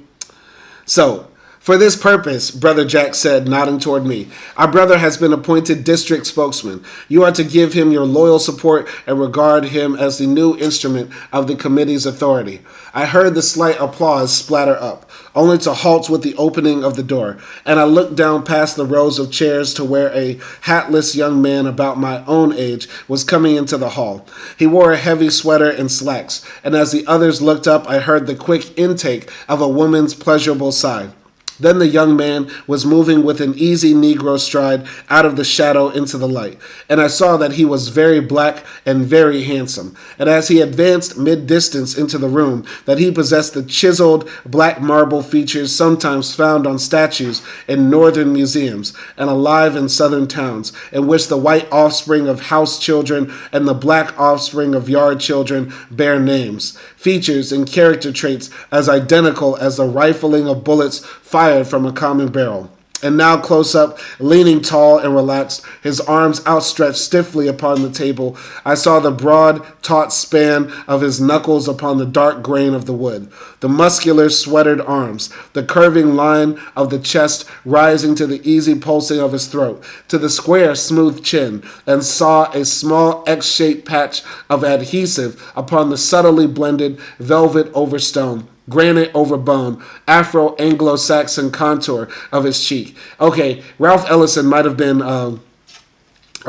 So, for this purpose, Brother Jack said, nodding toward me, our brother has been appointed district spokesman. You are to give him your loyal support and regard him as the new instrument of the committee's authority. I heard the slight applause splatter up, only to halt with the opening of the door, and I looked down past the rows of chairs to where a hatless young man about my own age was coming into the hall. He wore a heavy sweater and slacks, and as the others looked up, I heard the quick intake of a woman's pleasurable sigh. Then the young man was moving with an easy Negro stride out of the shadow into the light, and I saw that he was very black and very handsome, and as he advanced mid-distance into the room, that he possessed the chiseled black marble features sometimes found on statues in northern museums and alive in southern towns, in which the white offspring of house children and the black offspring of yard children bear names, features and character traits as identical as the rifling of bullets fired from a common barrel. And now close up, leaning tall and relaxed, his arms outstretched stiffly upon the table, I saw the broad, taut span of his knuckles upon the dark grain of the wood, the muscular, sweatered arms, the curving line of the chest rising to the easy pulsing of his throat, to the square, smooth chin, and saw a small X-shaped patch of adhesive upon the subtly blended velvet over stone, granite over bone, Afro-Anglo-Saxon contour of his cheek. Okay, Ralph Ellison might have been a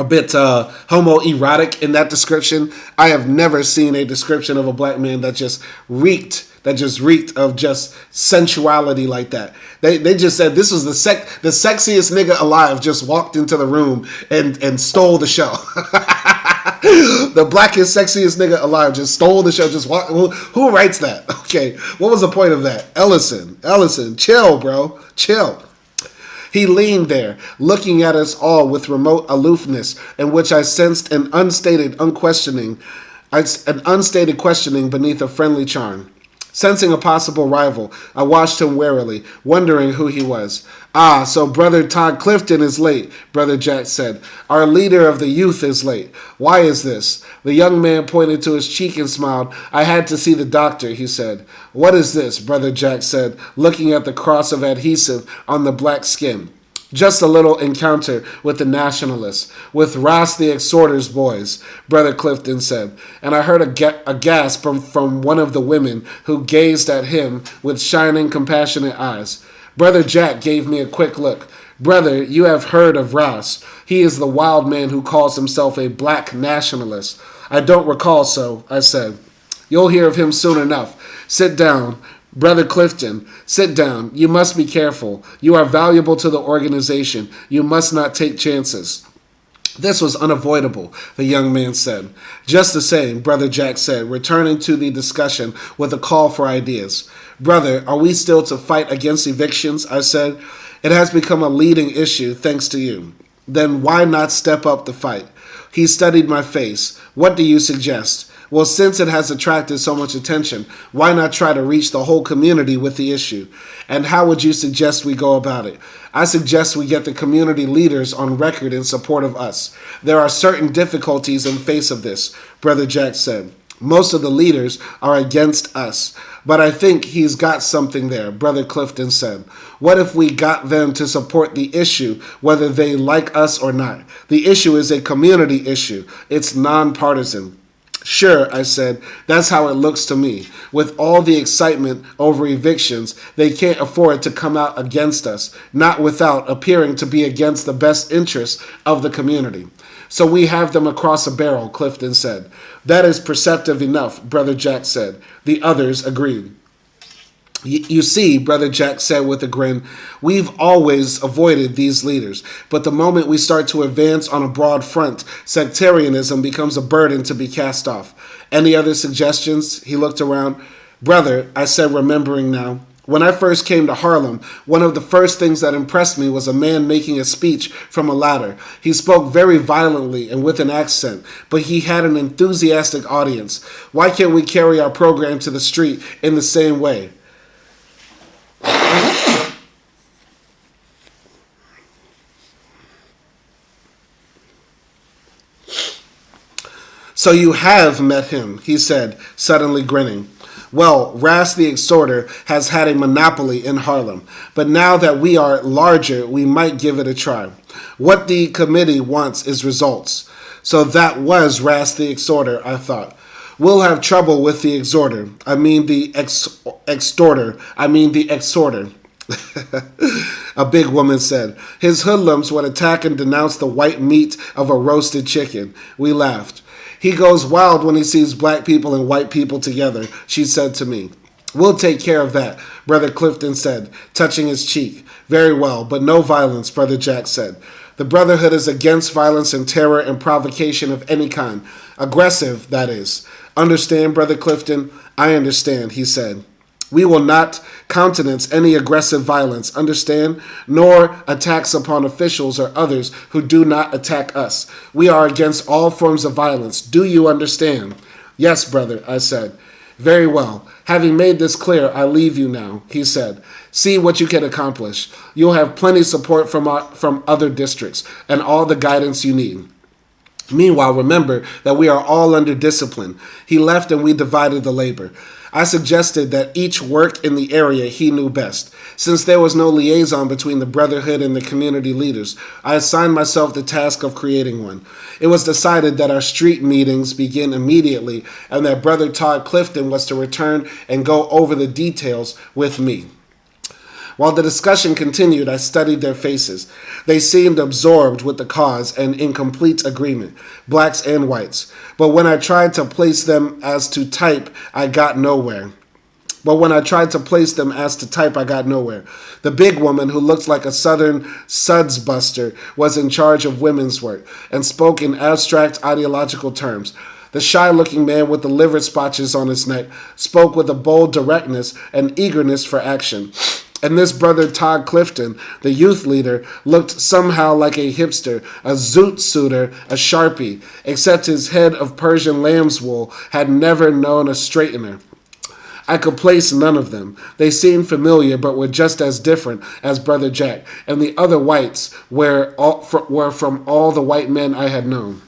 bit homoerotic in that description. I have never seen a description of a black man that just reeked of just sensuality like that. They just said this was the sexiest nigga alive just walked into the room and stole the show. The blackest, sexiest nigga alive just stole the show. Just walk. Who writes that? Okay, what was the point of that? Ellison, chill, bro, chill. He leaned there, looking at us all with remote aloofness, in which I sensed an unstated questioning beneath a friendly charm. Sensing a possible rival, I watched him warily, wondering who he was. Ah, so Brother Todd Clifton is late, Brother Jack said. Our leader of the youth is late. Why is this? The young man pointed to his cheek and smiled. I had to see the doctor, he said. What is this? Brother Jack said, looking at the cross of adhesive on the black skin. Just a little encounter with the nationalists, with Ross the Exhorter's boys, Brother Clifton said, and I heard a gasp from one of the women who gazed at him with shining, compassionate eyes. Brother Jack gave me a quick look. Brother, you have heard of Ross. He is the wild man who calls himself a black nationalist. I don't recall so, I said. You'll hear of him soon enough. Sit down. Brother Clifton, sit down. You must be careful. You are valuable to the organization. You must not take chances. This was unavoidable, the young man said. Just the same, Brother Jack said, returning to the discussion with a call for ideas. Brother, are we still to fight against evictions? I said. It has become a leading issue, thanks to you. Then why not step up the fight? He studied my face. What do you suggest? Well, since it has attracted so much attention, why not try to reach the whole community with the issue? And how would you suggest we go about it? I suggest we get the community leaders on record in support of us. There are certain difficulties in face of this, Brother Jack said. Most of the leaders are against us, but I think he's got something there, Brother Clifton said. What if we got them to support the issue, whether they like us or not? The issue is a community issue. It's nonpartisan. Sure, I said, that's how it looks to me. With all the excitement over evictions, they can't afford to come out against us, not without appearing to be against the best interests of the community. So we have them across a barrel, Clifton said. That is perceptive enough, Brother Jack said. The others agreed. You see, Brother Jack said with a grin, we've always avoided these leaders, but the moment we start to advance on a broad front, sectarianism becomes a burden to be cast off. Any other suggestions? He looked around. Brother, I said, remembering now, when I first came to Harlem, one of the first things that impressed me was a man making a speech from a ladder. He spoke very violently and with an accent, but he had an enthusiastic audience. Why can't we carry our program to the street in the same way? So you have met him, he said, suddenly grinning. Well, Ras the Exhorter has had a monopoly in Harlem, but now that we are larger, we might give it a try. What the committee wants is results. So that was Ras the Exhorter, I thought. We'll have trouble with the exhorter. I mean the extorter. A big woman said. His hoodlums would attack and denounce the white meat of a roasted chicken. We laughed. He goes wild when he sees black people and white people together, she said to me. We'll take care of that, Brother Clifton said, touching his cheek. Very well, but no violence, Brother Jack said. The Brotherhood is against violence and terror and provocation of any kind. Aggressive, that is. Understand, Brother Clifton? I understand, he said. We will not countenance any aggressive violence, understand? Nor attacks upon officials or others who do not attack us. We are against all forms of violence. Do you understand? Yes, brother, I said. Very well. Having made this clear, I leave you now, he said. See what you can accomplish. You'll have plenty support from other districts and all the guidance you need. Meanwhile, remember that we are all under discipline. He left and we divided the labor. I suggested that each work in the area he knew best. Since there was no liaison between the Brotherhood and the community leaders, I assigned myself the task of creating one. It was decided that our street meetings begin immediately and that Brother Todd Clifton was to return and go over the details with me. While the discussion continued, I studied their faces. They seemed absorbed with the cause and in complete agreement, blacks and whites. But when I tried to place them as to type, I got nowhere. The big woman, who looked like a southern suds buster, was in charge of women's work and spoke in abstract ideological terms. The shy-looking man with the liver spotches on his neck spoke with a bold directness and eagerness for action. And this Brother Todd Clifton, the youth leader, looked somehow like a hipster, a zoot suiter, a sharpie, except his head of Persian lamb's wool had never known a straightener. I could place none of them. They seemed familiar, but were just as different as Brother Jack, and the other whites were from all the white men I had known.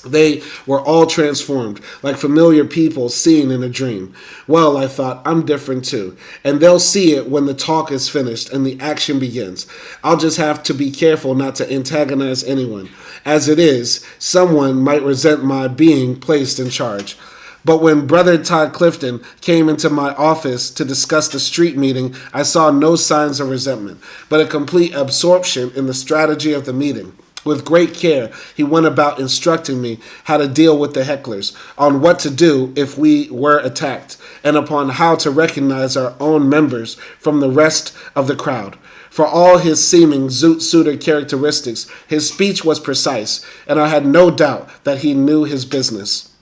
They were all transformed, like familiar people seen in a dream. Well, I thought, I'm different too, and they'll see it when the talk is finished and the action begins. I'll just have to be careful not to antagonize anyone. As it is, someone might resent my being placed in charge. But when Brother Todd Clifton came into my office to discuss the street meeting, I saw no signs of resentment, but a complete absorption in the strategy of the meeting. With great care, he went about instructing me how to deal with the hecklers, on what to do if we were attacked, and upon how to recognize our own members from the rest of the crowd. For all his seeming zoot-suiter characteristics, his speech was precise, and I had no doubt that he knew his business.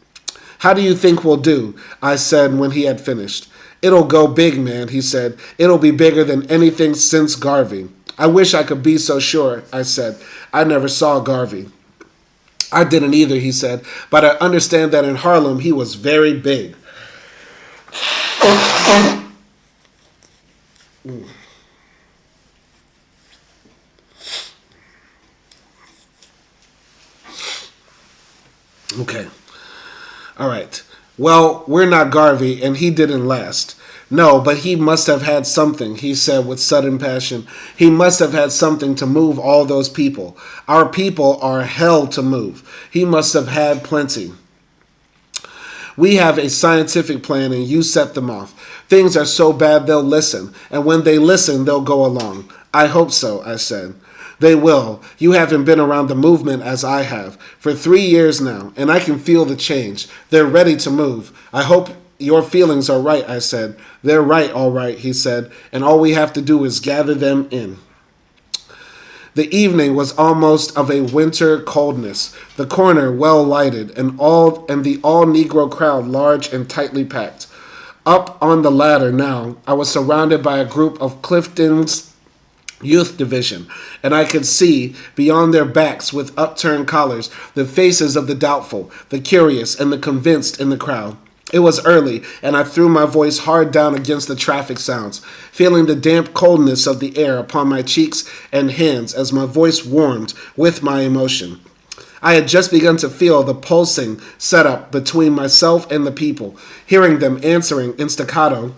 How do you think we'll do? I said when he had finished. It'll go big, man, he said. It'll be bigger than anything since Garvey. I wish I could be so sure, I said. I never saw Garvey. I didn't either, he said, but I understand that in Harlem he was very big. Okay. All right. Well, we're not Garvey, and he didn't last. No, but he must have had something, he said with sudden passion. He must have had something to move all those people. Our people are hell to move. He must have had plenty. We have a scientific plan, and you set them off. Things are so bad they'll listen, and when they listen, they'll go along. I hope so, I said. They will. You haven't been around the movement as I have for 3 years now, and I can feel the change. They're ready to move. I hope your feelings are right, I said. They're right, all right, he said, and all we have to do is gather them in. The evening was almost of a winter coldness, the corner well lighted, and the all-Negro crowd large and tightly packed. Up on the ladder now, I was surrounded by a group of Clifton's Youth Division, and I could see, beyond their backs with upturned collars, the faces of the doubtful, the curious, and the convinced in the crowd. It was early, and I threw my voice hard down against the traffic sounds, feeling the damp coldness of the air upon my cheeks and hands as my voice warmed with my emotion. I had just begun to feel the pulsing set up between myself and the people, hearing them answering in staccato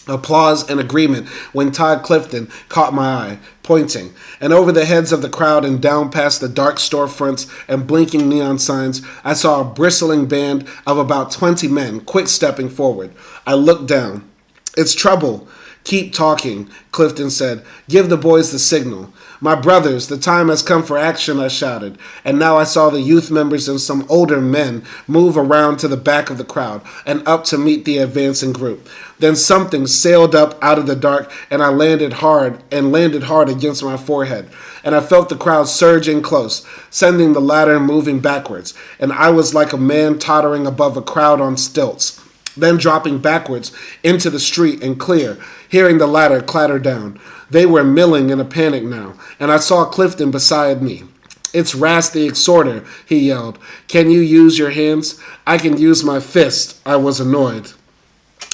applause and agreement when Todd Clifton caught my eye, pointing, and over the heads of the crowd and down past the dark storefronts and blinking neon signs, I saw a bristling band of about 20 men quick-stepping forward. I looked down. It's trouble. Keep talking, Clifton said. Give the boys the signal. My brothers, the time has come for action, I shouted, and now I saw the youth members and some older men move around to the back of the crowd and up to meet the advancing group. Then something sailed up out of the dark, and I landed hard against my forehead, and I felt the crowd surging close, sending the ladder moving backwards, and I was like a man tottering above a crowd on stilts, then dropping backwards into the street and clear, hearing the ladder clatter down. They were milling in a panic now, and I saw Clifton beside me. It's Ras the Exhorter, he yelled. Can you use your hands? I can use my fist. I was annoyed.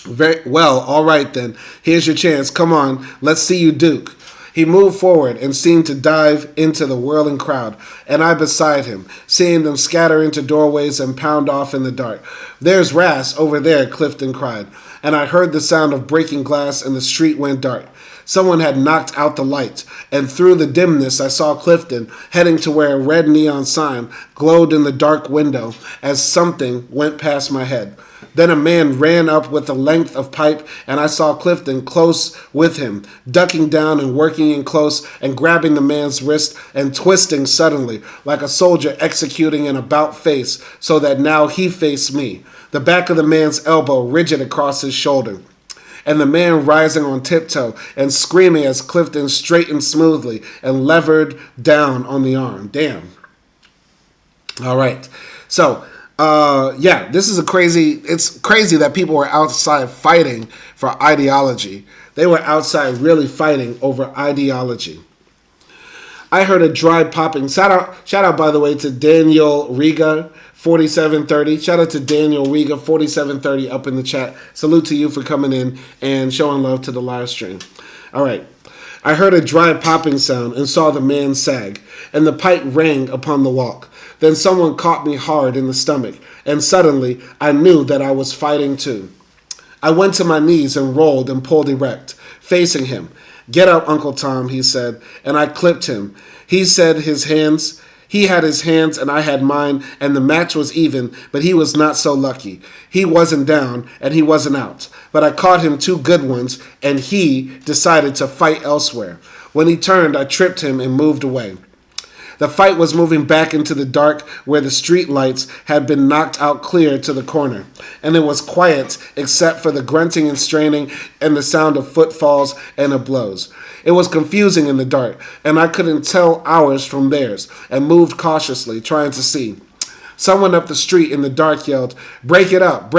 Very well, all right then. Here's your chance. Come on, let's see you duke. He moved forward and seemed to dive into the whirling crowd, and I beside him, seeing them scatter into doorways and pound off in the dark. There's Ras over there, Clifton cried, and I heard the sound of breaking glass and the street went dark. Someone had knocked out the lights, and through the dimness I saw Clifton heading to where a red neon sign glowed in the dark window as something went past my head. Then a man ran up with a length of pipe, and I saw Clifton close with him, ducking down and working in close and grabbing the man's wrist and twisting suddenly, like a soldier executing an about face, so that now he faced me, the back of the man's elbow rigid across his shoulder, and the man rising on tiptoe and screaming as Clifton straightened smoothly and levered down on the arm. Damn. All right. So, yeah, this is it's crazy that people were outside fighting for ideology. They were outside really fighting over ideology. I heard a dry popping. Shout out, by the way, to Daniel Riga, 4730. Shout out to Daniel Riga, 4730 up in the chat. Salute to you for coming in and showing love to the live stream. All right. I heard a dry popping sound and saw the man sag, and the pipe rang upon the walk. Then someone caught me hard in the stomach, and suddenly I knew that I was fighting too. I went to my knees and rolled and pulled erect, facing him. "Get up, Uncle Tom," he said, and I clipped him. He had his hands and I had mine, and the match was even, but he was not so lucky. He wasn't down, and he wasn't out, but I caught him 2 good ones, and he decided to fight elsewhere. When he turned, I tripped him and moved away. The fight was moving back into the dark where the street lights had been knocked out clear to the corner, and it was quiet except for the grunting and straining and the sound of footfalls and of blows. It was confusing in the dark, and I couldn't tell ours from theirs, and moved cautiously, trying to see. Someone up the street in the dark yelled, break it up,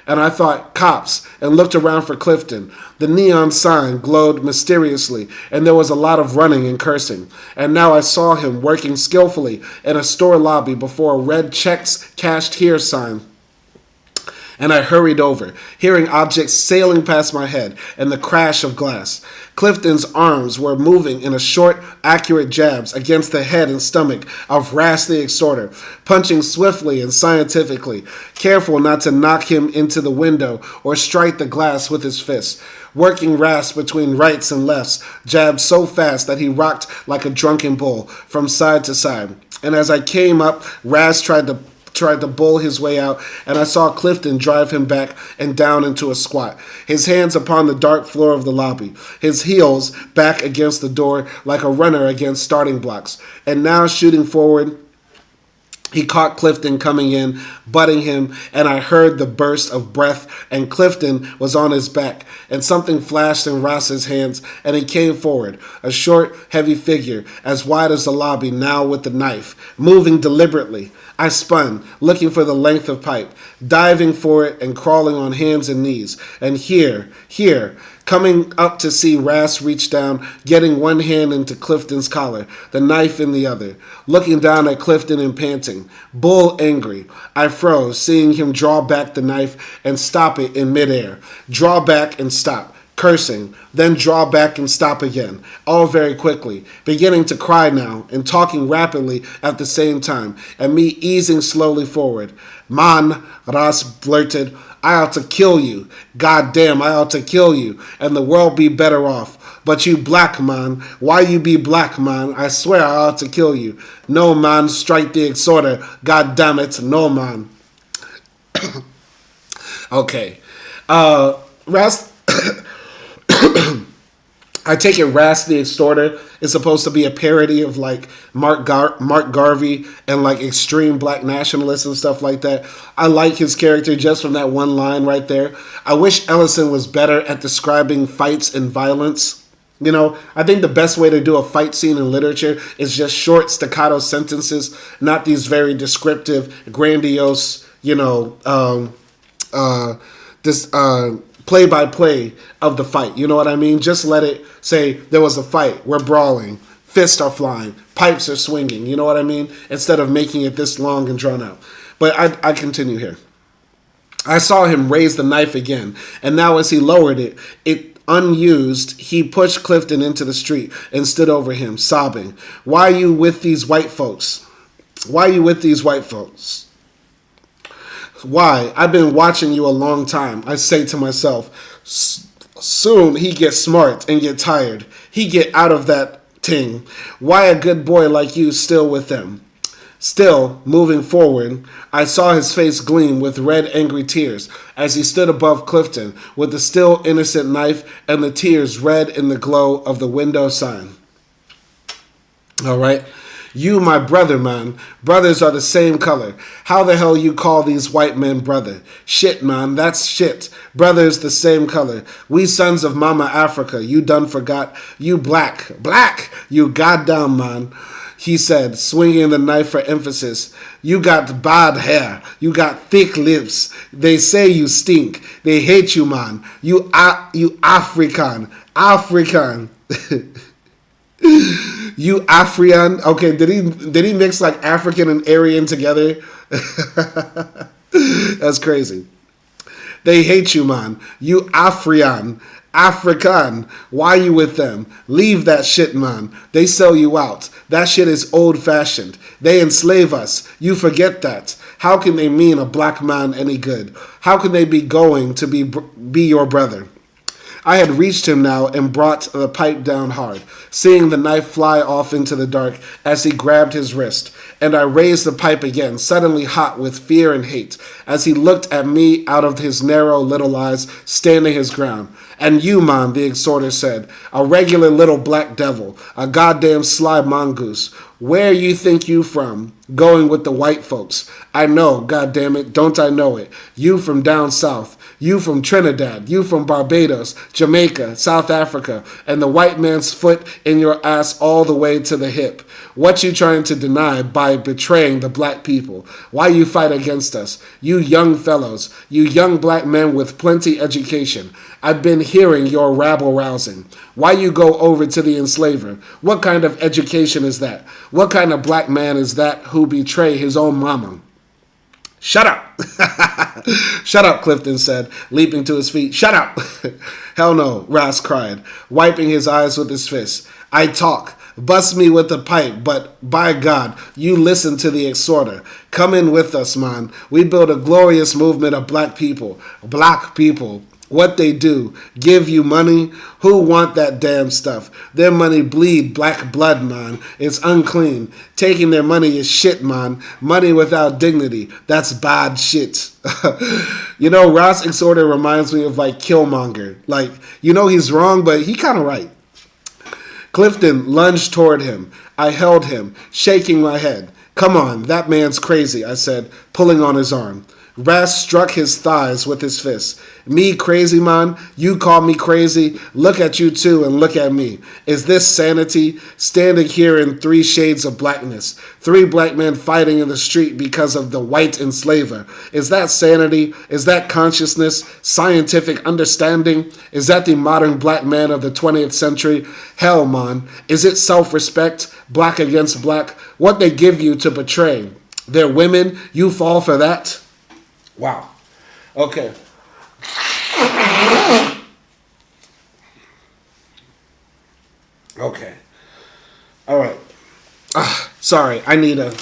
and I thought, cops, and looked around for Clifton. The neon sign glowed mysteriously, and there was a lot of running and cursing. And now I saw him working skillfully in a store lobby before a red checks cashed here sign. And I hurried over, hearing objects sailing past my head and the crash of glass. Clifton's arms were moving in a short, accurate jabs against the head and stomach of Ras the Extorter, punching swiftly and scientifically, careful not to knock him into the window or strike the glass with his fist. Working Ras between rights and lefts, jabbed so fast that he rocked like a drunken bull from side to side. And as I came up, Ras tried to bull his way out, and I saw Clifton drive him back and down into a squat, his hands upon the dark floor of the lobby, his heels back against the door like a runner against starting blocks. And now shooting forward, he caught Clifton coming in, butting him, and I heard the burst of breath, and Clifton was on his back, and something flashed in Ross's hands, and he came forward, a short, heavy figure, as wide as the lobby, now with the knife, moving deliberately. I spun, looking for the length of pipe, diving for it and crawling on hands and knees, and here, coming up to see Ras reach down, getting one hand into Clifton's collar, the knife in the other, looking down at Clifton and panting, bull angry. I froze, seeing him draw back the knife and stop it in midair, draw back and stop, cursing, then draw back and stop again, all very quickly, beginning to cry now and talking rapidly at the same time, and me easing slowly forward. "Man," Ras blurted, "I ought to kill you. God damn, I ought to kill you, and the world be better off. But you black, man. Why you be black, man? I swear I ought to kill you. No, man, strike the exhorter. God damn it, no, man." Okay. Ras... I take it Ras the Extorter is supposed to be a parody of like Mark Garvey and like extreme black nationalists and stuff like that. I like his character just from that one line right there. I wish Ellison was better at describing fights and violence. You know, I think the best way to do a fight scene in literature is just short staccato sentences, not these very descriptive, grandiose, play-by-play of the fight. You know what I mean? Just let it say there was a fight, we're brawling, fists are flying, pipes are swinging. You know what I mean? Instead of making it this long and drawn out. But I continue here. I saw him raise the knife again, and now as he lowered it unused, he pushed Clifton into the street and stood over him, sobbing. Why are you with these white folks? Why are you with these white folks? Why? I've been watching you a long time. I say to myself, soon he get smart and get tired. He get out of that ting. Why a good boy like you still with them? Still, moving forward, I saw his face gleam with red, angry tears as he stood above Clifton with the still innocent knife and the tears red in the glow of the window sign. All right. You, my brother, man. Brothers are the same color. How the hell you call these white men brother? Shit, man, that's shit. Brothers the same color. We sons of Mama Africa. You done forgot. You black. Black! You goddamn, man. He said, swinging the knife for emphasis. You got bad hair. You got thick lips. They say you stink. They hate you, man. You African. African. You African. Okay, did he mix like African and Aryan together? That's crazy. They hate you, man. You African. African. Why you with them? Leave that shit, man. They sell you out. That shit is old-fashioned. They enslave us. You forget that. How can they mean a black man any good? How can they be going to be your brother? I had reached him now and brought the pipe down hard, seeing the knife fly off into the dark as he grabbed his wrist. And I raised the pipe again, suddenly hot with fear and hate, as he looked at me out of his narrow little eyes, standing his ground. And you, man, the exhorter said, a regular little black devil, a goddamn sly mongoose. Where you think you from? Going with the white folks. I know, goddammit, don't I know it? You from down south. You from Trinidad, you from Barbados, Jamaica, South Africa, and the white man's foot in your ass all the way to the hip. What you trying to deny by betraying the black people? Why you fight against us? You young fellows, you young black men with plenty education. I've been hearing your rabble-rousing. Why you go over to the enslaver? What kind of education is that? What kind of black man is that who betray his own mama? Shut up. Shut up, Clifton said, leaping to his feet. Shut up. Hell no, Ross cried, wiping his eyes with his fist. I talk. Bust me with the pipe, but by God, you listen to the exhorter. Come in with us, man. We build a glorious movement of black people. Black people. What they do, give you money? Who want that damn stuff? Their money bleed black blood, man. It's unclean. Taking their money is shit, man. Money without dignity. That's bad shit. You know, Ross Exhorter reminds me of like Killmonger. Like, you know he's wrong, but he kind of right. Clifton lunged toward him. I held him, shaking my head. Come on, that man's crazy, I said, pulling on his arm. Ras struck his thighs with his fist. Me crazy, man? You call me crazy? Look at you too and look at me. Is this sanity? Standing here in 3 shades of blackness. 3 black men fighting in the street because of the white enslaver. Is that sanity? Is that consciousness? Scientific understanding? Is that the modern black man of the 20th century? Hell, man. Is it self-respect? Black against black? What they give you to betray? They're women? You fall for that? Wow. Okay. Okay. All right. Sorry, I need a...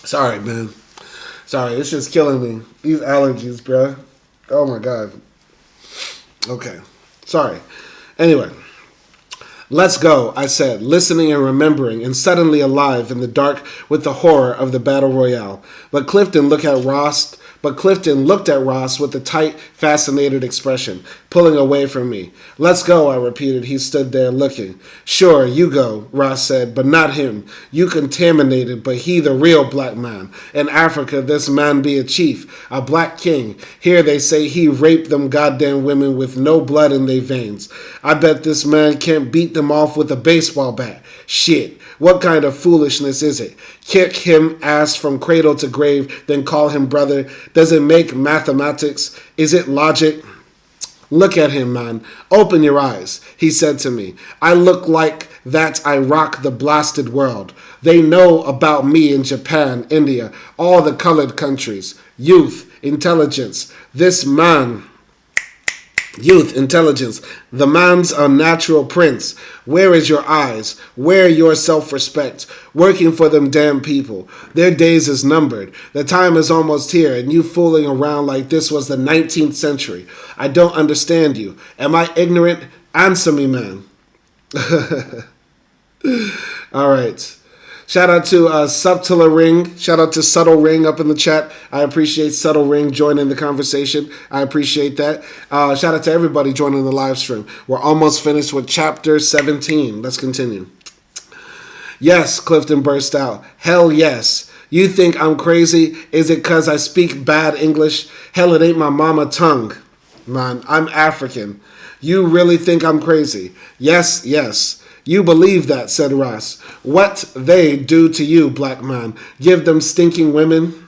Sorry, man. Sorry, it's just killing me. These allergies, bro. Oh, my God. Okay. Sorry. Anyway. Let's go, I said, listening and remembering, and suddenly alive in the dark with the horror of the battle royale. But Clifton looked at Ross with a tight, fascinated expression, pulling away from me. Let's go, I repeated. He stood there looking. Sure, you go, Ross said, but not him. You contaminated, but he the real black man. In Africa, this man be a chief, a black king. Here they say he raped them goddamn women with no blood in their veins. I bet this man can't beat them off with a baseball bat. Shit, what kind of foolishness is it? kick him ass from cradle to grave, then call him brother? Does it make mathematics? Is it logic? Look at him, man. Open your eyes, he said to me. I look like that I rock the blasted world. They know about me in Japan, India, all the colored countries. Youth, intelligence. This man... Youth, intelligence, the man's unnatural prince. Where is your eyes? Where your self-respect? Working for them damn people. Their days is numbered. The time is almost here, and you fooling around like this was the 19th century. I don't understand you. Am I ignorant? Answer me, man. All right. Shout out to Subtler Ring. Shout out to Subtle Ring up in the chat. I appreciate Subtle Ring joining the conversation. I appreciate that. Shout out to everybody joining the live stream. We're almost finished with chapter 17. Let's continue. Yes, Clifton burst out. Hell yes. You think I'm crazy? Is it because I speak bad English? Hell, it ain't my mama tongue. Man, I'm African. You really think I'm crazy? Yes, yes. You believe that, said Ross. What they do to you, black man? Give them stinking women?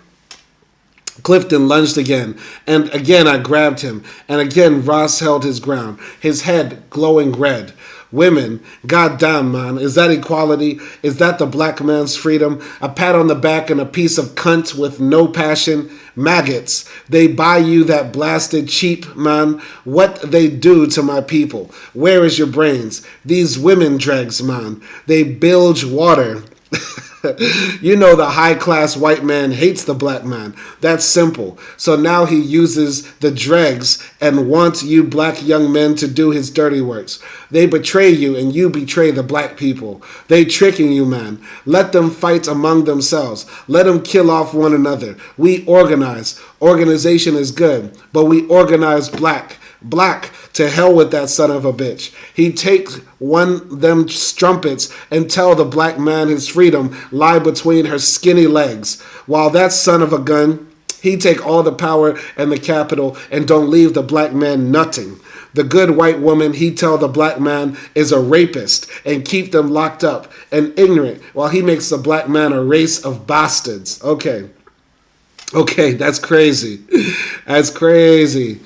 Clifton lunged again, and again I grabbed him, and again Ross held his ground, his head glowing red. Women, goddamn, man, is that equality? Is that the black man's freedom? A pat on the back and a piece of cunt with no passion? Maggots, they buy you that blasted cheap, man. What they do to my people? Where is your brains? These women dregs, man. They bilge water. You know the high-class white man hates the black man. That's simple. So now he uses the dregs and wants you black young men to do his dirty works. They betray you and you betray the black people. They tricking you, man. Let them fight among themselves. Let them kill off one another. We organize. Organization is good, but we organize black. Black, to hell with that son of a bitch. He takes one them strumpets and tell the black man his freedom lie between her skinny legs. While that son of a gun, he take all the power and the capital and don't leave the black man nothing. The good white woman, he tell the black man is a rapist and keep them locked up and ignorant while he makes the black man a race of bastards. Okay, that's crazy. That's crazy.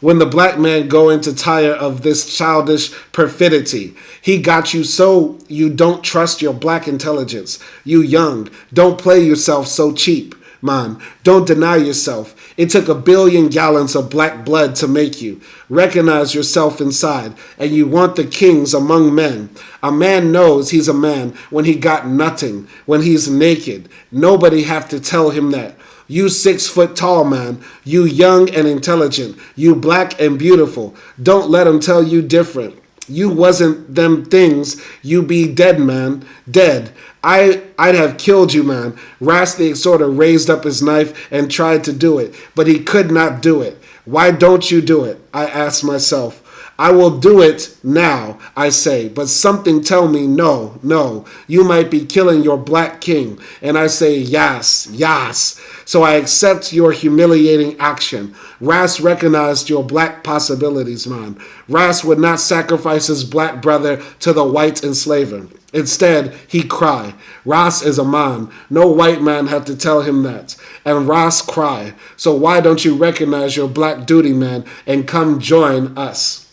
When the black man go into tire of this childish perfidy, he got you so you don't trust your black intelligence. You young, don't play yourself so cheap, man. Don't deny yourself. It took 1 billion gallons of black blood to make you. Recognize yourself inside, and you want the kings among men. A man knows he's a man when he got nothing, when he's naked. Nobody have to tell him that. You 6 foot tall, man. You young and intelligent. You black and beautiful. Don't let them tell you different. You wasn't them things. You be dead, man. Dead. I'd have killed you, man. Ras the Exhorter raised up his knife and tried to do it, but he could not do it. Why don't you do it? I asked myself. I will do it now, I say, but something tell me no, you might be killing your black king. And I say, yes. So I accept your humiliating action. Ras recognized your black possibilities, man. Ras would not sacrifice his black brother to the white enslaver. Instead, he cry. Ras is a man. No white man had to tell him that. And Ras cry. So why don't you recognize your black duty, man, and come join us?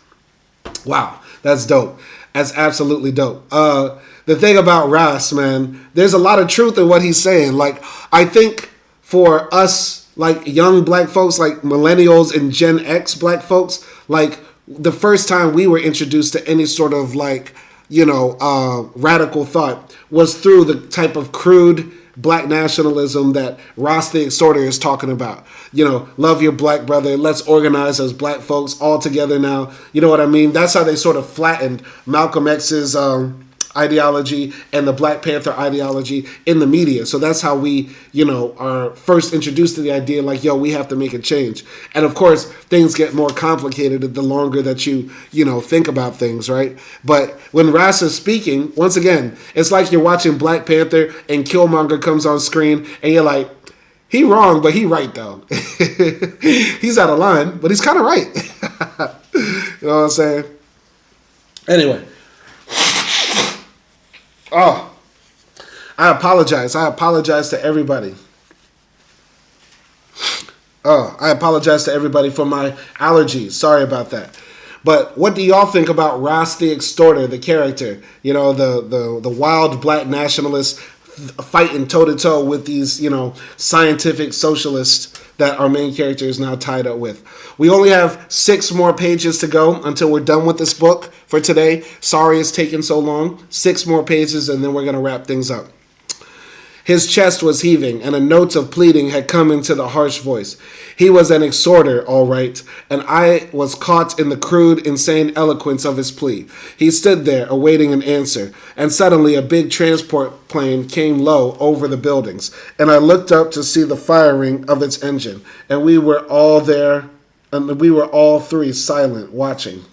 Wow, that's dope. That's absolutely dope. The thing about Ras, man, there's a lot of truth in what he's saying. Like, I think for us, like young black folks, like millennials and Gen X black folks, like the first time we were introduced to any sort of like, radical thought was through the type of crude black nationalism that Ross the Exhorter is talking about. Love your black brother. Let's organize as black folks all together now. You know what I mean? That's how they sort of flattened Malcolm X's ideology and the Black Panther ideology in the media. So that's how we, are first introduced to the idea like, we have to make a change. And of course, things get more complicated the longer that you think about things, right? But when Ras is speaking, once again, it's like you're watching Black Panther and Killmonger comes on screen and you're like, he wrong, but he right though. He's out of line, but he's kind of right. You know what I'm saying? Anyway. Oh, I apologize. I apologize to everybody. Oh, I apologize to everybody for my allergies. Sorry about that. But what do y'all think about Ross the Extorter, the character? You know, the wild black nationalist fighting toe to toe with these, scientific socialists that our main character is now tied up with. We only have 6 more pages to go until we're done with this book for today. Sorry it's taken so long. 6 more pages and then we're going to wrap things up. His chest was heaving, and a note of pleading had come into the harsh voice. He was an exhorter, all right, and I was caught in the crude, insane eloquence of his plea. He stood there, awaiting an answer, and suddenly a big transport plane came low over the buildings, and I looked up to see the firing of its engine, and we were all there, and we were all 3 silent, watching.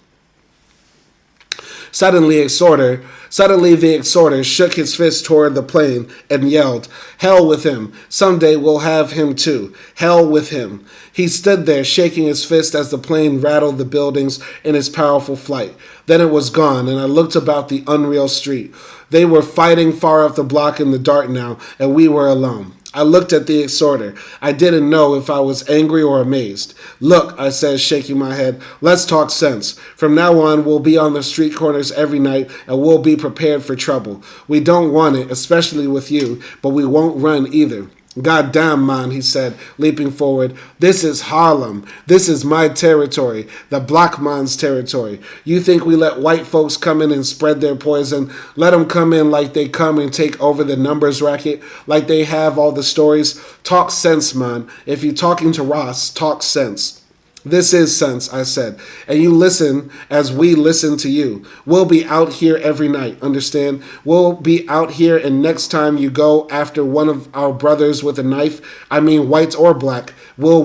Suddenly the exhorter shook his fist toward the plane and yelled, "Hell with him. Someday we'll have him too. Hell with him." He stood there shaking his fist as the plane rattled the buildings in its powerful flight. Then it was gone, and I looked about the unreal street. They were fighting far up the block in the dark now, and we were alone. I looked at the exhorter. I didn't know if I was angry or amazed. "Look," I said, shaking my head, "let's talk sense. From now on, we'll be on the street corners every night, and we'll be prepared for trouble. We don't want it, especially with you, but we won't run either." "God damn, man," he said, leaping forward. "This is Harlem. This is my territory, the black man's territory. You think we let white folks come in and spread their poison? Let them come in like they come and take over the numbers racket, like they have all the stories? Talk sense, man. If you're talking to Ross, talk sense." "This is sense," I said, "and you listen as we listen to you. We'll be out here every night, understand? We'll be out here, and next time you go after one of our brothers with a knife, I mean white or black, we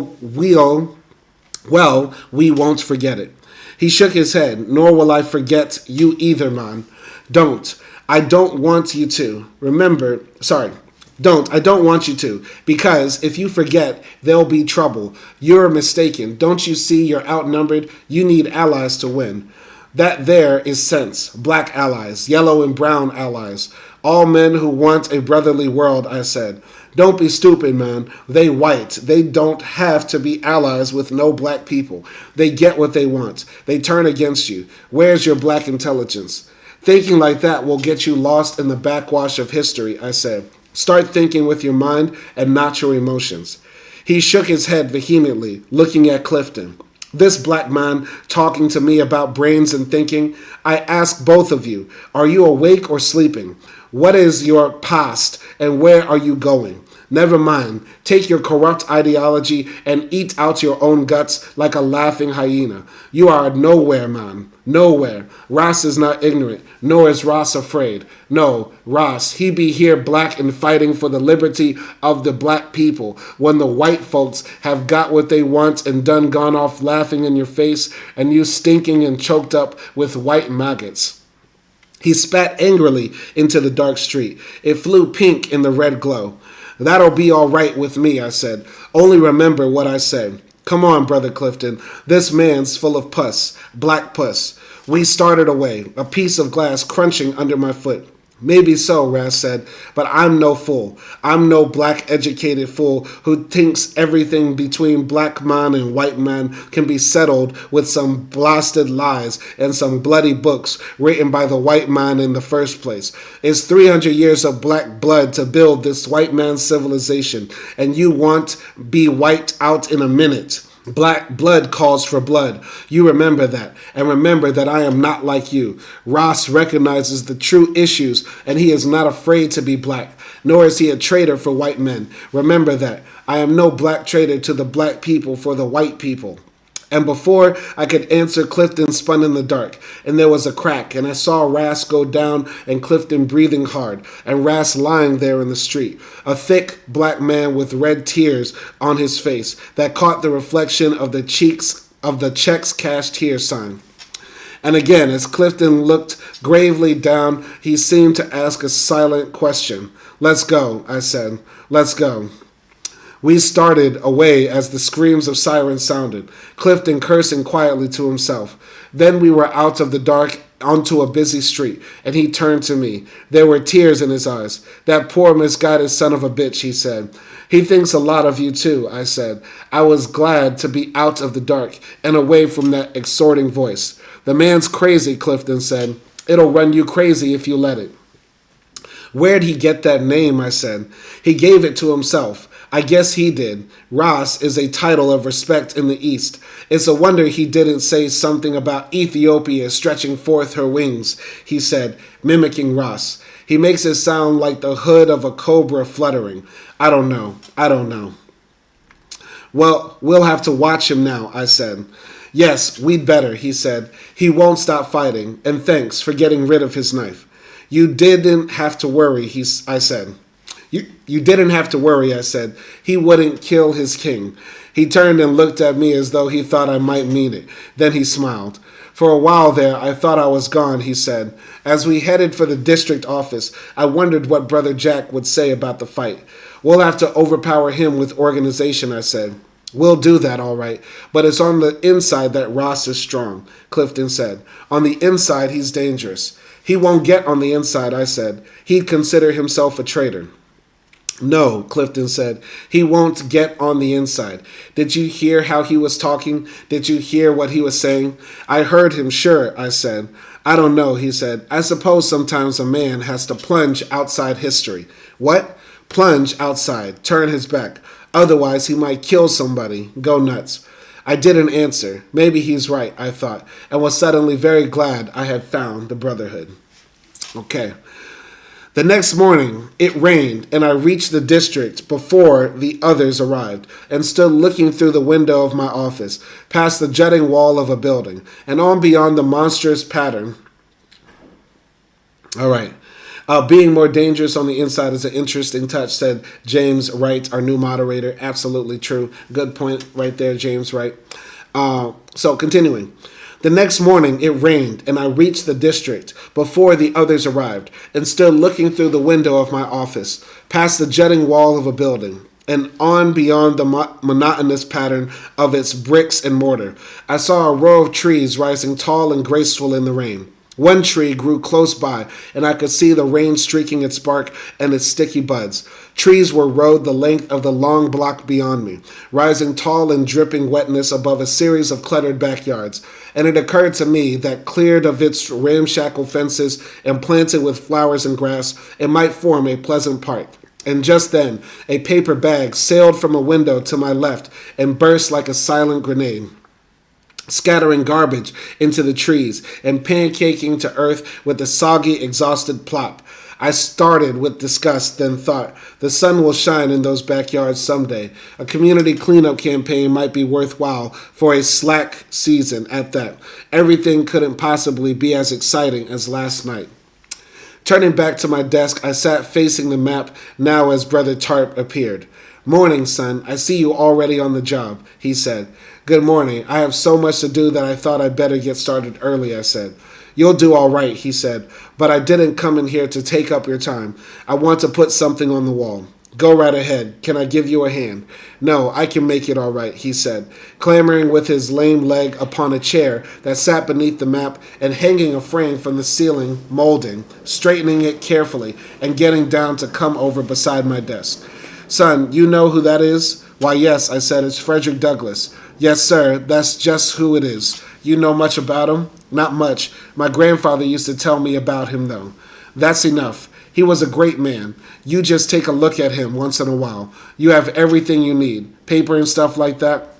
won't forget it." He shook his head. "Nor will I forget you either, man. Don't. I don't want you to. I don't want you to, because if you forget, there'll be trouble. You're mistaken. Don't you see you're outnumbered? You need allies to win. That there is sense. Black allies, yellow and brown allies. All men who want a brotherly world," I said. "Don't be stupid, man. They white. They don't have to be allies with no black people. They get what they want. They turn against you. Where's your black intelligence? Thinking like that will get you lost in the backwash of history," I said. "Start thinking with your mind and not your emotions." He shook his head vehemently, looking at Clifton. "This black man talking to me about brains and thinking? I ask both of you, are you awake or sleeping? What is your past and where are you going? Never mind. Take your corrupt ideology and eat out your own guts like a laughing hyena. You are nowhere, man. Nowhere. Ross is not ignorant, nor is Ross afraid. No, Ross, he be here black and fighting for the liberty of the black people when the white folks have got what they want and done gone off laughing in your face and you stinking and choked up with white maggots." He spat angrily into the dark street. It flew pink in the red glow. "That'll be all right with me," I said. "Only remember what I said. Come on, Brother Clifton. This man's full of pus, black pus." We started away, a piece of glass crunching under my foot. "Maybe so," Raz said, "but I'm no fool. I'm no black-educated fool who thinks everything between black man and white man can be settled with some blasted lies and some bloody books written by the white man in the first place. It's 300 years of black blood to build this white man's civilization, and you want be wiped out in a minute. Black blood calls for blood. You remember that, and remember that I am not like you. Ross recognizes the true issues, and he is not afraid to be black, nor is he a traitor for white men. Remember that. I am no black traitor to the black people for the white people." And before I could answer, Clifton spun in the dark, and there was a crack, and I saw Ras go down and Clifton breathing hard, and Ras lying there in the street, a thick black man with red tears on his face that caught the reflection of the checks cashed here sign. And again, as Clifton looked gravely down, he seemed to ask a silent question. "Let's go," I said. "Let's go." We started away as the screams of sirens sounded, Clifton cursing quietly to himself. Then we were out of the dark onto a busy street, and he turned to me. There were tears in his eyes. "That poor misguided son of a bitch," he said. "He thinks a lot of you too," I said. I was glad to be out of the dark and away from that exhorting voice. "The man's crazy," Clifton said. "It'll run you crazy if you let it." "Where'd he get that name?" I said. "He gave it to himself. I guess he did. Ras is a title of respect in the East. It's a wonder he didn't say something about Ethiopia stretching forth her wings," he said, mimicking Ras. "He makes it sound like the hood of a cobra fluttering. I don't know. "Well, we'll have to watch him now," I said. "Yes, we'd better," he said. "He won't stop fighting, and thanks for getting rid of his knife." "You didn't have to worry," I said. You didn't have to worry," I said. "He wouldn't kill his king." He turned and looked at me as though he thought I might mean it. Then he smiled. "For a while there, I thought I was gone," he said. "As we headed for the district office, I wondered what Brother Jack would say about the fight. We'll have to overpower him with organization," I said. "We'll do that, all right. But it's on the inside that Ross is strong," Clifton said. "On the inside, he's dangerous." "He won't get on the inside," I said. "He'd consider himself a traitor." "No," Clifton said. "He won't get on the inside. Did you hear how he was talking? Did you hear what he was saying?" "I heard him, sure," I said. "I don't know," he said. "I suppose sometimes a man has to plunge outside history." "What?" "Plunge outside. Turn his back. Otherwise, he might kill somebody. Go nuts." I didn't answer. Maybe he's right, I thought, and was suddenly very glad I had found the Brotherhood. Okay. The next morning, it rained, and I reached the district before the others arrived, and stood looking through the window of my office, past the jutting wall of a building, and on beyond the monstrous pattern. All right. Being more dangerous on the inside is an interesting touch, said James Wright, our new moderator. Absolutely true. Good point right there, James Wright. So continuing. The next morning, it rained, and I reached the district before the others arrived, and stood looking through the window of my office, past the jutting wall of a building, and on beyond the monotonous pattern of its bricks and mortar. I saw a row of trees rising tall and graceful in the rain. One tree grew close by, and I could see the rain streaking its bark and its sticky buds. Trees were rowed the length of the long block beyond me, rising tall and dripping wetness above a series of cluttered backyards. And it occurred to me that cleared of its ramshackle fences and planted with flowers and grass, it might form a pleasant park. And just then, a paper bag sailed from a window to my left and burst like a silent grenade, scattering garbage into the trees and pancaking to earth with a soggy, exhausted plop. I started with disgust, then thought, the sun will shine in those backyards someday. A community cleanup campaign might be worthwhile for a slack season at that. Everything couldn't possibly be as exciting as last night. Turning back to my desk, I sat facing the map now as Brother Tarp appeared. "Morning, son. I see you already on the job," he said. "Good morning. I have so much to do that I thought I'd better get started early," I said. "You'll do all right," he said, "but I didn't come in here to take up your time. I want to put something on the wall." "Go right ahead. Can I give you a hand?" "No, I can make it all right," he said, clambering with his lame leg upon a chair that sat beneath the map and hanging a frame from the ceiling molding, straightening it carefully, and getting down to come over beside my desk. "Son, you know who that is?" "Why, yes," I said, "it's Frederick Douglass." "Yes, sir, that's just who it is. You know much about him?" "Not much. My grandfather used to tell me about him, though." "That's enough. He was a great man. You just take a look at him once in a while. You have everything you need. Paper and stuff like that?"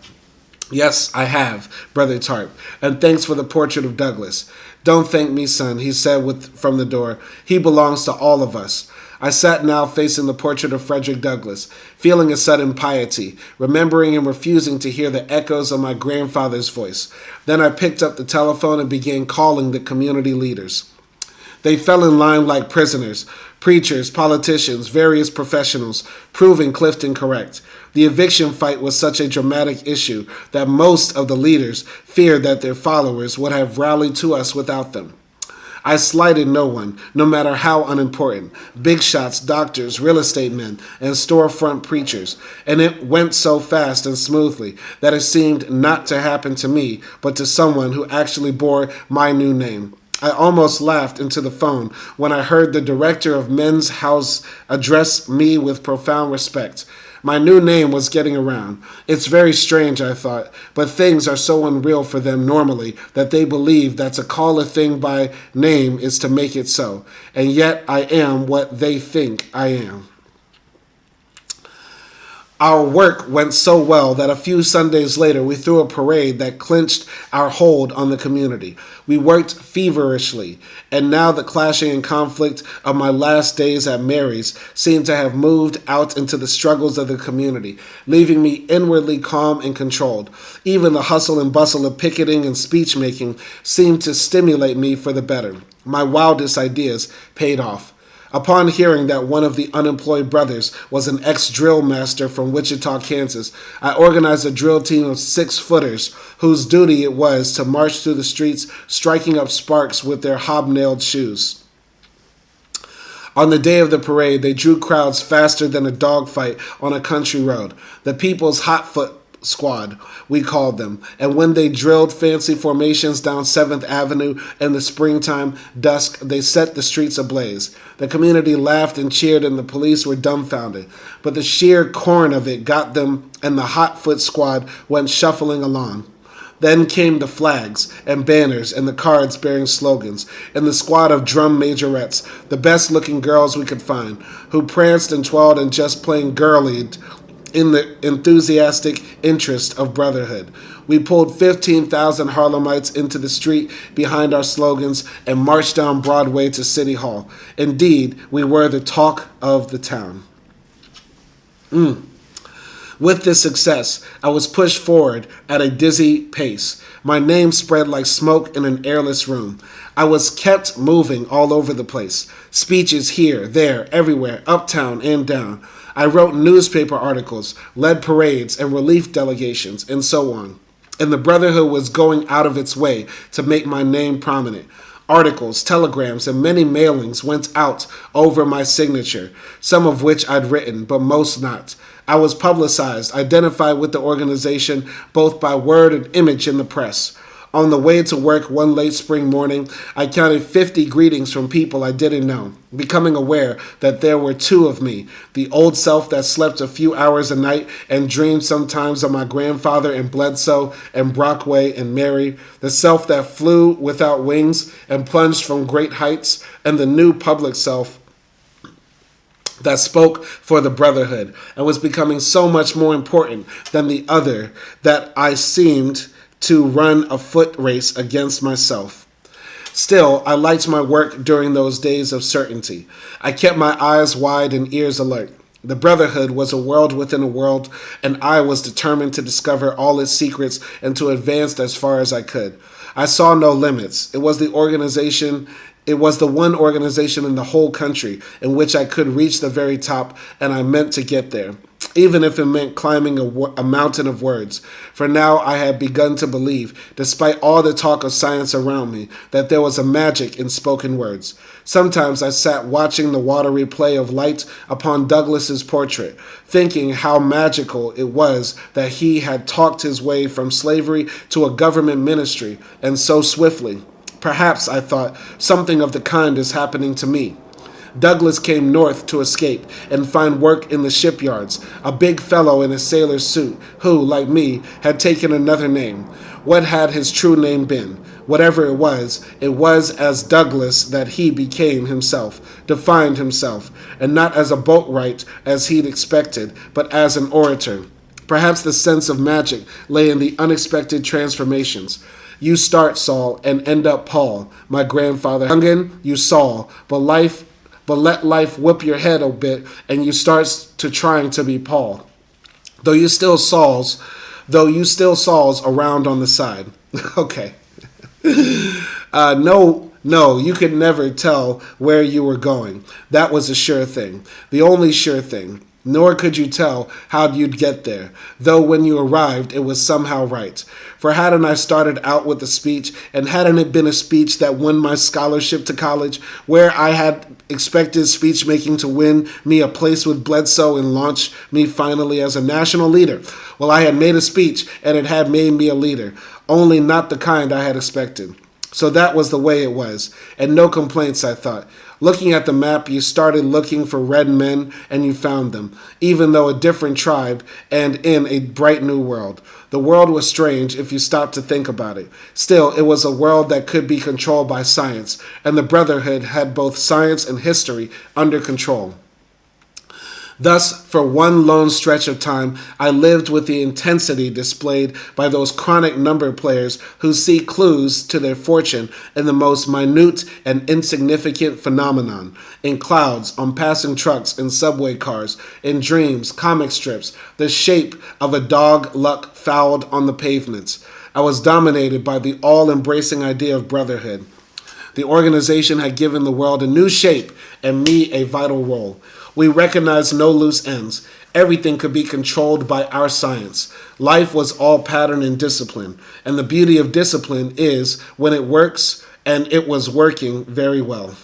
"Yes, I have, Brother Tarp, and thanks for the portrait of Douglass." "Don't thank me, son," he said from the door. "He belongs to all of us." I sat now facing the portrait of Frederick Douglass, feeling a sudden piety, remembering and refusing to hear the echoes of my grandfather's voice. Then I picked up the telephone and began calling the community leaders. They fell in line like prisoners, preachers, politicians, various professionals, proving Clifton correct. The eviction fight was such a dramatic issue that most of the leaders feared that their followers would have rallied to us without them. I slighted no one, no matter how unimportant, big shots, doctors, real estate men, and storefront preachers, and it went so fast and smoothly that it seemed not to happen to me, but to someone who actually bore my new name. I almost laughed into the phone when I heard the director of Men's House address me with profound respect. My new name was getting around. It's very strange, I thought, but things are so unreal for them normally that they believe that to call a thing by name is to make it so. And yet I am what they think I am. Our work went so well that a few Sundays later we threw a parade that clinched our hold on the community. We worked feverishly, and now the clashing and conflict of my last days at Mary's seemed to have moved out into the struggles of the community, leaving me inwardly calm and controlled. Even the hustle and bustle of picketing and speech-making seemed to stimulate me for the better. My wildest ideas paid off. Upon hearing that one of the unemployed brothers was an ex-drill master from Wichita, Kansas, I organized a drill team of 6-footers whose duty it was to march through the streets, striking up sparks with their hobnailed shoes. On the day of the parade, they drew crowds faster than a dogfight on a country road. The People's Hotfoot Squad, we called them, and when they drilled fancy formations down 7th Avenue in the springtime dusk, they set the streets ablaze. The community laughed and cheered, and the police were dumbfounded. But the sheer corn of it got them, and the Hotfoot Squad went shuffling along. Then came the flags and banners and the cards bearing slogans, and the squad of drum majorettes, the best-looking girls we could find, who pranced and twirled and just plain girlied in the enthusiastic interest of Brotherhood. We pulled 15,000 Harlemites into the street behind our slogans and marched down Broadway to City Hall. Indeed, we were the talk of the town. With this success, I was pushed forward at a dizzy pace. My name spread like smoke in an airless room. I was kept moving all over the place. Speeches here, there, everywhere, uptown and down. I wrote newspaper articles, led parades and relief delegations, and so on. And the Brotherhood was going out of its way to make my name prominent. Articles, telegrams, and many mailings went out over my signature, some of which I'd written, but most not. I was publicized, identified with the organization, both by word and image in the press. On the way to work one late spring morning, I counted 50 greetings from people I didn't know, becoming aware that there were 2 of me, the old self that slept a few hours a night and dreamed sometimes of my grandfather and Bledsoe and Brockway and Mary, the self that flew without wings and plunged from great heights, and the new public self that spoke for the Brotherhood and was becoming so much more important than the other that I seemed to run a foot race against myself. Still, I liked my work during those days of certainty. I kept my eyes wide and ears alert. The Brotherhood was a world within a world, and I was determined to discover all its secrets and to advance as far as I could. I saw no limits. It was the one organization in the whole country in which I could reach the very top, and I meant to get there, even if it meant climbing a mountain of words. For now I had begun to believe, despite all the talk of science around me, that there was a magic in spoken words. Sometimes I sat watching the watery play of light upon Douglas's portrait, thinking how magical it was that he had talked his way from slavery to a government ministry, and so swiftly. Perhaps, I thought, something of the kind is happening to me. Douglas came north to escape and find work in the shipyards, a big fellow in a sailor's suit who, like me, had taken another name. What had his true name been? Whatever it was as Douglas that he became himself, defined himself, and not as a boatwright as he'd expected, but as an orator. Perhaps the sense of magic lay in the unexpected transformations. You start, Saul, and end up Paul, my grandfather. Youngin, you Saul, but let life whip your head a bit, and you start to trying to be Paul. Though you still Sauls around on the side. Okay. No, you could never tell where you were going. That was a sure thing. The only sure thing. Nor could you tell how you'd get there, though when you arrived it was somehow right. For hadn't I started out with a speech, and hadn't it been a speech that won my scholarship to college, where I had expected speech-making to win me a place with Bledsoe and launch me finally as a national leader? Well, I had made a speech, and it had made me a leader, only not the kind I had expected. So that was the way it was. And no complaints, I thought. Looking at the map, you started looking for red men, and you found them, even though a different tribe and in a bright new world. The world was strange if you stopped to think about it. Still, it was a world that could be controlled by science, and the Brotherhood had both science and history under control. Thus, for one lone stretch of time, I lived with the intensity displayed by those chronic number players who see clues to their fortune in the most minute and insignificant phenomenon, in clouds, on passing trucks, in subway cars, in dreams, comic strips, the shape of a dog luck fouled on the pavements. I was dominated by the all-embracing idea of brotherhood. The organization had given the world a new shape and me a vital role. We recognized no loose ends. Everything could be controlled by our science. Life was all pattern and discipline. And the beauty of discipline is when it works, and it was working very well.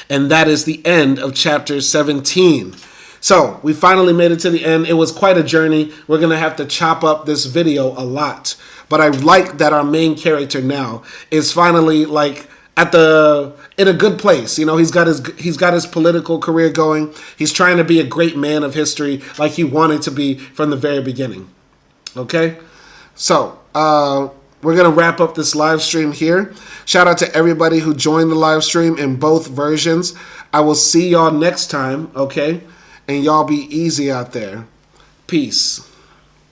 And that is the end of chapter 17. So we finally made it to the end. It was quite a journey. We're going to have to chop up this video a lot. But I like that our main character now is finally like in a good place. You know, he's got his political career going. He's trying to be a great man of history like he wanted to be from the very beginning. Okay? So, we're going to wrap up this live stream here. Shout out to everybody who joined the live stream in both versions. I will see y'all next time, okay? And y'all be easy out there. Peace.